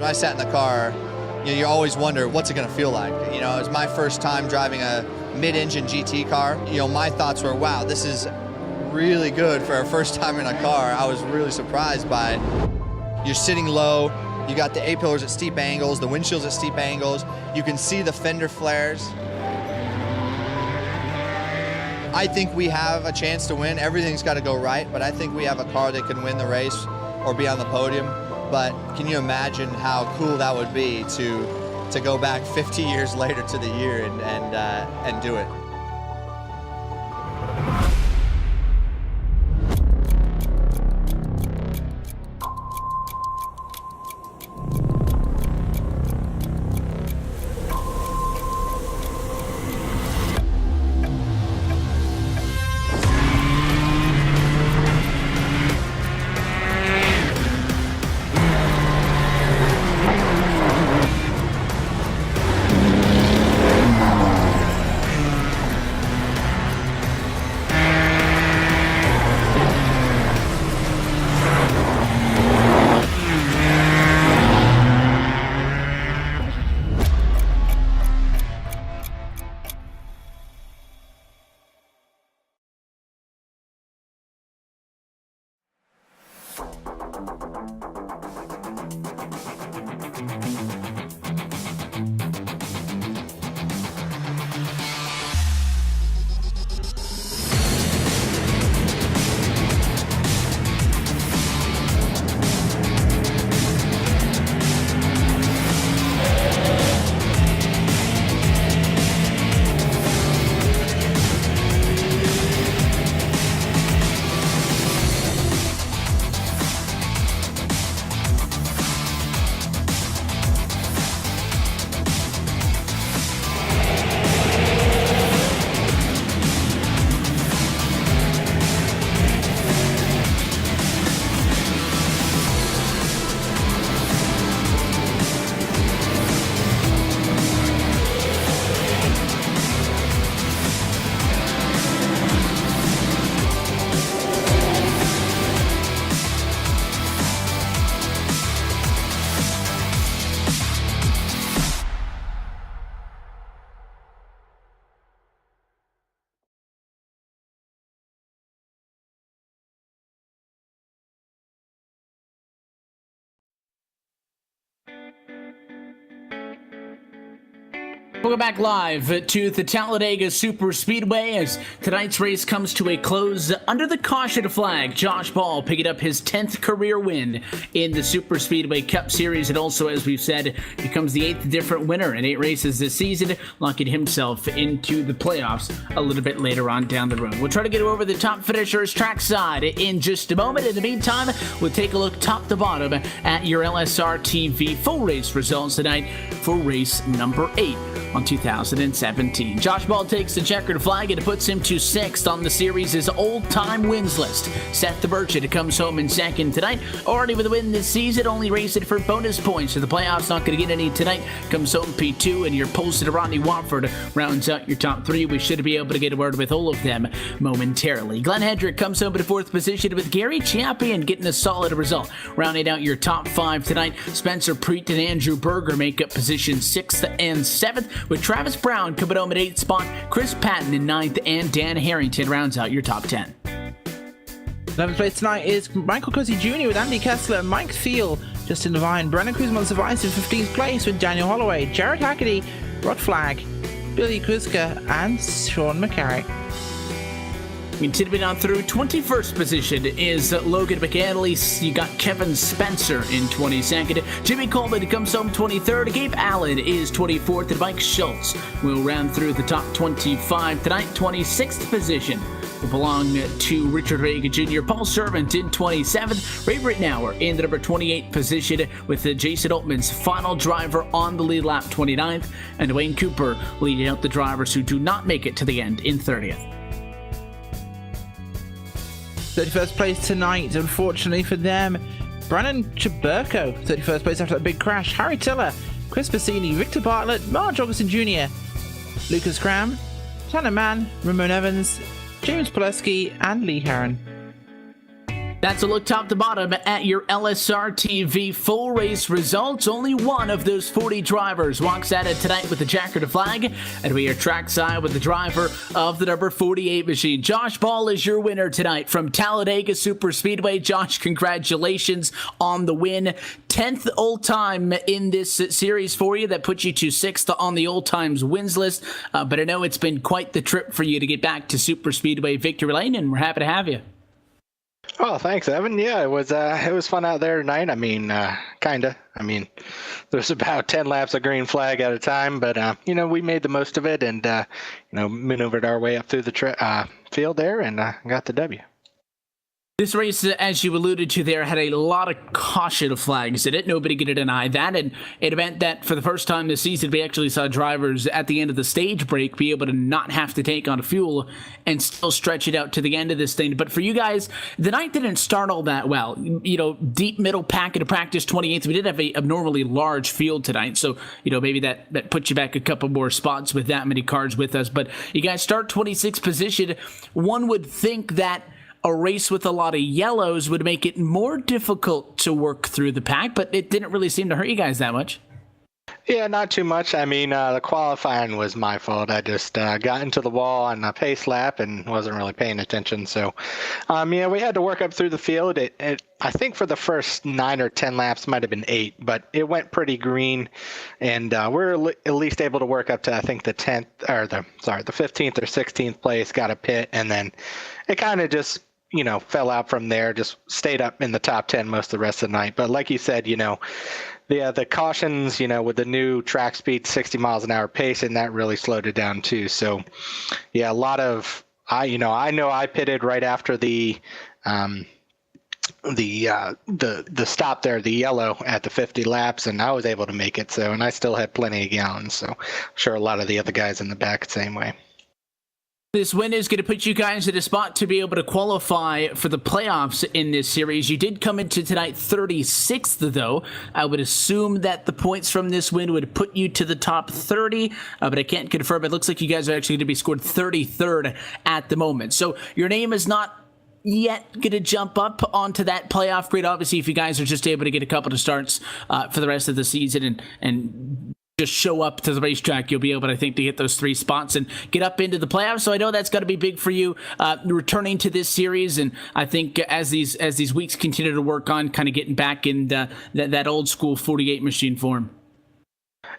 When I sat in the car, you always wonder, what's it going to feel like? It was my first time driving a mid-engine GT car. My thoughts were, wow, this is really good for our first time in a car. I was really surprised by it. You're sitting low, you got the A-pillars at steep angles, the windshields at steep angles, you can see the fender flares. I think we have a chance to win. Everything's got to go right, but I think we have a car that can win the race or be on the podium. But can you imagine how cool that would be to go back 50 years later to the year and do it? Welcome back live to the Talladega Superspeedway as tonight's race comes to a close under the caution flag. Josh Ball picking up his 10th career win in the Superspeedway Cup Series, and also, as we've said, becomes the 8th different winner in 8 races this season, locking himself into the playoffs a little bit later on down the road. We'll try to get over the top finishers trackside in just a moment. In the meantime, we'll take a look top to bottom at your LSRTV full race results tonight for race number 8 on 2017. Josh Ball takes the checkered flag and it puts him to 6th on the series' old-time wins list. Seth Burchett comes home in 2nd tonight. Already with a win this season, only racing for bonus points. So the playoffs not going to get any tonight. Comes home P2, and your posted Rodney Watford rounds out your top 3. We should be able to get a word with all of them momentarily. Glenn Hendrick comes home in 4th position with Gary Champion getting a solid result. Rounding out your top 5 tonight, Spencer Preet and Andrew Berger make up position 6th and 7th, with Travis Brown coming home at 8th spot, Chris Patton in 9th, and Dan Harrington rounds out your top 10. 11th place tonight is Michael Cossey Jr. with Andy Kessler, Mike Thiel, Justin Devine, Brennan Cruz Monsivice in 15th place with Daniel Holloway, Jared Haggerty, Rod Flagg, Billy Kuzka, and Sean McCarrick. Continuing on through 21st position is Logan McAnally. You got Kevin Spencer in 22nd. Jimmy Coleman comes home 23rd. Gabe Allen is 24th. And Mike Schultz will round through the top 25 tonight. 26th position will belong to Richard Vega Jr. Paul Servant in 27th. Ray Rittenauer in the number 28 position with Jason Altman's final driver on the lead lap 29th. And Wayne Cooper leading out the drivers who do not make it to the end in 30th. 31st place tonight, unfortunately for them, Brandon Chaburko, 31st place after that big crash, Harry Tiller, Chris Bassini, Victor Bartlett, Marge Augustin Jr., Lucas Cram, Tanner Mann, Ramon Evans, James Poleski, and Lee Heron. That's a look top to bottom at your LSRTV full race results. Only one of those 40 drivers walks at it tonight with the checkered flag, and we are trackside with the driver of the number 48 machine. Josh Ball is your winner tonight from Talladega Superspeedway. Josh, congratulations on the win. 10th all-time in this series for you. That puts you to 6th on the all-times wins list, but I know it's been quite the trip for you to get back to Superspeedway Victory Lane, and we're happy to have you. Oh, thanks, Evan. Yeah, it was fun out there tonight. I mean, kinda. I mean, there's about 10 laps of green flag at a time, but we made the most of it and maneuvered our way up through the field there and got the W. This race, as you alluded to there, had a lot of caution flags in it. Nobody can deny that. And it meant that for the first time this season, we actually saw drivers at the end of the stage break be able to not have to take on fuel and still stretch it out to the end of this thing. But for you guys, the night didn't start all that well. Deep middle pack into practice 28th. We did have a abnormally large field tonight. So, maybe that puts you back a couple more spots with that many cars with us. But you guys start 26th position. One would think that a race with a lot of yellows would make it more difficult to work through the pack, but it didn't really seem to hurt you guys that much. Yeah, not too much. I mean, the qualifying was my fault. I just got into the wall on a pace lap and wasn't really paying attention. So, we had to work up through the field. I think for the first 9 or 10 laps, might have been 8, but it went pretty green, and we're at least able to work up to, I think, the 15th or 16th place, got a pit, and then it kind of just fell out from there, just stayed up in the top 10 most of the rest of the night. But like you said, the cautions, with the new track speed, 60 miles an hour pace, and that really slowed it down too. So yeah, a lot of, I know I pitted right after the stop there, the yellow at the 50 laps, and I was able to make it. So, and I still had plenty of gallons. So I'm sure a lot of the other guys in the back the same way. This win is going to put you guys in a spot to be able to qualify for the playoffs in this series. You did come into tonight 36th, though. I would assume that the points from this win would put you to the top 30, but I can't confirm. It looks like you guys are actually going to be scored 33rd at the moment. So your name is not yet going to jump up onto that playoff grid. Obviously, if you guys are just able to get a couple of starts for the rest of the season and just show up to the racetrack, you'll be able, I think, to hit those 3 spots and get up into the playoffs. So I know that's got to be big for you returning to this series. And I think as these weeks continue to work on kind of getting back in that old school 48 machine form.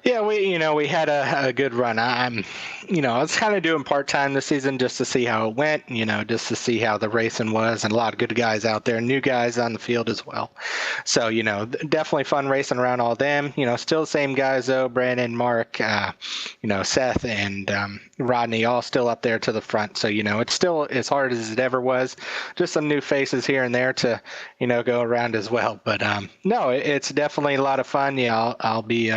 Yeah, we had a good run. I was kind of doing part-time this season just to see how it went, just to see how the racing was, and a lot of good guys out there, new guys on the field as well. So, definitely fun racing around all them. Still the same guys though, Brandon, Mark, Seth, and Rodney, all still up there to the front. So, it's still as hard as it ever was. Just some new faces here and there to, go around as well. But no, it's definitely a lot of fun. Yeah, I'll be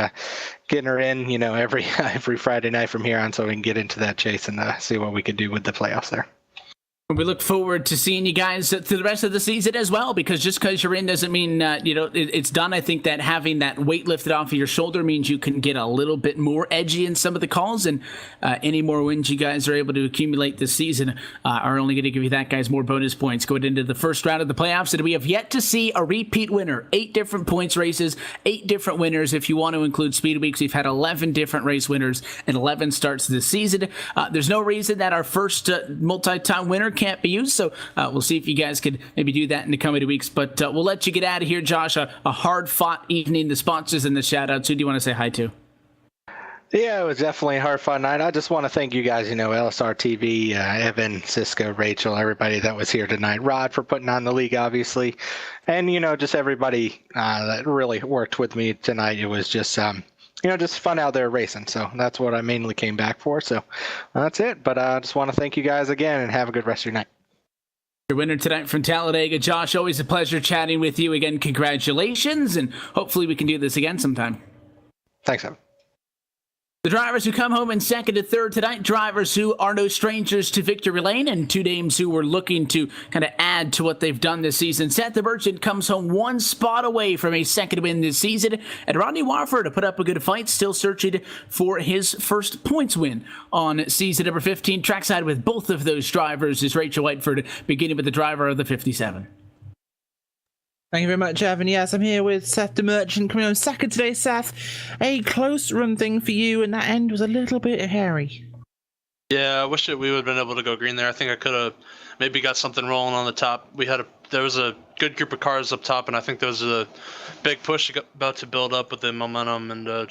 getting her in, every Friday night from here on, so we can get into that chase and see what we could do with the playoffs there. We look forward to seeing you guys through the rest of the season as well, because just because you're in doesn't mean, it's done. I think that having that weight lifted off of your shoulder means you can get a little bit more edgy in some of the calls, and any more wins you guys are able to accumulate this season are only going to give you that, guys, more bonus points going into the first round of the playoffs. And we have yet to see a repeat winner. 8 different points races, 8 different winners. If you want to include Speed Weeks, we've had 11 different race winners and 11 starts this season. There's no reason that our first multi-time winner can't be used, so we'll see if you guys could maybe do that in the coming weeks, but we'll let you get out of here, Josh. A hard-fought evening. The sponsors and the shout-outs, who do you want to say hi to? Yeah, it was definitely a hard-fought night. I just want to thank you guys, LSRTV, Evan, Cisco, Rachel, everybody that was here tonight, Rod for putting on the league, obviously, and, just everybody that really worked with me tonight. It was just just fun out there racing. So that's what I mainly came back for. So that's it. But I just want to thank you guys again and have a good rest of your night. Your winner tonight from Talladega. Josh, always a pleasure chatting with you again. Congratulations, and hopefully we can do this again sometime. Thanks, Evan. The drivers who come home in second and third tonight, drivers who are no strangers to victory lane, and 2 names who were looking to kind of add to what they've done this season. Seth the Merchant comes home 1 spot away from a second win this season, and Rodney Warford to put up a good fight, still searching for his first points win on season number 15. Trackside with both of those drivers is Rachel Whiteford, beginning with the driver of the 57. Thank you very much, Evan. Yes, I'm here with Seth the Merchant coming on second today. Seth, a close run thing for you, and that end was a little bit hairy. Yeah, I wish that we would have been able to go green there. I think I could have maybe got something rolling on the top. There was a good group of cars up top, and I think there was a big push about to build up with the momentum, and I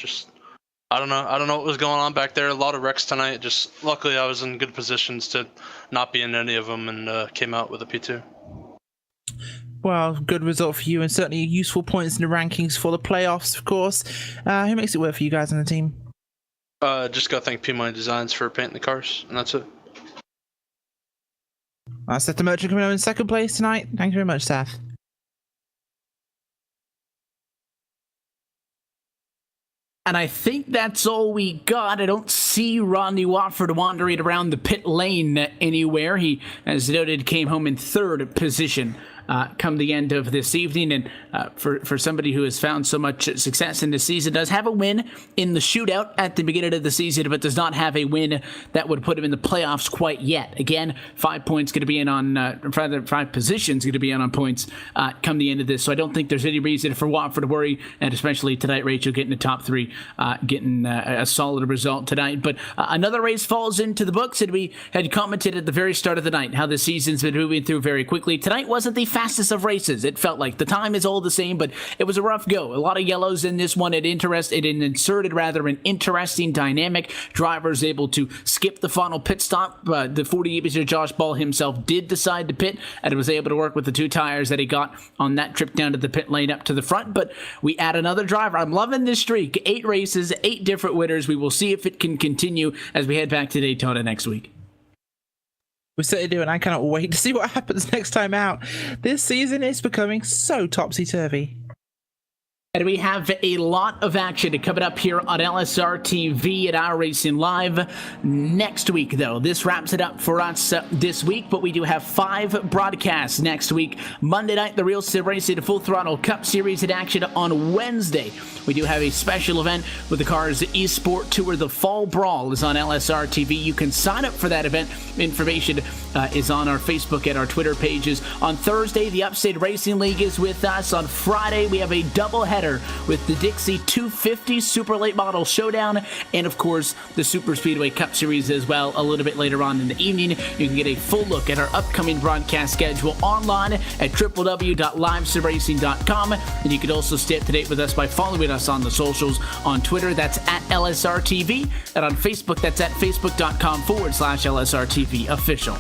don't know what was going on back there. A lot of wrecks tonight. Just luckily I was in good positions to not be in any of them, and came out with a P2. Well, good result for you, and certainly useful points in the rankings for the playoffs, of course. Who makes it work for you guys on the team? Just got to thank P-Money Designs for painting the cars, and that's it. Seth the Merchant coming on in second place tonight. Thank you very much, Seth. And I think that's all we got. I don't see Rodney Watford wandering around the pit lane anywhere. He, as noted, came home in third position come the end of this evening. And for somebody who has found so much success in this season, does have a win in the shootout at the beginning of the season, but does not have a win that would put him in the playoffs quite yet. Again, 5 points going to be in on, rather 5 positions going to be in on points come the end of this. So I don't think there's any reason for Watford to worry, and especially tonight, Rachel getting the top 3, getting a solid result tonight. But another race falls into the books, and we had commented at the very start of the night how the season's been moving through very quickly. Tonight wasn't the fastest of races. It felt like the time is all the same, but it was a rough go. A lot of yellows in this one. It inserted an interesting dynamic. Drivers able to skip the final pit stop. The 48-year Josh Ball himself did decide to pit, and it was able to work with the 2 tires that he got on that trip down to the pit lane up to the front. But we add another driver. I'm loving this streak. 8 races, 8 different winners. We will see if it can continue as we head back to Daytona next week. We certainly do, and I cannot wait to see what happens next time out. This season is becoming so topsy-turvy. And we have a lot of action coming up here on LSR TV at Our Racing Live next week, though. This wraps it up for us this week, but we do have 5 broadcasts next week. Monday night, the Real Sim Racing Full Throttle Cup Series in action on Wednesday. We do have a special event with the Cars Esport Tour. The Fall Brawl is on LSR TV. You can sign up for that event. Information is on our Facebook and our Twitter pages. On Thursday, the Upstate Racing League is with us. On Friday, we have a doubleheader with the Dixie 250 Super Late Model Showdown, and of course the Superspeedway Cup Series as well a little bit later on in the evening. You can get a full look at our upcoming broadcast schedule online at www.livesimracing.com, and you can also stay up to date with us by following us on the socials. On Twitter, that's at LSRTV, and on Facebook, that's at facebook.com/LSRTV official.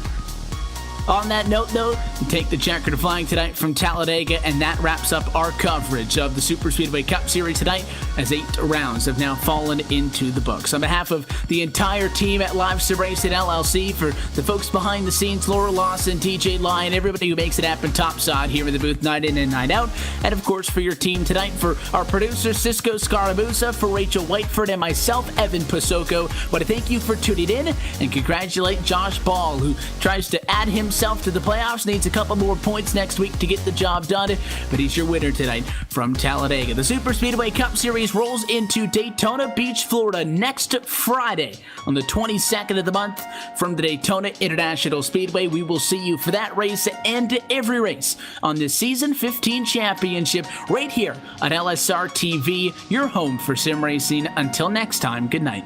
On that note, though, we take the checker to flying tonight from Talladega, and that wraps up our coverage of the Superspeedway Cup Series tonight, as 8 rounds have now fallen into the books. On behalf of the entire team at Live Sim Racing LLC, for the folks behind the scenes, Laura Lawson, DJ Lyon, everybody who makes it happen topside here in the booth night in and night out, and of course for your team tonight, for our producer Cisco Scaramuza, for Rachel Whiteford, and myself, Evan Pasoko, but I thank you for tuning in and congratulate Josh Ball, who tries to add himself to the playoffs, needs a couple more points next week to get the job done, but he's your winner tonight from Talladega. The Superspeedway Cup Series rolls into Daytona Beach, Florida next Friday on the 22nd of the month from the Daytona International Speedway. We will see you for that race and every race on this Season 15 Championship right here on LSR TV, your home for sim racing. Until next time, good night.